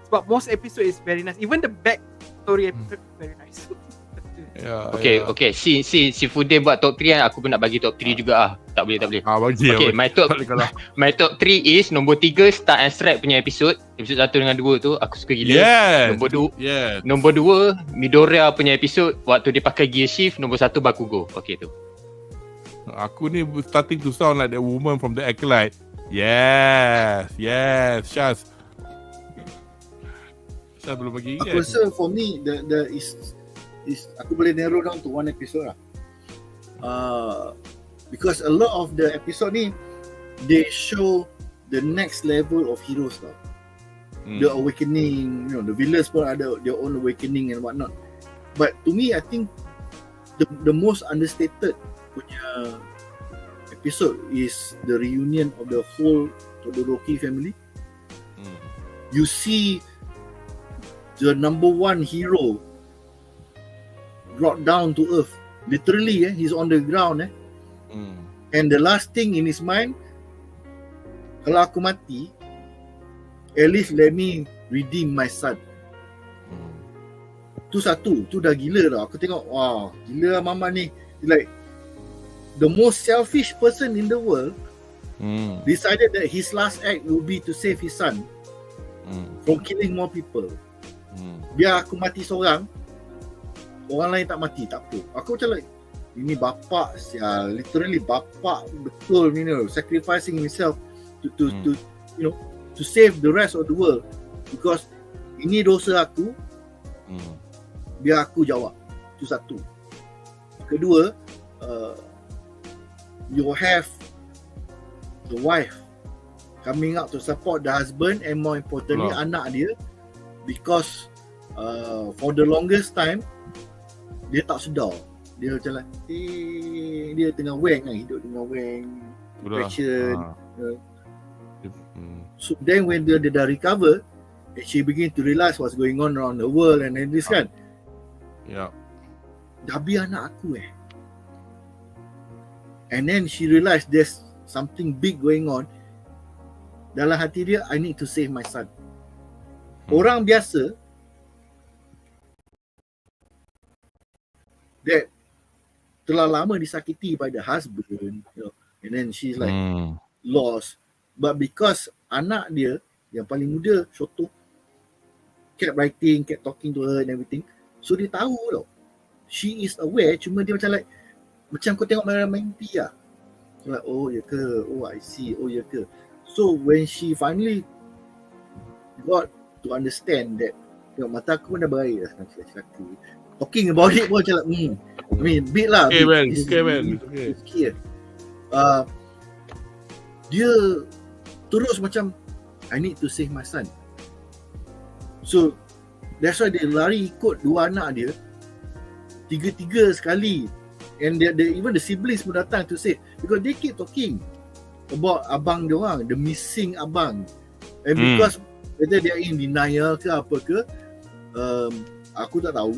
sebab most episode is very nice. Even the back story episode very nice. Okay. Si Fudin buat top 3 kan, aku pun nak bagi top 3 juga ah. Tak boleh. Bagi. Okay, my top 3 is nombor 3 Start and Strike punya episode 1 dengan 2 tu aku suka gila. Nombor 2 Midoriya punya episode waktu dia pakai gear shift. Nombor 1 Bakugo. Okay tu. Aku ni starting to sound like the woman from the Acolyte. Yes, Shaz belum bagi ingat. Aku rasa for me the is aku boleh narrow down to one episode lah. Because a lot of the episode ni they show the next level of heroes tau. The awakening, the villains pun ada their own awakening and whatnot. But to me, I think the most understated punya episode is the reunion of the whole Todoroki family. You see the number one hero brought down to earth. Literally, he's on the ground. And the last thing in his mind, kalau aku mati, at least let me redeem my son. Tu satu, tu dah gila dah. Aku tengok, wow, gila lah mama ni. Like, the most selfish person in the world decided that his last act will be to save his son from killing more people. Biar aku mati seorang, orang lain tak mati, tak apa. Aku macam like, ini bapak sial, literally bapak betul ni, sacrificing himself to save the rest of the world, because ini dosa aku, biar aku jawab. Itu satu. Kedua, you have the wife coming out to support the husband, and more importantly anak dia, because for the longest time dia tak sedar. Dia macam like, dia tengah wang kan, hidup tengah wang, depression. So then when dia dah recover, she begin to realize what's going on around the world and then this kan. Dah biar anak aku And then she realized there's something big going on. Dalam hati dia, I need to save my son. Orang biasa that telah lama disakiti by the husband, and then she's like lost, but because anak dia yang paling muda, Shoto, kept writing, kept talking to her and everything, so dia tahu tau, she is aware, cuma dia macam like, macam kau tengok dalam mimpi lah, like, oh ya ke, oh I see, oh ya ke. So when she finally got to understand that, tengok mata aku pun dah berair lah, talking about it pun macam like, I mean, bit lah. Okay, man. Okay. Dia terus macam, I need to save my son. So, that's why dia lari ikut dua anak dia, tiga-tiga sekali. And even the siblings pun datang to save. Because they keep talking about abang dia orang, the missing abang. And because whether they are in denial ke apa ke, aku tak tahu.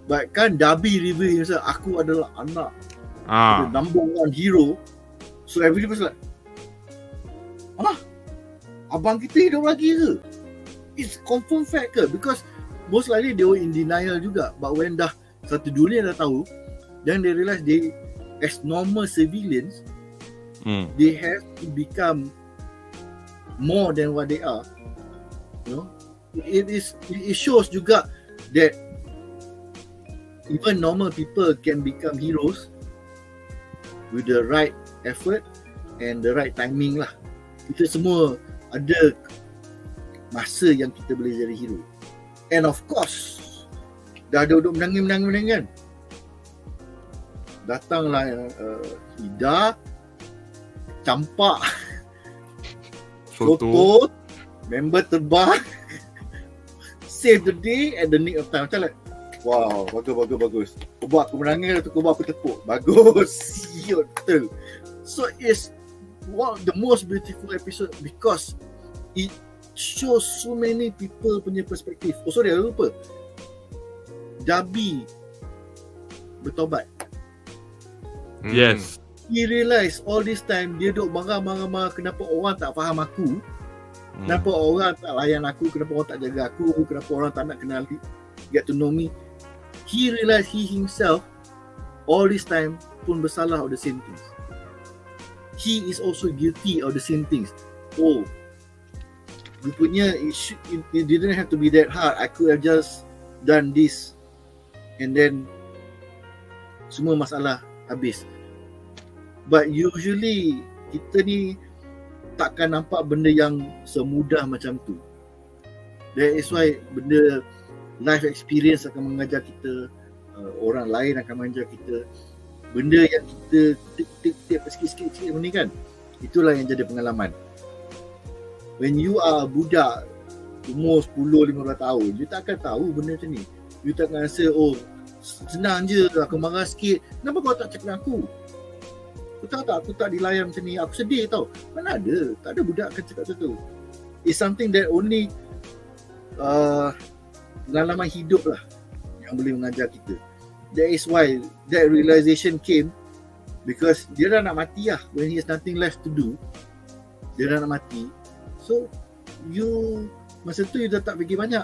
But kan Dabi review himself, aku adalah anak the number one hero. So everybody was like, abang kita hidup lagi ke? It's confirm fact ke? Because most likely they were in denial juga. But when dah satu dunia dah tahu, then they realise they, as normal civilians, they have to become more than what they are. It shows juga that even normal people can become heroes with the right effort and the right timing lah. Kita semua ada masa yang kita boleh jadi hero. And of course, dah duduk menangis kan. Datanglah Ida, campak, Soto, member terbang, save the day at the nick of time. Macam like, wow, bagus. Kau buat aku menangis atau kau buat aku tepuk? Bagus. Siot, betul. So it's one of the most beautiful episode because it shows so many people punya perspektif. Oh sorry, aku lupa. Dabi bertobat. Yes. He realise all this time dia duk marah kenapa orang tak faham aku. Kenapa orang tak layan aku, kenapa orang tak jaga aku, kenapa orang tak nak kenal, get to know me. He realised he himself all this time pun bersalah of the same things. He is also guilty of the same things. Oh, rupanya it didn't have to be that hard. I could have just done this and then semua masalah habis. But usually kita ni takkan nampak benda yang semudah macam tu. That is why benda life experience akan mengajar kita, orang lain akan mengajar kita. Benda yang kita tip sikit-sikit ni kan, itulah yang jadi pengalaman. When you are budak umur 10-15 tahun, you tak akan tahu benda macam ni. You tak akan rasa, oh senang je, aku marah sikit, kenapa kau tak cakap dengan aku? Kau tahu tak, aku tak dilayan macam ni, aku sedih tau. Mana ada, tak ada budak akan cakap macam tu. It's something that only pengalaman hidup lah yang boleh mengajar kita. That is why that realization came, because dia dah nak mati lah. When he has nothing left to do, dia dah nak mati. So you masa tu you dah tak fikir banyak.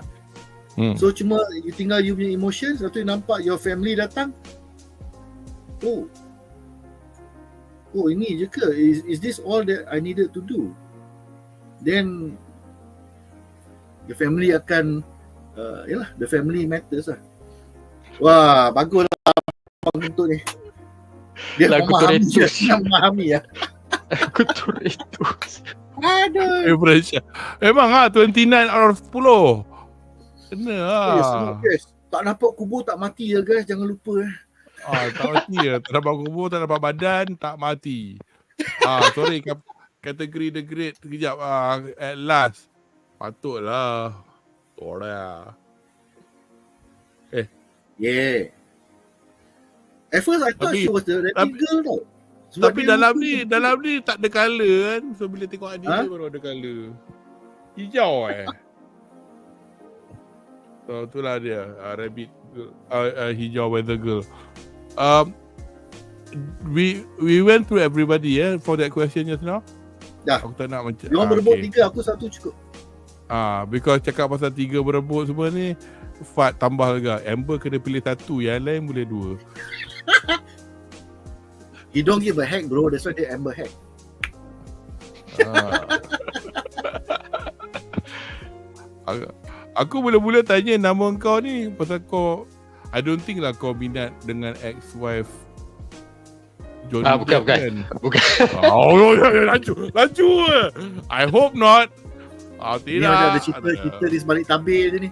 So cuma you tinggal you punya emotions. Lepas tu you nampak your family datang. Oh ini je ke? Is this all that I needed to do? Then the family akan yalah, the family matters lah. Wah, bagus lah bentuk ni. Dia memahami ya. Aku turetus. Aduh. Memang lah 29 out of 10. Kena lah. Yes. Tak nampak kubur tak mati ya guys, jangan lupa. Tak mati ya. Tak dapat kubur, tak dapat badan, tak mati. Sorry, kategori the great sekejap. At last. Patutlah. Tora. Yeah. At first I thought she was the girl tau. Sebab tapi dalam ni tak ada colour kan. So bila tengok adik dia baru ada colour. Hijau So itulah dia, rabbit girl, hijau weather girl. We went through everybody for that question just now. Dah. Aku tak nak macam Diorang berebut 3, aku 1 cukup. Because cakap pasal 3 berebut semua ni, Fat tambah juga. Amber kena pilih 1, yang lain boleh 2. He don't give a heck bro, that's why dia Amber heck. Aku mula-mula tanya nama kau ni pasal kau, I don't think lah kau minat dengan ex-wife Johnny bukan. Laju. I hope not. Tidak. Ni macam ada cerita di sebalik tabir je ni.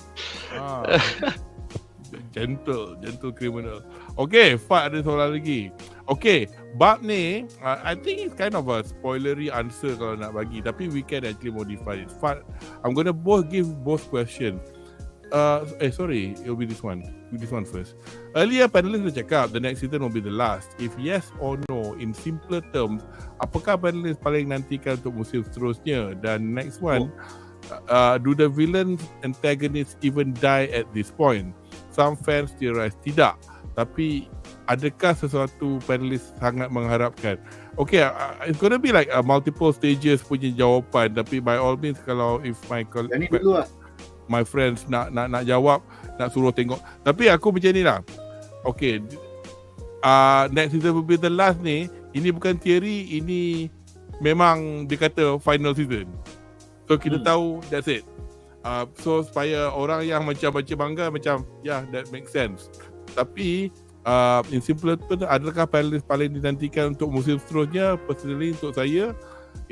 Gentle criminal. Okay, Fat ada soalan lagi. Okay, bab ni I think it's kind of a spoilery answer kalau nak bagi, tapi we can actually modify it. Fat, I'm gonna give both questions. Sorry, it'll be this one. This one first. Earlier panelists dah cakap the next season will be the last. If yes or no, in simpler terms, apakah panelists paling nantikan untuk musim seterusnya? Dan next one, do the villain antagonists even die at this point? Some fans theorize tidak. Tapi adakah sesuatu panelis sangat mengharapkan? Okay, it's gonna be like multiple stages punya jawapan. Tapi by all means, kalau if my friends nak jawab, nak suruh tengok. Tapi aku macam ni lah. Okay, next season will be the last ni. Ini bukan teori, ini memang dia kata final season. So kita tahu that's it. So supaya orang yang macam baca manga macam that makes sense. Tapi in simple terms, adakah panelis paling dinantikan untuk musim seterusnya? Personally untuk saya,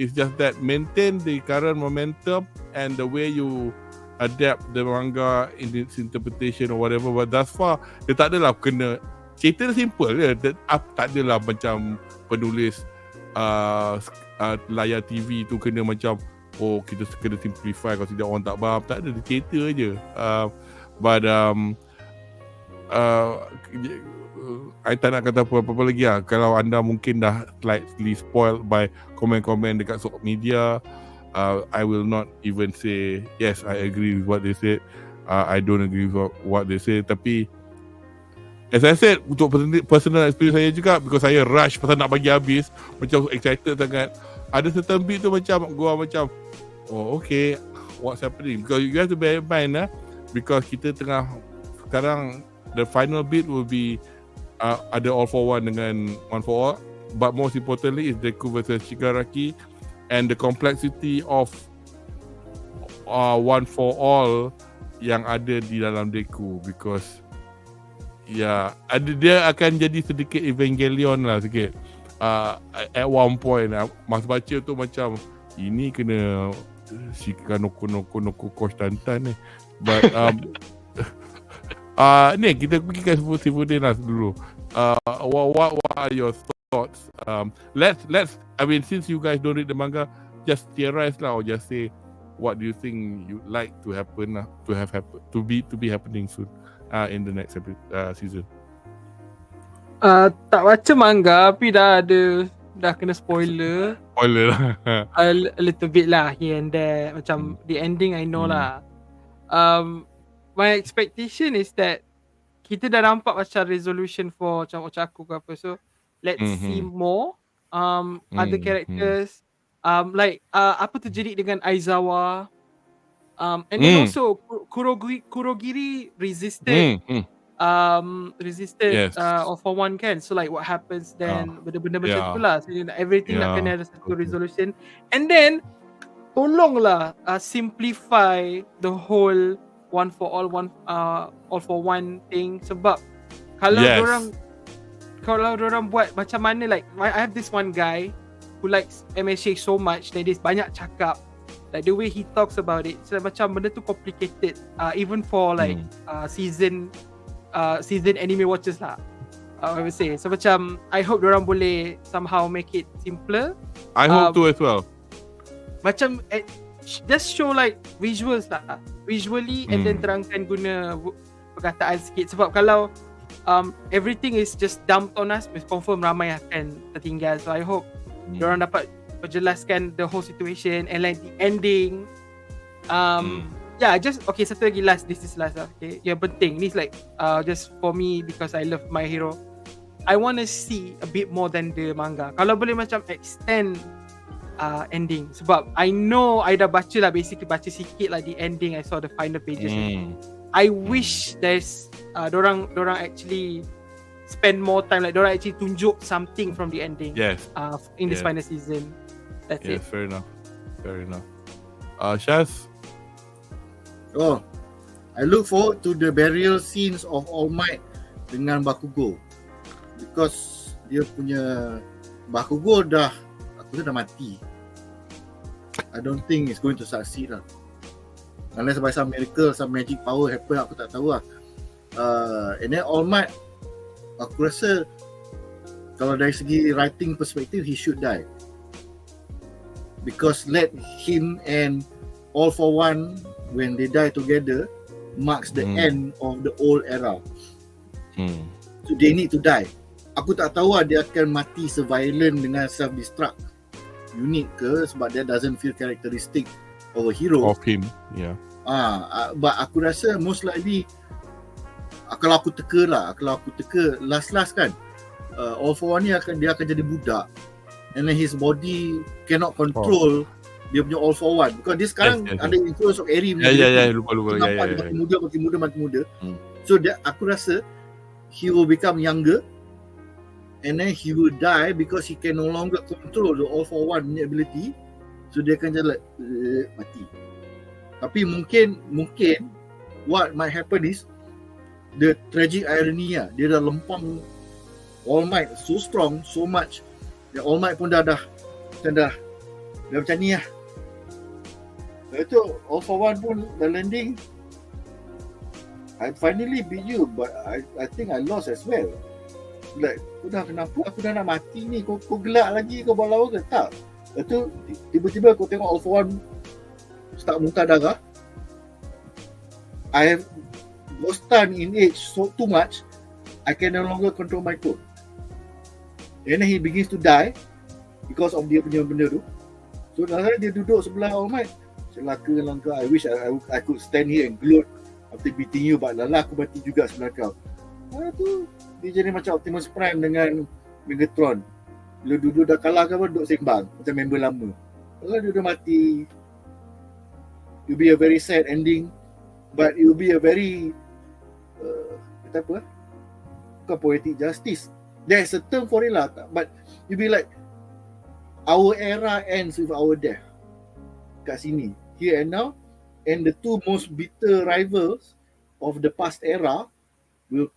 it's just that maintain the current momentum and the way you adapt the manga in its interpretation or whatever. But thus far, dia tak adalah kena, cerita simple je. Tak adalah macam penulis layar TV tu kena macam kita kena simplify kalau tidak orang tak faham. Tak ada, cerita je. But I tak nak kata apa-apa lagi lah. Kalau anda mungkin dah slightly spoiled by komen-komen dekat social media, I will not even say yes, I agree with what they said. I don't agree with what they say. Tapi As I said, untuk personal experience saya juga, because saya rush pasal nak bagi habis, macam excited sangat. Ada certain bit tu macam gua macam, oh okay, what's happening? Because you have to bear in mind because kita tengah sekarang, the final bit will be ada all for one dengan one for all, but most importantly is Deku versus Shigaraki, and the complexity of one for all yang ada di dalam Deku, because dia akan jadi sedikit Evangelion lah sikit. At one point masa baca tu macam ini kena Shikanoko Noko Konstantan ni. But ni kita pergi ke Sifudin lah dulu. What are your thoughts? Let's I mean, since you guys don't read the manga, just theorize lah, or just say what do you think you'd like to happen to be happening soon in the next season. Tak baca manga tapi dah kena spoiler lah. a little bit lah here and there. Macam the ending I know lah. My expectation is that kita dah nampak macam resolution for macam Ochaku ke apa, so let's see more other characters, like apa terjadi dengan Aizawa, and then also Kurogiri resisted Yes. All for one kan, so like what happens then, benda-benda macam tu lah, so everything nak kena ada satu resolution, and then tolonglah simplify the whole one for all, all for one thing, sebab kalau dorang buat macam mana, like I have this one guy who likes MSH so much that dia banyak cakap, like the way he talks about it, so macam benda tu complicated, even for like season anime watchers lah, I would say. So macam I hope dorang boleh somehow make it simpler. I hope too as well. Macam just show like visuals lah, visually, and then terangkan guna perkataan sikit, sebab kalau everything is just dumped on us, confirm ramai akan tertinggal. So I hope diorang dapat perjelaskan the whole situation, and like the ending, just okay, satu lagi last, this is last lah, okay, yang penting ni is like just for me, because I love my hero, I want to see a bit more than the manga. Kalau boleh macam extend ending, sebab I know I dah baca lah, basically baca sikit lah the ending, I saw the final pages. I wish there's dorang actually spend more time, like dorang actually tunjuk something from the ending in this final season. That's it. Fair enough. Shaz? I look forward to the burial scenes of All Might dengan Bakugo, because dia punya Bakugo dah mati. I don't think it's going to succeed lah, unless by some miracle, some magic power happen, aku tak tahu lah. And then All Might, aku rasa kalau dari segi writing perspective, he should die, because let him and All for One, when they die together, marks the end of the old era. So they need to die. Aku tak tahu lah dia akan mati se-violent dengan self-destruct unit ke, sebab that doesn't feel characteristic of a hero. Of him, but aku rasa most likely, kalau aku teka last kan, All for One ni dia akan jadi budak, and then his body cannot control dia punya All for One, because dia sekarang ada influence of Eri. Lupa. Makin muda. So aku rasa he will become younger, and then he will die because he can no longer control the All for One ability. So dia akan jadi mati. Tapi mungkin what might happen is the tragic irony lah, dia dah lempang All Might so strong, so much that All Might pun dah macam ni lah. Itu All for One pun dah landing, I finally beat you, but I think I lost as well. Like, kenapa aku dah nak mati ni, kau gelak lagi, kau bawa lawan ke? Tak. Lepas tu tiba-tiba kau tengok All for One start muntah darah. I have lost time in age so too much, I can no longer control my code. And then he begins to die because of dia punya benda tu. So dia duduk sebelah All Might, celaka. I wish I could stand here and gloat after beating you, but lala aku mati juga sebelah kau. Tu dia jadi macam Optimus Prime dengan Megatron. Bila dulu dah kalah ke apa, duduk sembang macam member lama. Kalau dia dah mati, it will be a very sad ending, but it will be a very kata apa? Bukan poetic justice. There's a term for it lah, but it will be like our era ends with our death. Kat sini, here and now, and the two most bitter rivals of the past era will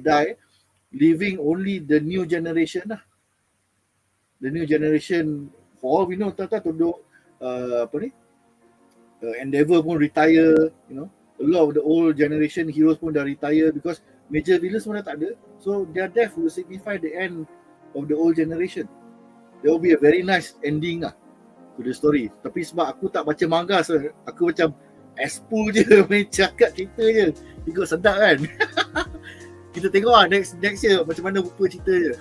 die, leaving only the new generation lah. The new generation, for all we know, tak duduk Endeavor pun retire, you know. A lot of the old generation heroes pun dah retire because major villains pun dah tak ada. So their death will signify the end of the old generation. There will be a very nice ending lah to the story. Tapi sebab aku tak baca manga, so aku macam expo je, main cakap cerita je. Ikut sedap kan. Kita tengok lah next year macam mana rupa cerita je.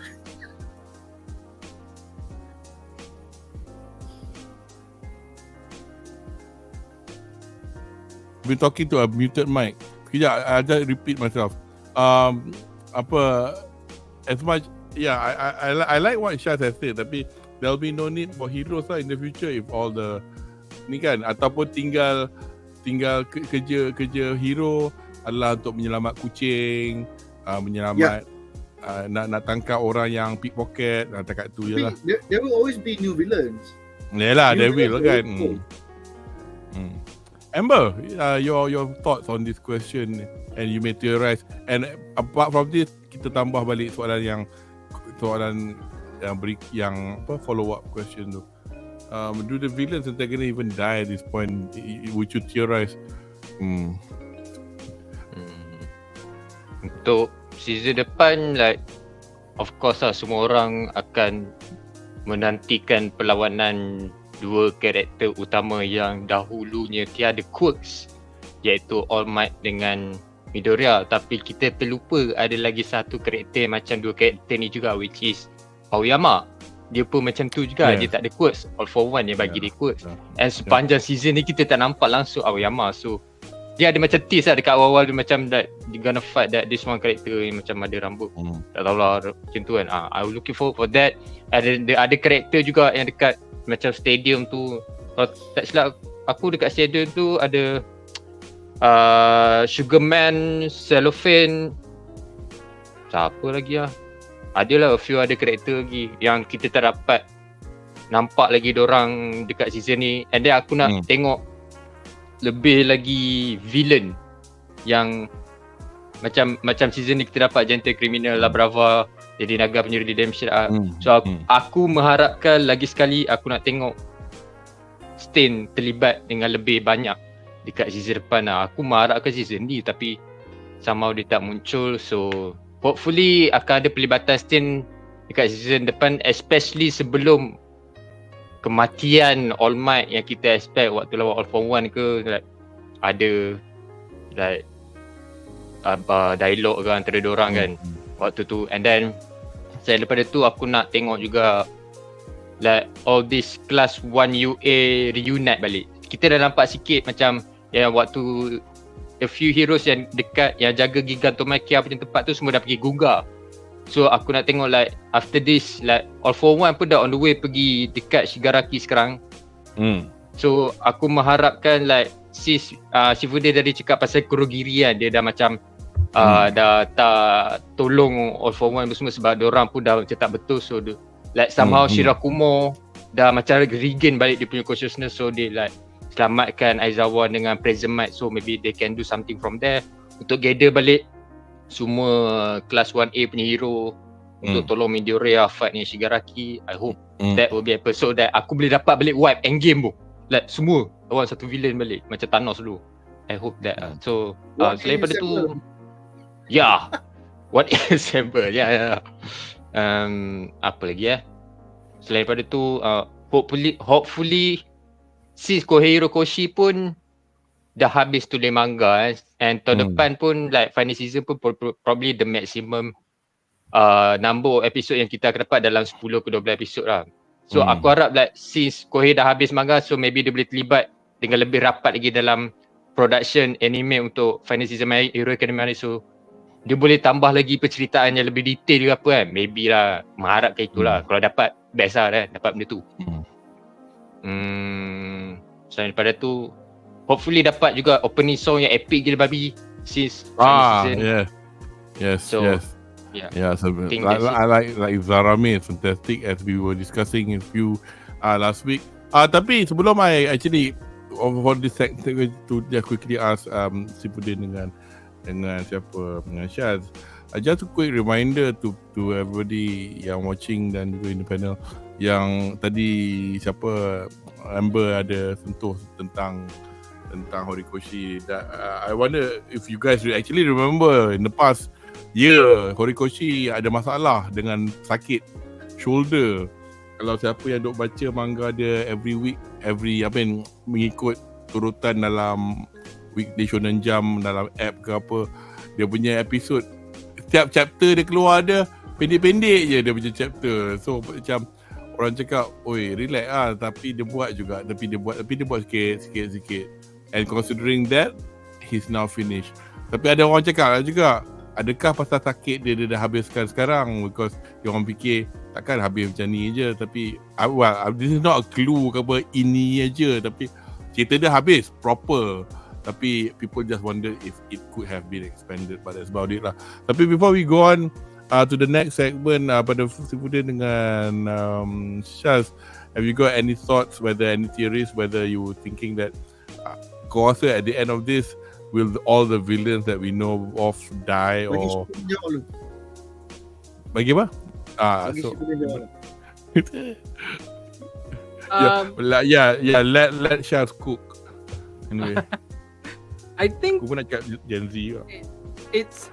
Been talking to a muted mic. Sekejap, I just repeat myself. As much, yeah, I like what Shaz has said, tapi there'll be no need for heroes lah in the future if all the ni kan, ataupun tinggal kerja hero adalah untuk menyelamat kucing, menyelamat nak tangkap orang yang pickpocket, dekat tu je lah. There will always be new villains. Yalah, there will kan. Amber, your thoughts on this question, and you may theorize. And apart from this, kita tambah balik soalan yang follow up question tu. Do the villains antagonist even die at this point? Would you theorize? Untuk season depan, like of course lah, semua orang akan menantikan perlawanan dua karakter utama yang dahulunya tiada quirks, iaitu All Might dengan Midoriya. Tapi kita terlupa ada lagi satu karakter macam dua karakter ni juga, which is Aoyama. Dia pun macam tu juga, dia tak ada quirks. All for One dia bagi dia quirks. And sepanjang season ni kita tak nampak langsung Aoyama. So dia ada macam tease lah dekat awal-awal, dia macam that dia gonna fight that this one character yang macam ada rambut. Tak tahulah macam tu kan. I was looking forward for that. Ada karakter juga yang dekat macam stadium tu. Kalau tak silap aku, dekat stadium tu ada Sugarman, Cellophane, siapa lagi lah. Adalah a few ada karakter lagi yang kita tak dapat nampak lagi dorang dekat season ni. And then aku nak tengok lebih lagi villain yang macam season ni kita dapat Gentle Criminal, La Brava, jadi Naga Penyuri Redemption. So aku mengharapkan lagi sekali aku nak tengok Stain terlibat dengan lebih banyak dekat season depan lah. Aku mengharapkan season ni tapi somehow dia tak muncul. So hopefully akan ada pelibatan Stain dekat season depan, especially sebelum kematian All Might yang kita expect waktu lawan All for One ke, like ada like dialog ke antara diorang kan waktu tu. And then selain daripada tu aku nak tengok juga like all this class 1 UA reunite balik. Kita dah nampak sikit macam yang waktu a few heroes yang dekat yang jaga Gigantomachia punya tempat tu semua dah pergi Guga. So aku nak tengok like after this, like All for One pun dah on the way pergi dekat Shigaraki sekarang. So aku mengharapkan like Shifude dari cakap pasal Kurogiri kan, dia dah macam dah tak tolong All for One semua sebab diorang pun dah macam tak betul. So like somehow Shirakumo dah macam regain balik dia punya consciousness. So dia like selamatkan Aizawa dengan Present. So maybe they can do something from there untuk gather balik semua kelas 1A punya hero untuk tolong Midoriya fight dengan Shigaraki. I hope that will be happen so that aku boleh dapat balik wipe Endgame pun, like semua lawan satu villain balik macam Thanos dulu. I hope that so selain daripada tu what assemble apa lagi selain daripada tu hopefully since Kohei Koshi pun dah habis tulis manga and tahun depan pun like final season pun probably the maximum number of episode yang kita akan dapat dalam 10 ke 12 episod lah. So aku harap like since Kohei dah habis manga, so maybe dia boleh terlibat dengan lebih rapat lagi dalam production anime untuk final season My Hero Academia ni. So dia boleh tambah lagi penceritaan yang lebih detail ke apa kan. Maybe lah, mengharapkan itulah. Kalau dapat, best lah kan, dapat benda tu. Selain daripada tu, hopefully dapat juga opening song yang epic gila babi since season. Yes. Yeah, So I like Zarame, fantastic, as we were discussing a few last week. Tapi sebelum I actually for this segment to just quickly ask Sipudin dengan Shaz, just a quick reminder to everybody yang watching dan juga in the panel, yang tadi siapa Amber ada sentuh tentang Horikoshi. I wonder if you guys actually remember in the past year Horikoshi ada masalah dengan sakit shoulder. Kalau siapa yang duk baca manga dia every week, mengikut turutan dalam Weekday Shonen Jump dalam app ke apa, dia punya episod, setiap chapter dia keluar dia pendek-pendek je dia punya chapter. So macam orang cakap, oi relax lah, tapi dia buat sikit. And considering that, he's now finished. Tapi ada orang cakap juga, adakah pasal sakit dia dah habiskan sekarang? Because dia orang fikir takkan habis macam ni je. Tapi this is not a clue ke apa, ini aja. Tapi cerita dia habis proper. Tapi people just wonder if it could have been expanded, but that's about it lah. Tapi before we go on to the next segment, pada Sipudin dengan Shaz, have you got any thoughts, whether any theories, whether you were thinking that kau rasa at the end of this, will all the villains that we know of die or bagi apa? Let Shaz cook. Anyway. I think aku pun nak cakap Gen Z lah. It's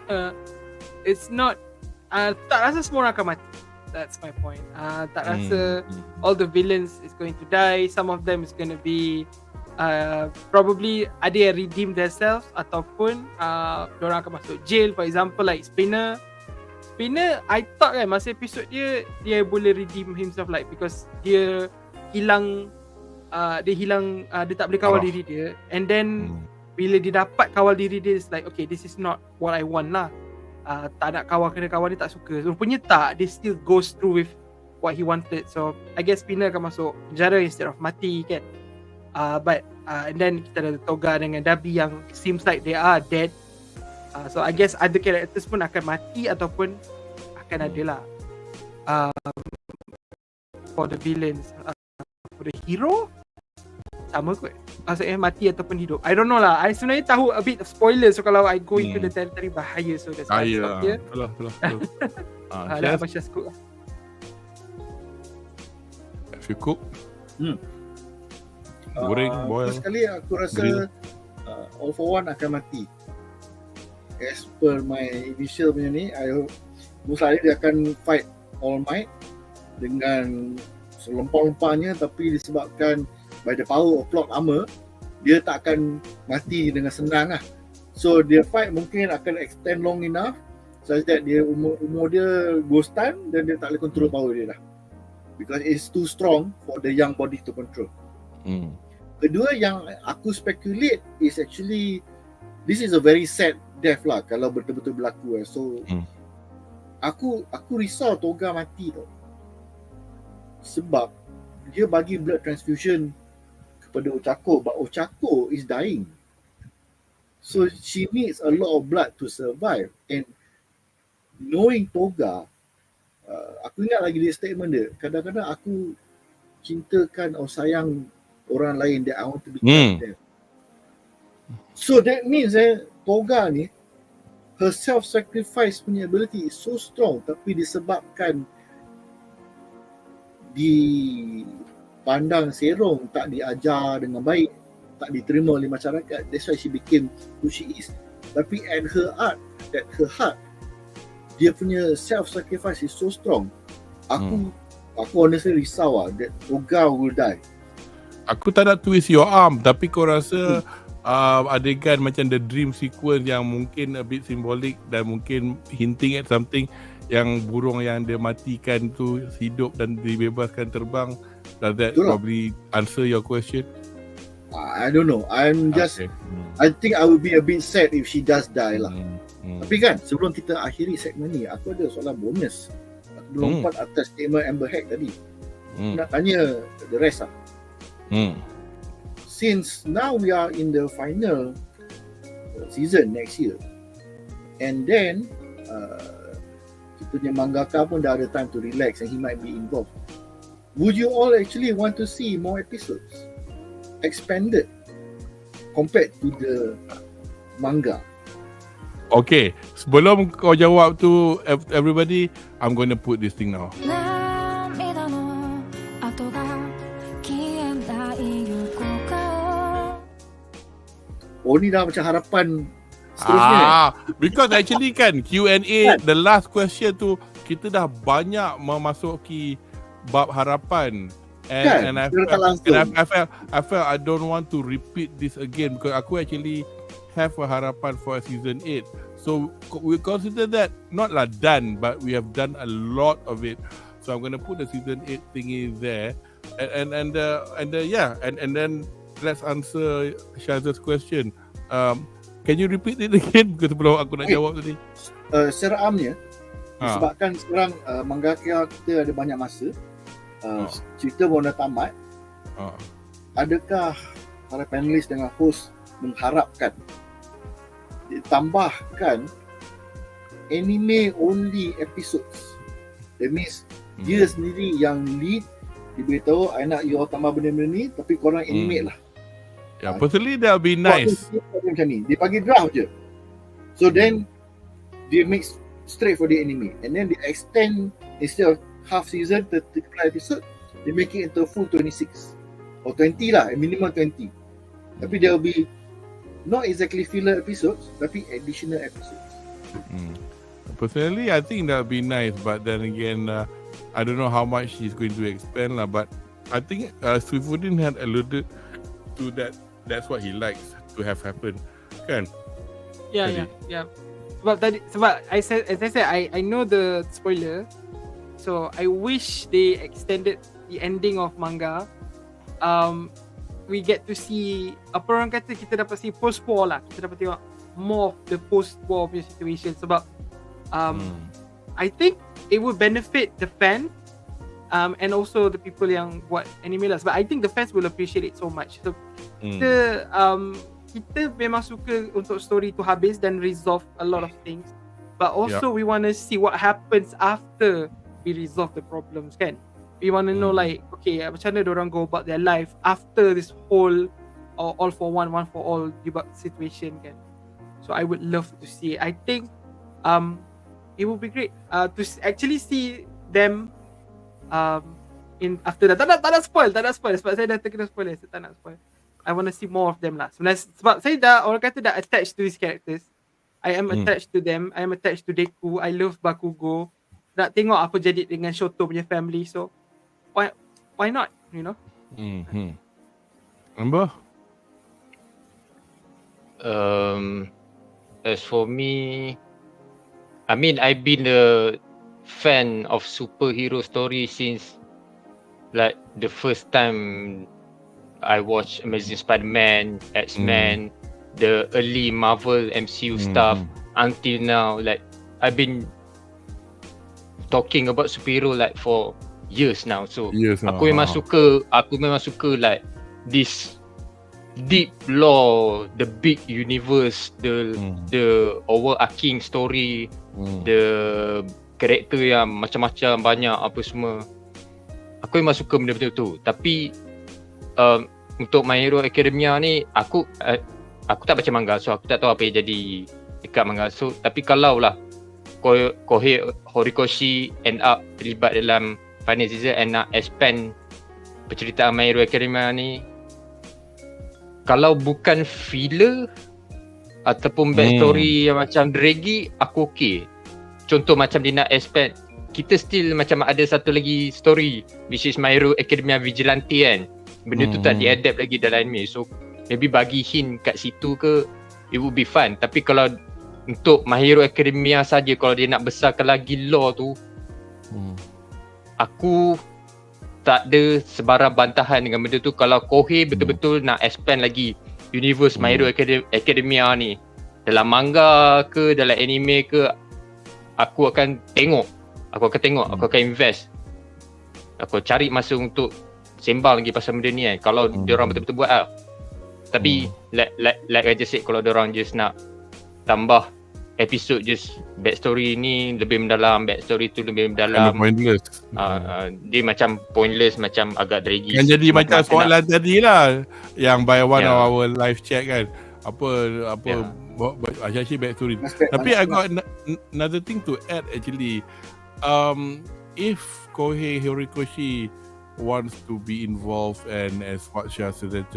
not tak rasa semua orang akan mati. That's my point. Tak rasa all the villains is going to die. Some of them is going to be probably ada yang redeem themselves, ataupun diorang akan masuk jail. For example like Spinner, I thought kan masa episod dia boleh redeem himself, like because dia hilang dia tak boleh kawal diri dia, and then bila dia dapat kawal diri dia, it's like okay, this is not what I want lah. Tak nak kawal kerana kawan dia tak suka. Rupanya tak, dia still goes through with what he wanted. So I guess Spinner akan masuk penjara instead of mati kan. But and then kita ada Toga dengan Dabi yang seems like they are dead. So I guess other characters pun akan mati ataupun akan ada lah. For the villains, for the hero sama kot, maksudnya mati ataupun hidup. I don't know lah. I sebenarnya tahu a bit of spoilers, so kalau I go into the territory bahaya, so that's why I stop here. Betul. Dah apa Shaz cook lah. Have you cook? Goreng, boil. Sekali aku rasa All for One akan mati. As per my initial punya ni, most likely dia akan fight All Might dengan selempang-lempangnya, tapi disebabkan by the power of plot armor, dia tak akan mati dengan senang lah. So dia fight mungkin akan extend long enough such that dia umur dia go stun dan dia tak boleh control power dia dah, because it's too strong for the young body to control. Kedua yang aku speculate is actually, this is a very sad death lah kalau betul-betul berlaku. So aku risau Toga mati tau, sebab dia bagi blood transfusion kepada Ochako, but Ochako is dying, so she needs a lot of blood to survive. And knowing Toga, aku ingat lagi dia statement dia, kadang-kadang aku cintakan atau sayang orang lain that I want to be them. So that means Toga ni, her self-sacrifice punya ability is so strong, tapi disebabkan dipandang serong, tak diajar dengan baik, tak diterima oleh masyarakat, that's why she became who she is. Tapi at her heart, dia punya self-sacrifice is so strong. Aku honestly risau lah that Toga will die. Aku tak nak twist your arm, tapi kau rasa adegan macam the dream sequence yang mungkin a bit symbolic dan mungkin hinting at something, yang burung yang dia matikan tu hidup dan dibebaskan terbang, does that probably answer your question? I don't know. I'm just I think I will be a bit sad if she does die lah. Tapi kan sebelum kita akhiri segmen ni, aku ada soalan bonus. Aku lompat atas tema Amber Heard tadi. Nak tanya the rest lah. Since now we are in the final season next year, and then kita punya mangaka pun dah ada time to relax and he might be involved. Would you all actually want to see more episodes expanded compared to the manga? Okay, sebelum kau jawab tu everybody, I'm going to put this thing now. Oh ni dah macam harapan seterusnya. Because actually kan Q&A the last question tu kita dah banyak memasuki bab harapan. And I felt I don't want to repeat this again because aku actually have a harapan for season 8. So we consider that not done, but we have done a lot of it. So I'm going to put the season 8 thingy there, and then let's answer Shaz's question. Can you repeat it again? Because sebelum aku nak jawab tadi. Secara amnya disebabkan sekarang mangaka kita ada banyak masa. Cerita pun dah tamat. Adakah para panelis dengan host mengharapkan ditambahkan anime only episodes? That means dia sendiri yang lead, dia beritahu I nak you all tambah benda-benda ni, tapi korang animate lah. Yeah, personally that would be nice. Macam ni, dia bagi draft je. So then dia mix straight for the anime, and then they extend instead of half season 35 episode, they make it into a full 26 or 20 lah, minimum 20. Tapi there will be not exactly filler episodes, tapi additional episodes. Personally, I think that would be nice, but then again, I don't know how much he's going to expand lah. But I think Swifuddin had alluded to that. That's what he likes to have happen, kan? Yeah. Sebab as I said, I know the spoiler. So I wish they extended the ending of manga. We get to see, apa orang kata, kita dapat see post-war lah. Kita dapat tengok more of the post-war punya situation. Sebab I think it would benefit the fans and also the people yang buat anime lah. Sebab I think the fans will appreciate it so much. So kita memang suka untuk story tu habis dan resolve a lot of things. But also we want to see what happens after we resolve the problems, kan? We want to know like, okay, macam mana diorang go about their life after this whole all for one for all debug situation, kan? So I would love to see it. I think it would be great to actually see them in after that. Tak nak spoil sebab saya dah terkena spoiler. Saya tak nak spoil. I want to see more of them lah. Sebenarnya sebab saya dah, orang kata dah attached to these characters. I am attached to them. I am attached to Deku. I love Bakugo. Nak tengok apa jadi dengan Shoto punya family. So why not, you know? Amber? As for me, I mean, I've been a fan of superhero story since like the first time I watched Amazing Spider-Man, X-Men, the early Marvel MCU stuff until now. Like I've been talking about superhero like for years now. So aku memang suka like this deep lore, the big universe, the overarching story, the karakter yang macam-macam banyak apa semua. Aku memang suka benda betul tu. Tapi untuk My Hero Academia ni aku tak baca manga, so aku tak tahu apa yang jadi dekat manga. So tapi kalau lah Kohei Horikoshi end up terlibat dalam final season and nak expand penceritaan My Hero Academia ni, kalau bukan filler ataupun backstory yang macam draggy, aku okey. Contoh macam dia nak expand, kita still macam ada satu lagi story which is My Hero Academia Vigilante kan. Benda tu tak di-adapt lagi dalam anime. So maybe bagi hint kat situ ke, it would be fun. Tapi kalau untuk My Hero Academia saja, kalau dia nak besarkan lagi lore tu, aku tak ada sebarang bantahan dengan benda tu. Kalau Kohei betul-betul nak expand lagi universe My Hero Academia ni dalam manga ke dalam anime ke, aku akan tengok, aku akan invest, aku cari masa untuk sembang lagi pasal benda ni kan, kalau diorang betul-betul buat lah. Tapi like I just said, kalau diorang just nak tambah episod just backstory ni lebih mendalam, backstory tu lebih mendalam, pointless. Dia macam pointless, macam agak draggy. Yang jadi macam soalan tadi lah, yang by one of our live chat kan, actually backstory. Tapi I got another thing to add actually. If Kohei Horikoshi wants to be involved, and as what Shah said,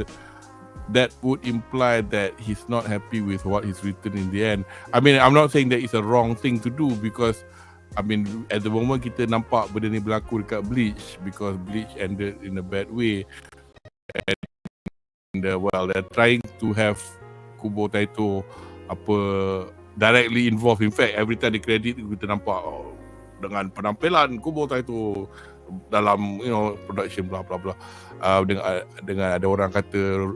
that would imply that he's not happy with what he's written in the end. I mean, I'm not saying that it's a wrong thing to do, because I mean, at the moment kita nampak benda ni berlaku dekat Bleach, because Bleach ended in a bad way, and well, they're trying to have Kubo Taito directly involved. In fact, every time di credit kita nampak dengan penampilan Kubo Taito dalam production bla bla bla. Dengan ada orang kata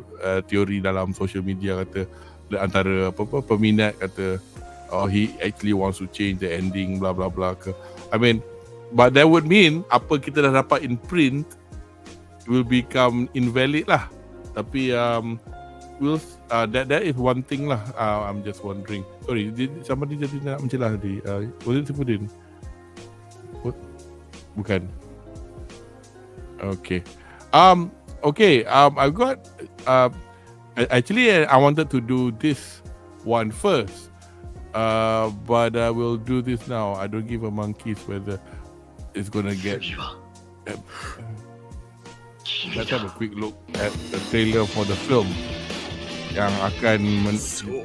teori dalam social media kata antara peminat kata he actually wants to change the ending bla bla bla ke. I mean, but that would mean apa kita dah dapat in print will become invalid lah. Tapi that is one thing lah. I'm just wondering. Sorry, somebody jadi nak mencelah tadi. Was it Sifudin? Bukan. Okay. I've got actually I wanted to do this one first, but I will do this now. I don't give a monkeys whether it's gonna get. Let's have a quick look at the trailer for the film yang akan muncul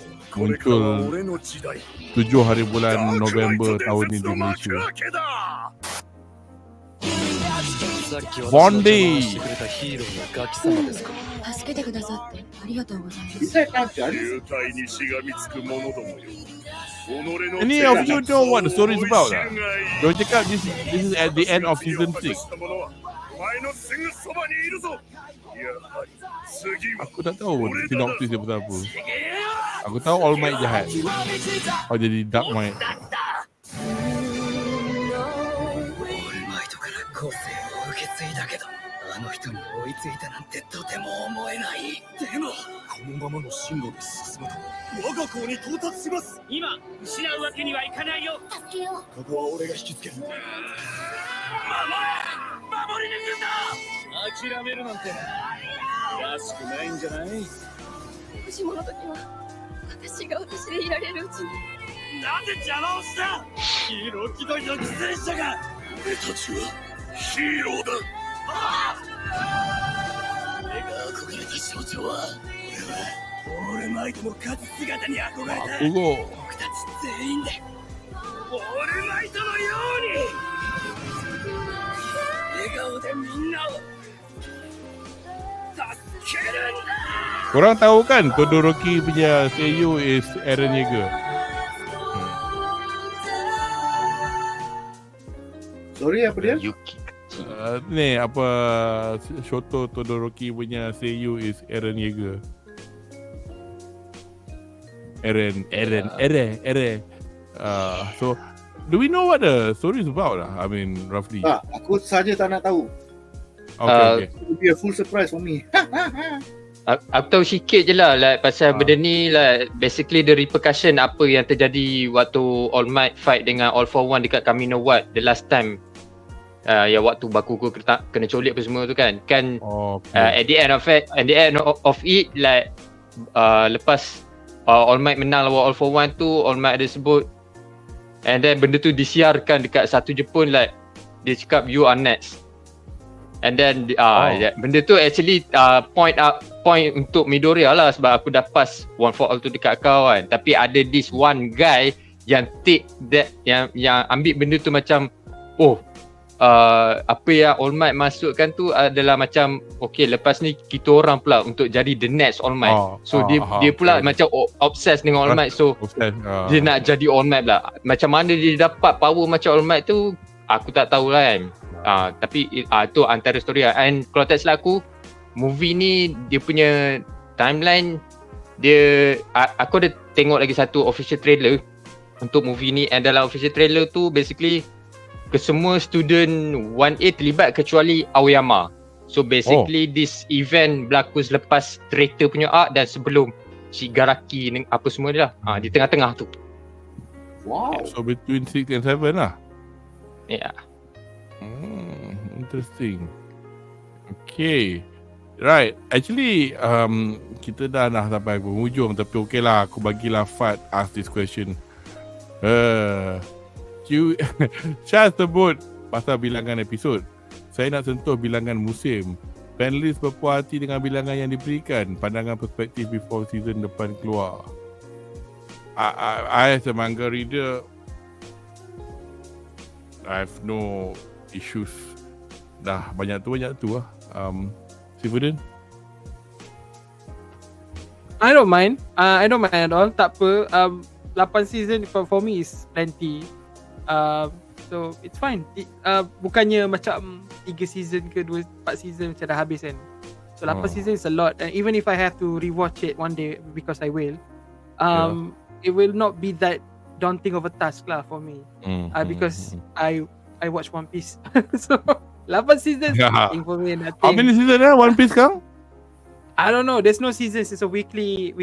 7 hari bulan November tahun ini di Malaysia. Bondi. Any of you know what the story is about lah? Don't cakap this is at the end of season 6. Aku tak tahu sinopsis dia pasal apa. Aku tahu All Might jahat. Jadi Dark Might. 個性を受け継いだけど、あの人に追いついたなんてとても思えない。でもこのままの進路で進むと我が校に到達します。今失うわけにはいかないよ。助けよう。ここは俺が引きつける。守れ、守り抜くんだ。諦めるなんてらしくないんじゃない。もしもの時は私が私でいられるうちに。なんで邪魔をした。ヒーロー気取りの犠牲者が。俺たちはヒーローだ。俺が憧れた象徴は、俺はオールマイトの勝つ姿に憧れた。僕たち全員でオールマイトのように笑顔でみんなを助けるんだ。 Korang tahu kan Todoroki punya seiyu is Eren Yeager. Sorry, apa dia? Ni apa Shoto Todoroki punya seiyu is Eren Yeager. Eren. So do we know what the story is about lah? I mean roughly. Aku saja tak nak tahu. Okay. It will be a full surprise for me. Aku tahu sikit je lah like, pasal benda ni like, basically the repercussion apa yang terjadi waktu All Might fight dengan All for One dekat Kamino Wat the last time. Ya waktu Bakugo kena colik apa semua tu kan at the end of it like lepas All Might menang lawan All for One tu, All Might ada sebut and then benda tu disiarkan dekat satu Jepun like dia cakap you are next and then benda tu actually point untuk Midoriya lah sebab aku dah pass One for All tu dekat kau kan, tapi ada this one guy yang take that yang ambil benda tu macam apa yang All Might masukkan tu adalah macam okay lepas ni kita orang pula untuk jadi the next All Might. So dia pula macam obsessed dengan All Might, so dia nak jadi All Might pula. Macam mana dia dapat power macam All Might tu aku tak tahu lah kan. Tapi tu antara story lah. And kalau tak silap aku, movie ni dia punya timeline dia aku ada tengok lagi satu official trailer untuk movie ni, and dalam official trailer tu basically kesemua student 1A terlibat kecuali Aoyama. So basically this event berlaku selepas traitor punya arc dan sebelum Shigaraki apa semua ni lah. Di tengah-tengah tu. Wow. So between 6 and 7 lah. Ya. Interesting. Okay. Right. Actually, kita dah nak sampai penghujung, tapi okay lah, aku bagilah Fat ask this question. Syaz sebut pasal bilangan episod. Saya nak sentuh bilangan musim. Panelis berpuas hati dengan bilangan yang diberikan. Pandangan perspektif before season depan keluar. I as a manga reader, I have no issues. Dah banyak tu lah. Sifudin? I don't mind. I don't mind at all. Tak apa. 8 season for me is plenty. So it's fine. Bukannya macam 3 season ke 4 season macam dah habis kan. So 8 season is a lot. And even if I have to rewatch it one day, because I will, it will not be that daunting of a task lah for me. Because I watch One Piece. So 8 seasons nothing for me. Nothing. How many season One Piece kang? I don't know. There's no seasons. It's a weekly.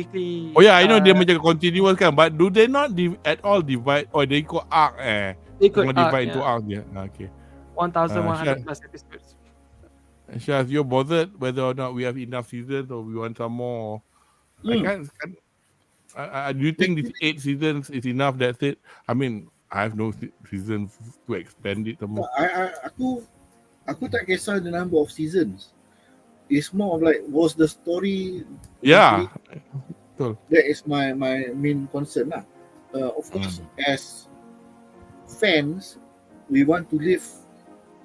Oh yeah, I know dia macam continuous kan. But do they not at all divide? Or they ikut arc They ikut arc, divide into arc dia. Okay. 1,100 plus episodes. Shaz, you're bothered whether or not we have enough seasons or we want some more? I can't. Do you think this 8 seasons is enough? That's it. I mean, I have no seasons to expand it more. Aku tak kisah the number of seasons. It's more of like, was the story? Yeah. Betul. That is my main concern lah. Of course, as fans, we want to live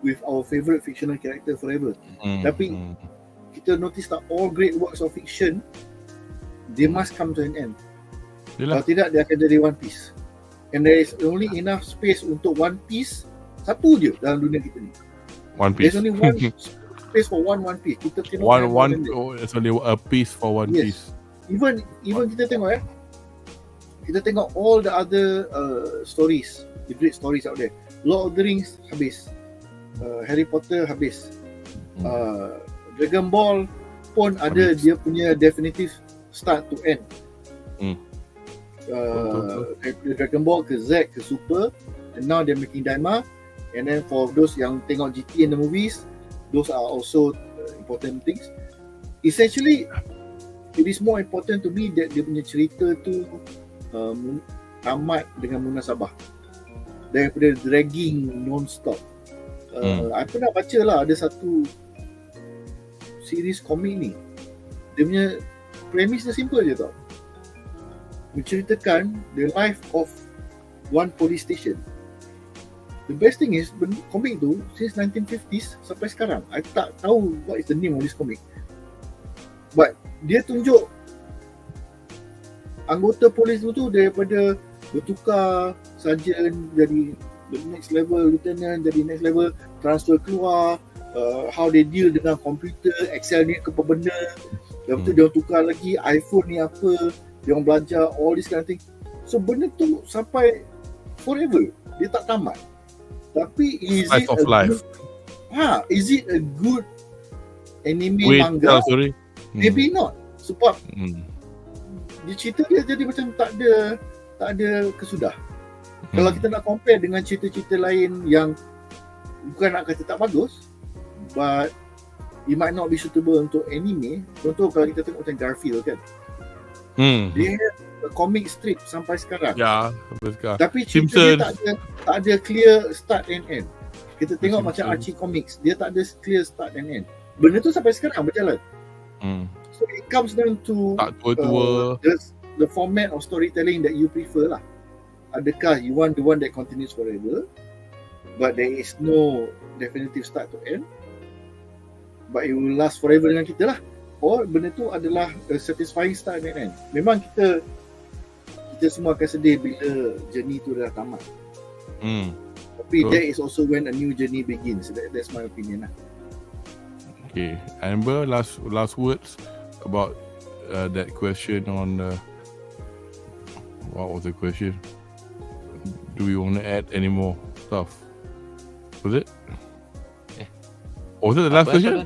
with our favorite fictional character forever. Tapi kita notice that all great works of fiction, they must come to an end. Kalau tidak, dia akan jadi One Piece. And there is only enough space untuk One Piece satu je dalam dunia kita ni. One Piece. There's only one space for One Piece. Kita tengok there's only a piece for One Piece. Even kita tengok kita tengok all the other stories, the great stories out there. Lord of the Rings habis. Harry Potter habis. Dragon Ball pun ada dia punya definitive start to end. Dragon Ball ke Z ke Super, and now they're making Daima. And then for those yang tengok GT in the movies, those are also important things. Essentially, it is more important to me that dia punya cerita tu tamat dengan munasabah daripada dragging non-stop. I pernah baca lah, ada satu series komik ni, dia punya premise dia simple je tau, menceritakan the life of one police station. The best thing is, komik tu since 1950s sampai sekarang, I tak tahu what is the name of this comic, but dia tunjuk anggota polis tu daripada bertukar sarjan jadi the next level lieutenant, jadi next level transfer keluar, how they deal dengan komputer, Excel ni apa benda, lepas tu dia tukar lagi iPhone ni apa, dia orang belajar all this kind of thing. So benda tu sampai forever, dia tak tamat. Tapi is Slice of life. Is it a good anime manga? Maybe not. Sebab dia cerita dia jadi macam tak ada kesudah. Kalau kita nak compare dengan cerita-cerita lain yang bukan nak kata tak bagus, but it might not be suitable untuk anime. Contoh kalau kita tengok macam Garfield kan, dia comic strip sampai sekarang. Ya, sampai sekarang. Tapi cerita dia tak ada clear start and end. Kita tengok macam Archie Comics, dia tak ada clear start and end. Benda tu sampai sekarang berjalan. So it comes down to the format of storytelling that you prefer lah. Adakah you want the one that continues forever, but there is no definitive start to end, but it will last forever dengan kita lah, or benda tu adalah a satisfying start and end. Memang kita semua akan sedih bila journey tu dah tamat. Tapi that is also when a new journey begins. That's my opinion lah. Okay, Amber, last words about that question on what was the question? Do we want to add any more stuff? Was it? Was it the last question?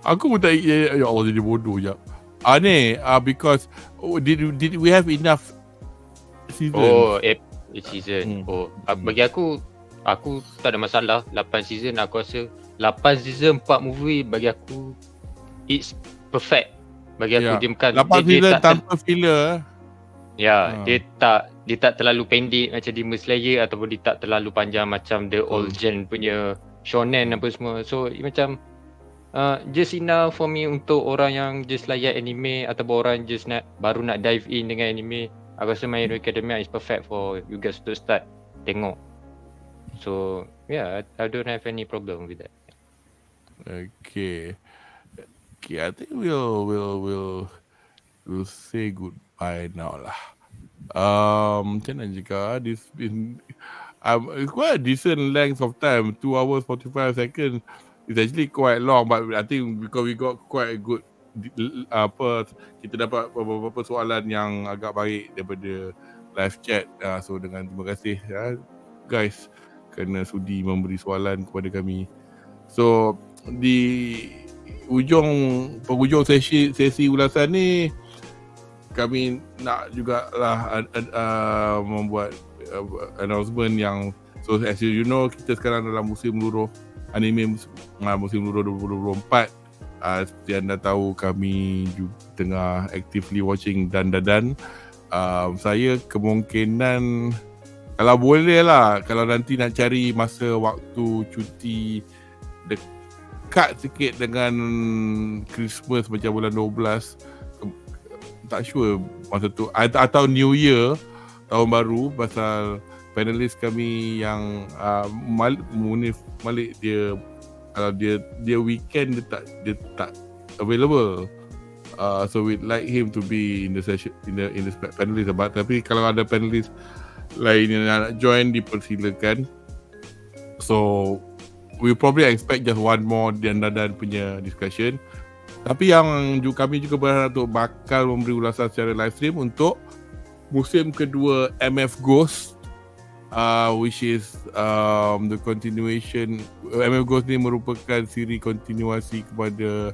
Aku pun tak, ya Allah, jadi bodoh je. Because did we have enough season? Season. Bagi aku tak ada masalah 8 season. Aku rasa 8 season 4 movie bagi aku it's perfect. Bagi aku dia bukan 8 season tanpa filler. Dia tak terlalu pendek macam Demon Slayer ataupun dia tak terlalu panjang macam the old gen punya shonen apa semua. So macam just enough for me untuk orang yang just layan anime ataupun orang just baru nak dive in dengan anime. Aku rasa My Hero Academia is perfect for you guys to start tengok. So I don't have any problem with that. Okay, I think we'll say goodbye now lah. Macam mana juga, this been it's quite a decent length of time, 2 hours 45 seconds. It's actually quite long, but I think because we got quite a good kita dapat beberapa soalan yang agak baik daripada live chat. So dengan terima kasih guys kerana sudi memberi soalan kepada kami. So di penghujung sesi ulasan ni, kami nak jugalah membuat announcement yang, so as you know, kita sekarang dalam musim luruh anime, musim luruh 2024. Seperti anda tahu, kami juga tengah actively watching Dan. Saya kemungkinan, kalau boleh lah, kalau nanti nak cari masa waktu cuti dekat sikit dengan Christmas macam bulan 12, tak sure masa tu, atau New Year, tahun baru, pasal panelis kami yang Munif Malik, dia kalau dia weekend dia tak available, so we'd like him to be in the session, in the panelist. Tapi kalau ada panelis lain yang nak join, dipersilakan. So we probably expect just one more Dan punya discussion. Tapi yang kami juga berharap untuk bakal memberi ulasan secara live stream untuk musim kedua MF Ghost, which is the continuation. MF Ghost ni merupakan siri kontinuasi kepada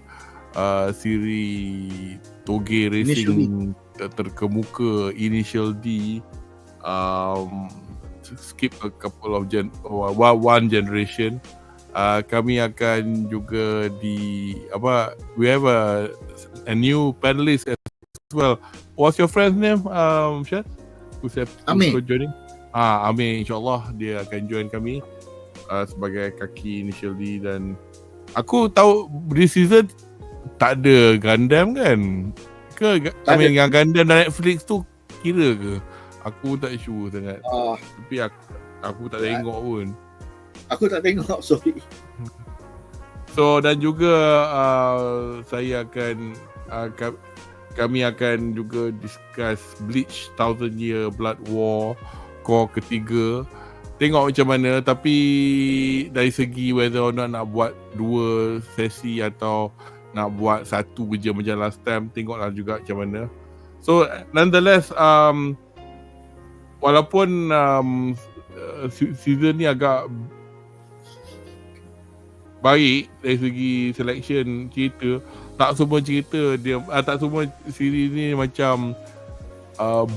siri toge racing terkemuka Initial D. Skip a couple of one generation. Kami akan juga we have a new panelist as well. What's your friend's name, Shaz? Who's joining? Amin, insyaAllah dia akan join kami sebagai Kaki Initial D. Dan aku tahu this season tak ada Gundam kan? Yang Gundam dan Netflix tu kira ke? Aku tak sure sangat. Tapi aku tak tengok pun. Aku tak tengok, sorry. So dan juga kami akan juga discuss Bleach 1000 Year Blood War core ketiga. Tengok macam mana, tapi dari segi whether or not nak buat 2 sesi atau nak buat 1 je macam last time, tengoklah juga macam mana. So nonetheless, walaupun season ni agak baik dari segi selection cerita, tak semua cerita dia, tak semua siri ni macam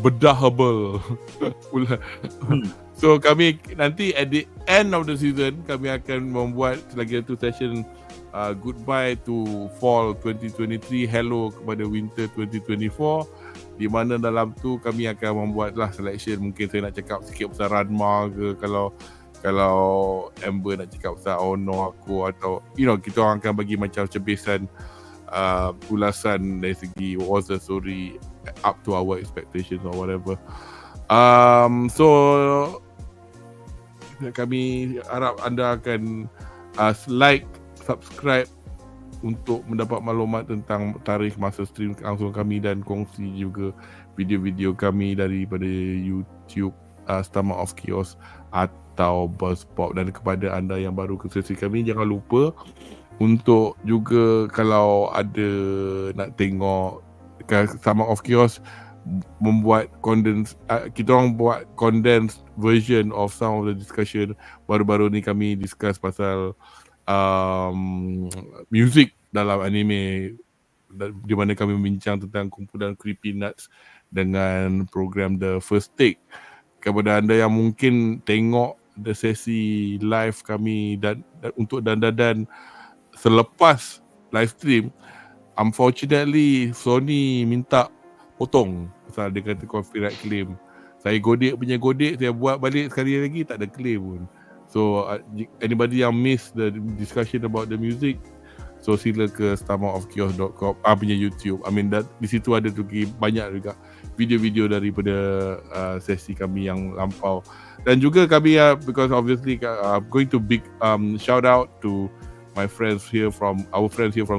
bedahable. So kami nanti at the end of the season, kami akan membuat lagi satu session goodbye to fall 2023, hello kepada winter 2024, di mana dalam tu kami akan membuatlah selection. Mungkin saya nak cakap sikit pasal Ranma ke, kalau Amber nak cakap pasal Ono aku, atau kita orang akan bagi macam cebisan ulasan dari segi what was the story up to our expectations or whatever. So kami harap anda akan like, subscribe untuk mendapat maklumat tentang tarikh masa stream langsung kami, dan kongsi juga video-video kami daripada YouTube STOMACHOFCHAOS atau BuzzPop. Dan kepada anda yang baru ke sesi kami, jangan lupa untuk juga kalau ada nak tengok STOMACHOFCHAOS membuat kita orang buat condensed version of some of the discussion. Baru-baru ni kami discuss pasal music dalam anime, di mana kami membincang tentang kumpulan Creepy Nuts dengan program The First Take. Kepada anda yang mungkin tengok the sesi live kami dan untuk dan selepas live stream, unfortunately Sony minta potong pasal dia kata copyright claim. Saya godek, saya buat balik sekali lagi, tak ada claim pun. So anybody yang miss the discussion about the music, so sila ke STOMACHOFCHAOS.com punya YouTube. I mean di situ ada tu banyak juga video-video daripada sesi kami yang lampau. Dan juga kami because obviously I'm going to big shout out to our friends here from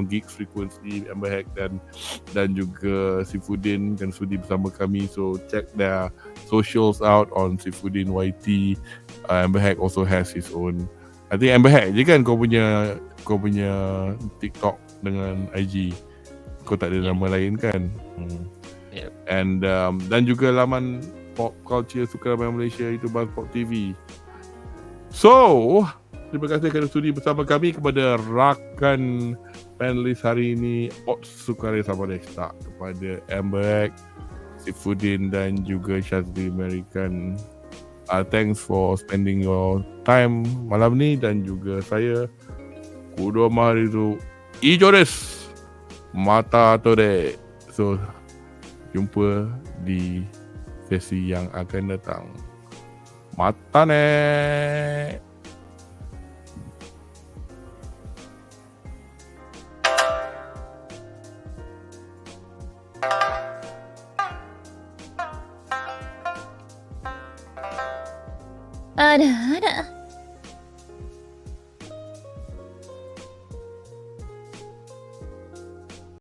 Geeks Frequency, Amberhack dan juga Sifudin dan Sudi bersama kami. So check their socials out on Sifudin YT. Amberhack also has his own. I think Amberhack je kan kau punya TikTok dengan IG. Kau tak ada nama lain kan? Yep. And dan juga laman pop culture sukarama Malaysia itu BuzzPopTV. So terima kasih kerana sudi bersama kami. Kepada rakan panelis hari ini, Sukarya Samadesta, kepada Amberhack, Sifudin dan juga Shazli Merican. Thanks for spending your time malam ni. Dan juga saya, Kudo Maharizu Ijores Mata Tore. So jumpa di sesi yang akan datang. Mata ne. Ada